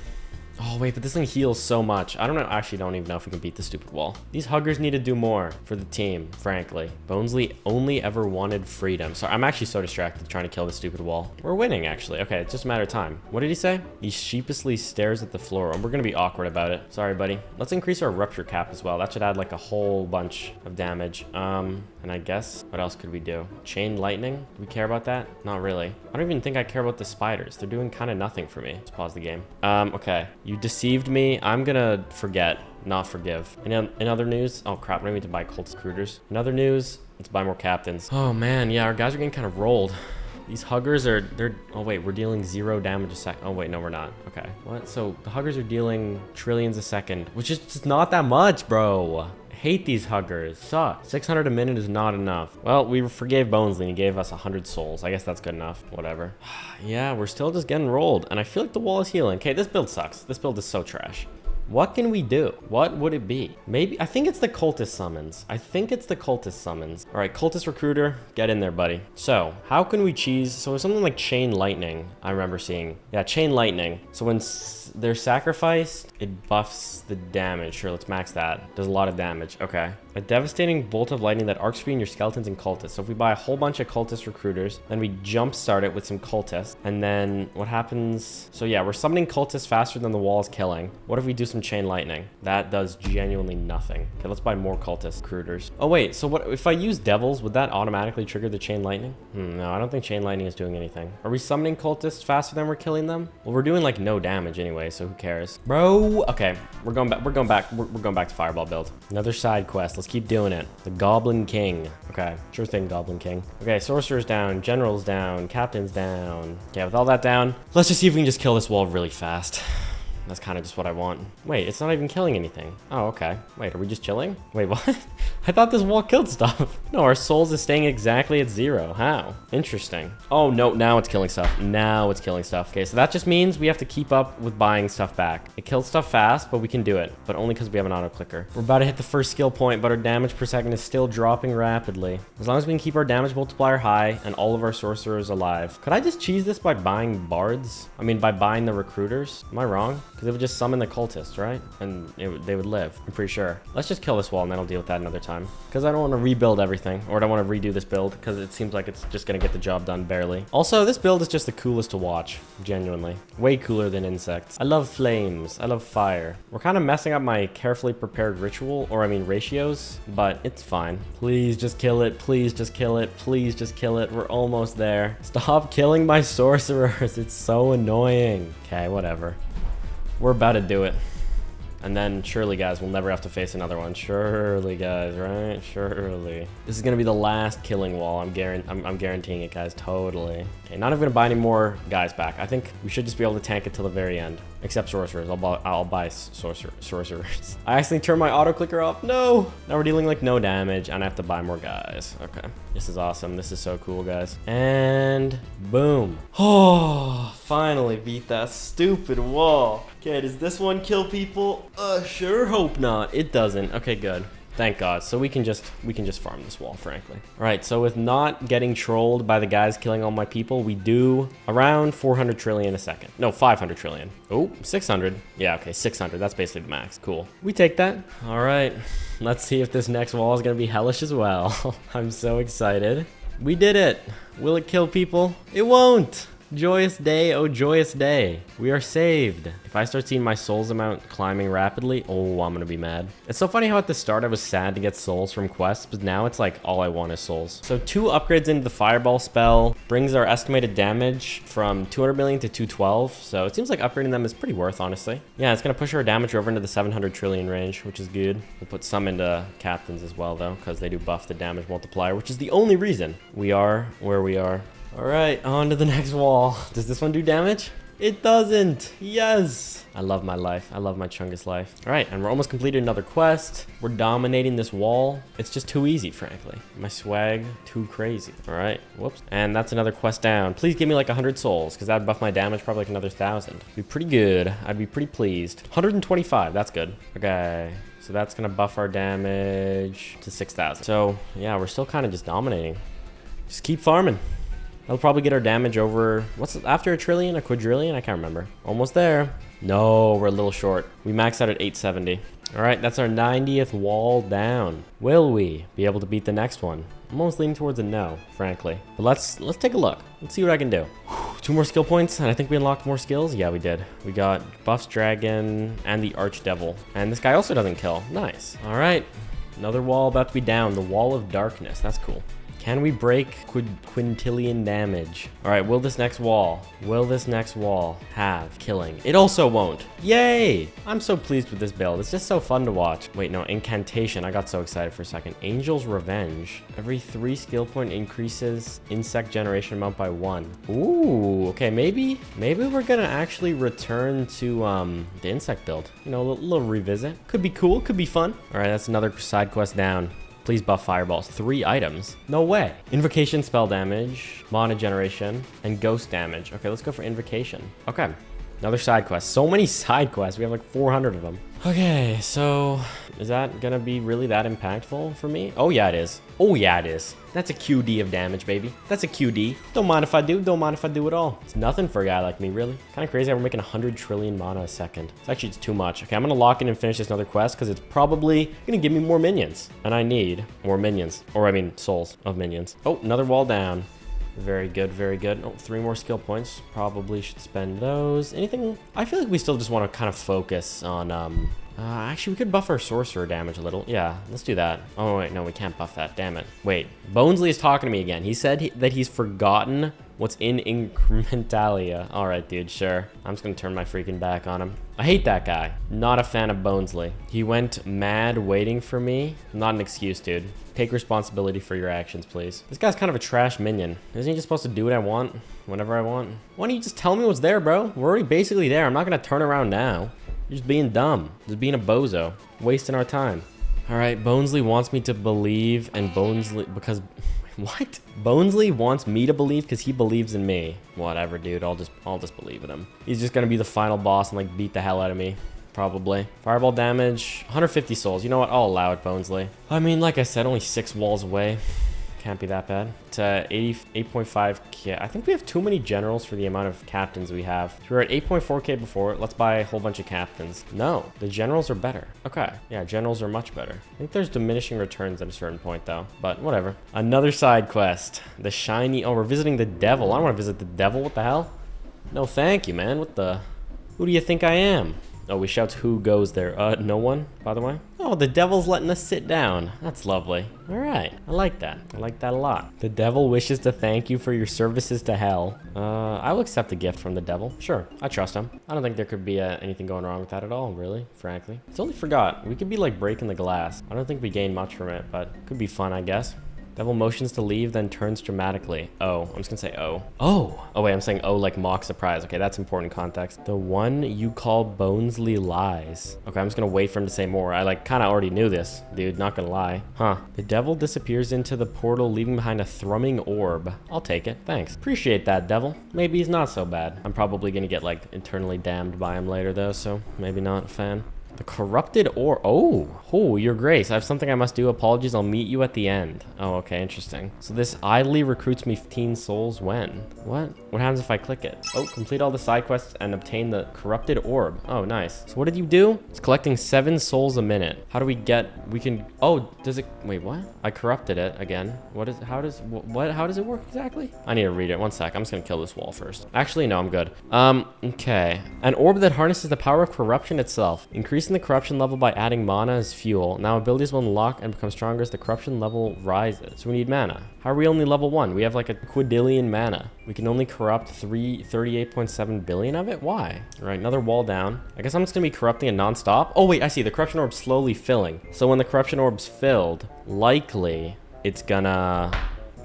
Oh wait, but this thing heals so much. I don't know, actually don't even know if we can beat the stupid wall. These huggers need to do more for the team, frankly. Bonesley only ever wanted freedom. So I'm actually so distracted trying to kill the stupid wall. We're winning, actually. Okay, it's just a matter of time. What did he say? He sheepishly stares at the floor, and we're gonna be awkward about it. Sorry, buddy. Let's increase our rupture cap as well. That should add like a whole bunch of damage. And I guess, what else could we do? Chain lightning? Do we care about that? Not really. I don't even think I care about the spiders. They're doing kind of nothing for me. Let's pause the game. Okay. You deceived me. I'm gonna forget, not forgive. In other news, oh crap, I don't need to buy cult recruiters. In other news, let's buy more captains. Oh man, yeah, our guys are getting kind of rolled. These huggers are, oh wait, we're dealing 0 damage a sec. Oh wait, no, we're not. Okay, what? So the huggers are dealing trillions a second, which is just not that much, bro. Hate these huggers. Suck. 600 a minute is not enough. Well, we forgave Bonesley and he gave us 100 souls. I guess that's good enough. Whatever. Yeah, we're still just getting rolled. And I feel like the wall is healing. Okay, this build sucks. This build is so trash. What can we do? What would it be? Maybe, I think it's the cultist summons. All right, cultist recruiter, get in there, buddy. So how can we cheese? So something like chain lightning, I remember seeing. Yeah, chain lightning. So when they're sacrificed, it buffs the damage. Sure, let's max that. Does a lot of damage. Okay. A devastating bolt of lightning that arcs between your skeletons and cultists. So if we buy a whole bunch of cultist recruiters, then we jumpstart it with some cultists. And then what happens? So yeah, we're summoning cultists faster than the wall is killing. What if we do some chain lightning? That does genuinely nothing. Okay, let's buy more cultist recruiters. Oh wait, so what if I use devils, would that automatically trigger the chain lightning? No, I don't think chain lightning is doing anything. Are we summoning cultists faster than we're killing them? Well, we're doing like no damage anyway, so who cares? Bro, okay, we're going back to fireball build. Another side quest. Let's keep doing it. The Goblin King. Okay, sure thing, Goblin King. Okay, sorcerer's down, general's down, captain's down. Yeah, with all that down, let's just see if we can just kill this wall really fast. That's kind of just what I want. Wait, it's not even killing anything. Oh, okay. Wait, are we just chilling? Wait, what? I thought this wall killed stuff. No, our souls is staying exactly at 0. How? Interesting. Oh, no, now it's killing stuff. Now it's killing stuff. Okay, so that just means we have to keep up with buying stuff back. It kills stuff fast, but we can do it. But only because we have an auto clicker. We're about to hit the first skill point, but our damage per second is still dropping rapidly. As long as we can keep our damage multiplier high and all of our sorcerers alive. Could I just cheese this by buying bards? I mean, by buying the recruiters? Am I wrong? Because it would just summon the cultists, right? And they would live, I'm pretty sure. Let's just kill this wall and then I'll deal with that another time. Because I don't want to rebuild everything, or I don't want to redo this build because it seems like it's just going to get the job done barely. Also, this build is just the coolest to watch, genuinely. Way cooler than insects. I love flames. I love fire. We're kind of messing up my carefully prepared ritual, or I mean ratios, but it's fine. Please just kill it. Please just kill it. Please just kill it. We're almost there. Stop killing my sorcerers. It's so annoying. Okay, whatever. We're about to do it. And then surely, guys, we'll never have to face another one. Surely, guys, right? Surely. This is going to be the last killing wall. I'm guaranteeing it, guys. Totally. Okay, not even going to buy any more guys back. I think we should just be able to tank it till the very end. Except sorcerers. I'll buy sorcerers. I accidentally turned my auto clicker off. No! Now we're dealing like no damage, and I have to buy more guys. Okay. This is awesome. This is so cool, guys. And boom. Oh, finally beat that stupid wall. Okay, does this one kill people? Sure hope not. It doesn't. Okay, good. Thank God. So we can just farm this wall, frankly. All right, so with not getting trolled by the guys killing all my people, we do around 400 trillion a second. No, 500 trillion. Oh, 600. Yeah, okay, 600. That's basically the max. Cool. We take that. All right, let's see if this next wall is gonna be hellish as well. I'm so excited. We did it. Will it kill people? It won't. Joyous day, oh joyous day. We are saved. If I start seeing my souls amount climbing rapidly, oh, I'm gonna be mad. It's so funny how at the start I was sad to get souls from quests, but now it's like all I want is souls. So 2 upgrades into the fireball spell brings our estimated damage from 200 million to 212. So it seems like upgrading them is pretty worth, honestly. Yeah, it's gonna push our damage over into the 700 trillion range, which is good. We'll put some into captains as well though, because they do buff the damage multiplier, which is the only reason we are where we are. All right, on to the next wall. Does this one do damage? It doesn't. Yes. I love my life. I love my Chungus life. All right, and we're almost completed another quest. We're dominating this wall. It's just too easy, frankly. My swag, too crazy. All right, whoops. And that's another quest down. Please give me like 100 souls, because that would buff my damage probably like another 1,000. Be pretty good. I'd be pretty pleased. 125, that's good. Okay. So that's gonna buff our damage to 6,000. So yeah, we're still kind of just dominating. Just keep farming. That'll probably get our damage over, what's it, after a trillion, a quadrillion? I can't remember. Almost there. No, we're a little short. We maxed out at 870. All right, that's our 90th wall down. Will we be able to beat the next one? I'm almost leaning towards a no, frankly. But let's take a look. Let's see what I can do. 2 more skill points, and I think we unlocked more skills. Yeah, we did. We got Buffs Dragon and the Archdevil. And this guy also doesn't kill. Nice. All right, another wall about to be down. The Wall of Darkness. That's cool. Can we break quintillion damage? All right, will this next wall have killing? It also won't. Yay! I'm so pleased with this build. It's just so fun to watch. Wait, no, incantation. I got so excited for a second. Angel's Revenge. Every 3 skill point increases insect generation amount by 1. Ooh, okay, maybe we're gonna actually return to the insect build. You know, a little revisit. Could be cool, could be fun. All right, that's another side quest down. Please buff fireballs. 3 items. No way. Invocation spell damage, mana generation, and ghost damage. Okay, let's go for invocation. Okay. Another side quest. So many side quests. We have like 400 of them. Okay, so is that gonna be really that impactful for me? Oh yeah, it is. Oh yeah, it is. That's a QD of damage, baby. That's a QD. Don't mind if I do. Don't mind if I do at all. It's nothing for a guy like me, really. Kind of crazy how we're making 100 trillion mana a second. It's actually too much. Okay, I'm gonna lock in and finish this another quest because it's probably gonna give me more minions. And I need more minions. Or I mean, souls of minions. Oh, another wall down. Very good, very good. Oh, 3 more skill points. Probably should spend those. Anything? I feel like we still just want to kind of focus on Actually, we could buff our sorcerer damage a little. Yeah, let's do that. Oh, wait, no, we can't buff that. Damn it. Wait, Bonesley is talking to me again. He said that he's forgotten what's in Incrementalia. All right, dude, sure. I'm just gonna turn my freaking back on him. I hate that guy. Not a fan of Bonesley. He went mad waiting for me. Not an excuse, dude. Take responsibility for your actions, please. This guy's kind of a trash minion. Isn't he just supposed to do what I want, whenever I want? Why don't you just tell me what's there, bro? We're already basically there. I'm not gonna turn around now. You're just being dumb. Just being a bozo. Wasting our time. All right, Bonesley wants me to believe, and Bonesley, because... What? Bonesley wants me to believe because he believes in me. Whatever, dude. I'll just believe in him. He's just gonna be the final boss and like beat the hell out of me. Probably. Fireball damage, 150 souls. You know what? I'll allow it, Bonesley. I mean, like I said, only 6 walls away. Can't be that bad. It's 8.5k. I think we have too many generals for the amount of captains we have. So we were at 8.4k before. Let's buy a whole bunch of captains. No, the generals are better. Okay, yeah, generals are much better. I think there's diminishing returns at a certain point though, but whatever. Another side quest. The shiny, oh, we're visiting the devil. I don't want to visit the devil, what the hell? No, thank you, man. What the, who do you think I am? Oh, we shout who goes there. No one, by the way. Oh, the devil's letting us sit down. That's lovely. All right, I like that. I like that a lot. The devil wishes to thank you for your services to hell. I will accept a gift from the devil. Sure, I trust him. I don't think there could be anything going wrong with that at all, really, frankly. I totally forgot. We could be like breaking the glass. I don't think we gain much from it, but it could be fun, I guess. Devil motions to leave, then turns dramatically. Oh, I'm just gonna say oh. Oh! Oh wait, I'm saying oh like mock surprise. Okay, that's important context. The one you call Bonesley lies. Okay, I'm just gonna wait for him to say more. I like kinda already knew this, dude, not gonna lie. Huh. The devil disappears into the portal, leaving behind a thrumming orb. I'll take it, thanks. Appreciate that, devil. Maybe he's not so bad. I'm probably gonna get like eternally damned by him later though, so maybe not a fan. The corrupted or oh, your grace. I have something I must do. Apologies. I'll meet you at the end. Oh, okay, interesting. So this idly recruits me 15 souls when? What happens if I click it? Oh, complete all the side quests and obtain the corrupted orb. Oh, nice. So what did you do? It's collecting 7 souls a minute. How do we get? We can. Oh, does it? Wait, what? I corrupted it again. What is? How does? What? How does it work exactly? I need to read it. One sec. I'm just gonna kill this wall first. Actually, no, I'm good. Okay. An orb that harnesses the power of corruption itself. Increasing the corruption level by adding mana as fuel. Now abilities will unlock and become stronger as the corruption level rises. So we need mana. How are we only level 1? We have like a quadrillion mana. We can only corrupt 38.7 billion of it? Why? All right, another wall down. I guess I'm just gonna be corrupting it non-stop. Oh wait, I see. The corruption orb's slowly filling. So when the corruption orb's filled, likely it's gonna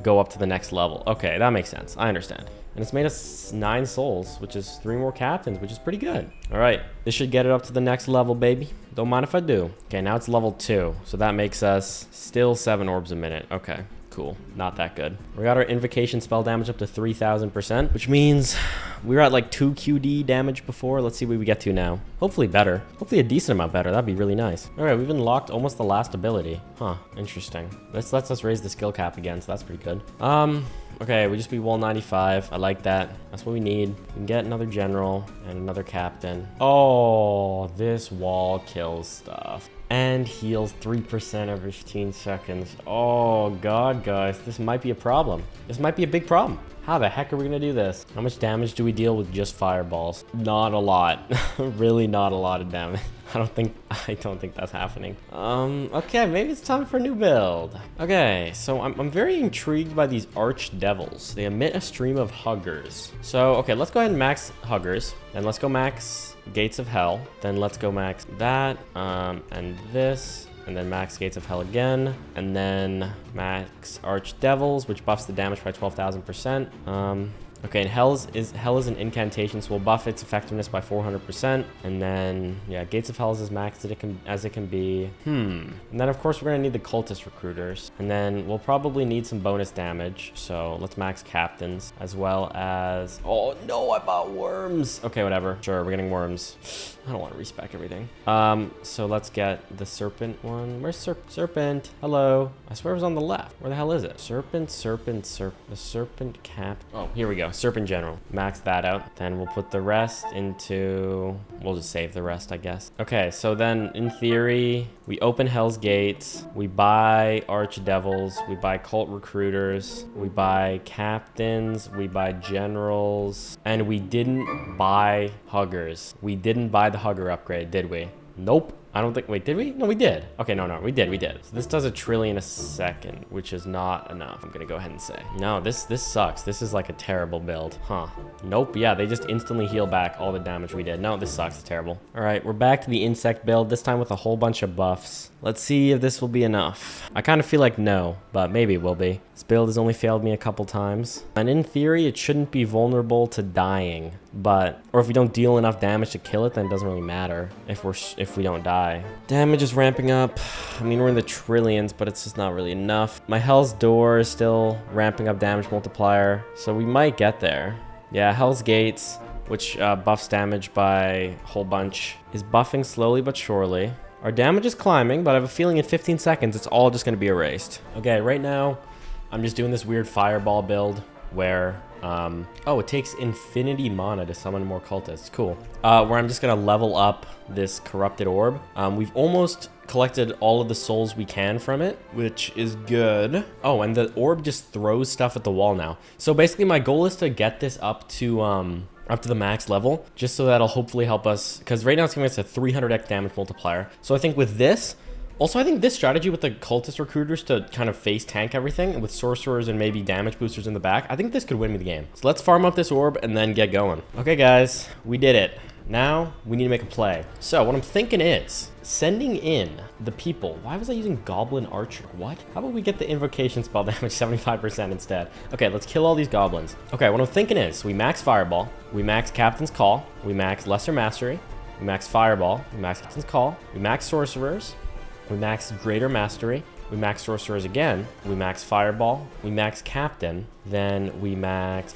go up to the next level. Okay, that makes sense. I understand. And it's made us 9 souls, which is 3 more captains, which is pretty good. All right, this should get it up to the next level, baby. Don't mind if I do. Okay, now it's level 2. So that makes us still 7 orbs a minute. Okay, cool. Not that good. We got our invocation spell damage up to 3,000%, which means we were at like 2 QD damage before. Let's see what we get to now. Hopefully better. Hopefully a decent amount better. That'd be really nice. All right, we've unlocked almost the last ability. Huh, interesting. This lets us raise the skill cap again, so that's pretty good. Okay, we just beat wall 95. I like that. That's what we need. We can get another general and another captain. Oh, this wall kills stuff. And heals 3% every 15 seconds. Oh, God, guys. This might be a problem. This might be a big problem. How the heck are we gonna do this? How much damage do we deal with just fireballs? Not a lot. Really not a lot of damage. I don't think that's happening. Okay, maybe it's time for a new build. Okay, so I'm very intrigued by these arch devils. They emit a stream of huggers. So, okay, let's go ahead and max huggers. Then let's go max gates of hell. Then let's go max that, and this. And then max Gates of Hell again. And then max Arch Devils, which buffs the damage by 12,000%. Okay, and Hell is an incantation, so we'll buff its effectiveness by 400%. And then, yeah, Gates of Hell is as maxed as it can be. And then, of course, we're going to need the Cultist Recruiters. And then we'll probably need some bonus damage. So let's max Captains, as well as... Oh, no, I bought Worms. Okay, whatever. Sure, we're getting Worms. I don't want to respec everything. So let's get the Serpent one. Where's Serpent? Hello. I swear it was on the left. Where the hell is it? Serpent. The Serpent Cap. Oh, here we go. Serpent General. Max that out. Then we'll put the rest into... We'll just save the rest, I guess. Okay, so then in theory, we open Hell's Gates. We buy Archdevils. We buy Cult Recruiters. We buy Captains. We buy Generals. And we didn't buy Huggers. We didn't buy the Hugger upgrade, did we? Nope. I don't think, wait, did we? No, we did. Okay, no, we did. So this does 1 trillion a second, which is not enough. I'm gonna go ahead and say. No, this sucks. This is like a terrible build. Huh. Nope, yeah, they just instantly heal back all the damage we did. No, this sucks, it's terrible. All right, we're back to the insect build, this time with a whole bunch of buffs. Let's see if this will be enough. I kind of feel like no, but maybe it will be. This build has only failed me a couple times. And in theory, it shouldn't be vulnerable to dying, but, or if we don't deal enough damage to kill it, then it doesn't really matter if we don't die. Damage is ramping up. I mean, we're in the trillions, but it's just not really enough. My Hell's Door is still ramping up damage multiplier, so we might get there. Yeah, Hell's Gates, which buffs damage by a whole bunch, is buffing slowly but surely. Our damage is climbing, but I have a feeling in 15 seconds, it's all just going to be erased. Okay, right now, I'm just doing this weird fireball build where, oh, it takes infinity mana to summon more cultists. Cool. Where I'm just going to level up this corrupted orb. We've almost collected all of the souls we can from it, which is good. Oh, and the orb just throws stuff at the wall now. So basically, my goal is to get this up to the max level, just so that'll hopefully help us, because right now it's giving us a 300x damage multiplier. So I think with this, also I think this strategy with the cultist recruiters to kind of face tank everything, and with sorcerers and maybe damage boosters in the back, I think this could win me the game. So let's farm up this orb and then get going. Okay guys, we did it. Now we need to make a play. So what I'm thinking is sending in the people. Why was I using Goblin Archer? What? How about we get the invocation spell damage 75% instead? Okay, let's kill all these goblins. Okay, what I'm thinking is we max Fireball, we max Captain's Call, we max Lesser Mastery, we max Fireball, we max Captain's Call, we max Sorcerers, we max Greater Mastery, we max Sorcerers again, we max Fireball, we max Captain, then we max,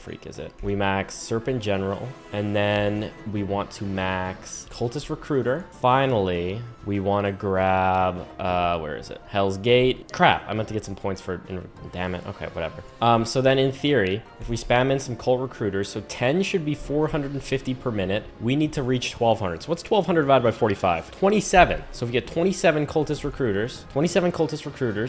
we max Serpent General, and then we want to max Cultist Recruiter. Finally, we want to grab, where is it? Hell's Gate. Crap, I meant to get some points for, damn it, okay, whatever. So then in theory, if we spam in some Cult Recruiters, so 10 should be 450 per minute, we need to reach 1200. So what's 1200 divided by 45? 27. So if we get 27 Cultist Recruiters,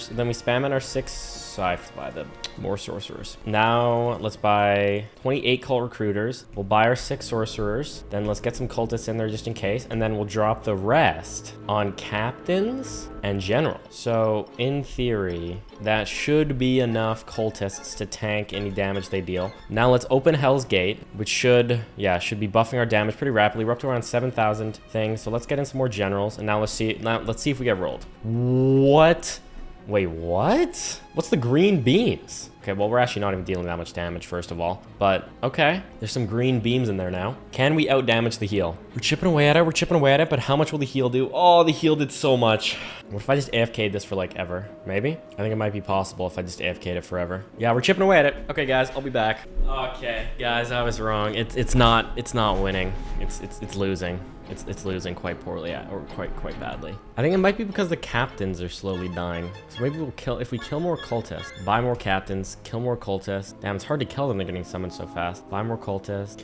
and then we spam in our 6, so I have to buy the more Sorcerers. Now let's buy 28 Cult Recruiters. We'll buy our 6 Sorcerers. Then let's get some Cultists in there just in case. And then we'll drop the rest on Captains and General. So in theory, that should be enough Cultists to tank any damage they deal. Now let's open Hell's Gate, which should be buffing our damage pretty rapidly. We're up to around 7,000 things. So let's get in some more Generals. And now let's see if we get rolled. What? Wait, what? What's the green beams? Okay, well, we're actually not even dealing that much damage, first of all. But, okay. There's some green beams in there now. Can we out-damage the heal? We're chipping away at it, but how much will the heal do? Oh, the heal did so much. What if I just AFK'd this for, like, ever? Maybe? I think it might be possible if I just AFK'd it forever. Yeah, we're chipping away at it. Okay, guys, I'll be back. Okay, guys, I was wrong. It's not winning. It's losing. It's losing quite poorly, or quite badly. I think it might be because the captains are slowly dying. So maybe if we kill more cultists, buy more captains, kill more cultists. Damn, it's hard to kill them, they're getting summoned so fast. Buy more cultists,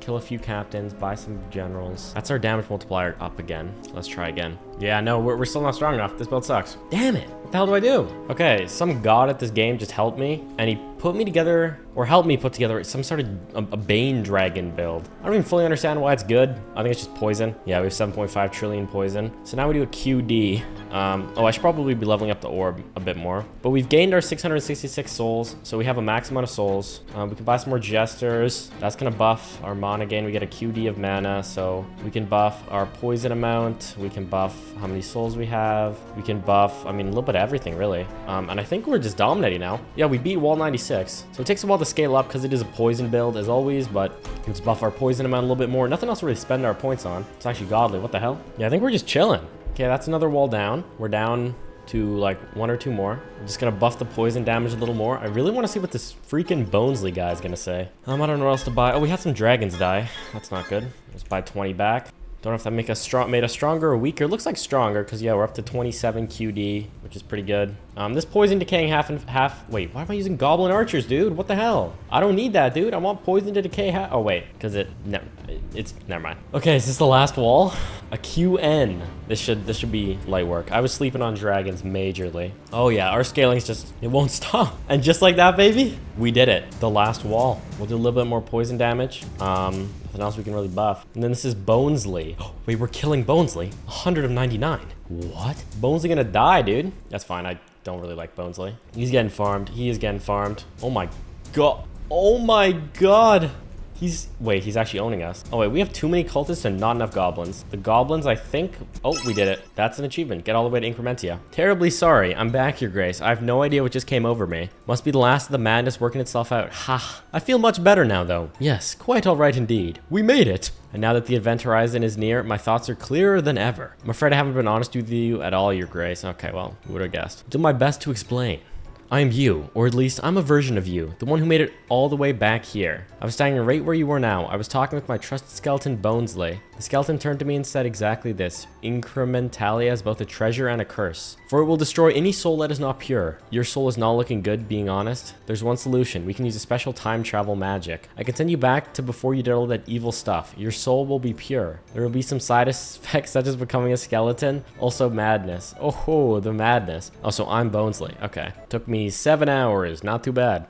kill a few captains, buy some generals. That's our damage multiplier up again. Let's try again. Yeah, no, we're still not strong enough. This build sucks. Damn it. What the hell do I do? Okay, some god at this game just helped me, and he put me together, or helped me put together some sort of a Bane Dragon build. I don't even fully understand why it's good. I think it's just poison. Yeah, we have 7.5 trillion poison. So now we do a QD. Oh, I should probably be leveling up the orb a bit more. But we've gained our 666 souls, so we have a max amount of souls. We can buy some more jesters. That's gonna buff our mana gain. We get a QD of mana, so we can buff our poison amount. We can buff how many souls we have. We can buff, I mean, a little bit of everything, really. And I think we're just dominating now. Yeah, we beat wall 96. So it takes a while to scale up because it is a poison build, as always, but let's buff our poison amount a little bit more. Nothing else to really spend our points on. It's actually godly. What the hell? Yeah, I think we're just chilling. Okay, that's another wall down. We're down to like 1 or 2 more. I'm just gonna buff the poison damage a little more. I really want to see what this freaking Bonesley guy is gonna say. I don't know what else to buy. Oh, we had some dragons die. That's not good. Let's buy 20 back. Don't know if that made us stronger or weaker. It looks like stronger because, yeah, we're up to 27 QD, which is pretty good. This poison decaying half and half. Wait, why am I using Goblin Archers, dude? What the hell? I don't need that, dude. I want poison to decay half. Oh, wait, because It's never mind. Okay, is this the last wall? A QN. This should be light work. I was sleeping on dragons majorly. Oh yeah, our scaling's just, it won't stop. And just like that, baby, we did it. The last wall. We'll do a little bit more poison damage. Nothing else we can really buff. And then this is Bonesley. Oh, wait, we're killing Bonesley. 100 of 99. What? Bonesley gonna die, dude. That's fine. I don't really like Bonesley. He's getting farmed. He is getting farmed. Oh my god. Oh my god. Wait, he's actually owning us. Oh wait, we have too many cultists and not enough goblins. The goblins, I think, oh, we did it. That's an achievement. Get all the way to Incrementia. Terribly sorry. I'm back, Your Grace. I have no idea what just came over me. Must be the last of the madness working itself out. Ha. I feel much better now, though. Yes, quite all right indeed. We made it. And now that the event horizon is near, my thoughts are clearer than ever. I'm afraid I haven't been honest with you at all, Your Grace. Okay, well, who would have guessed? Do my best to explain. I am you, or at least I'm a version of you, the one who made it all the way back here. I was standing right where you were now. I was talking with my trusted skeleton, Bonesley. The skeleton turned to me and said exactly this. Incrementalia is both a treasure and a curse, for it will destroy any soul that is not pure. Your soul is not looking good, being honest. There's one solution. We can use a special time travel magic. I can send you back to before you did all that evil stuff. Your soul will be pure. There will be some side effects such as becoming a skeleton, also madness. Oh, the madness. Oh, so I'm Bonesley. Okay. Took me 7 hours. Not too bad.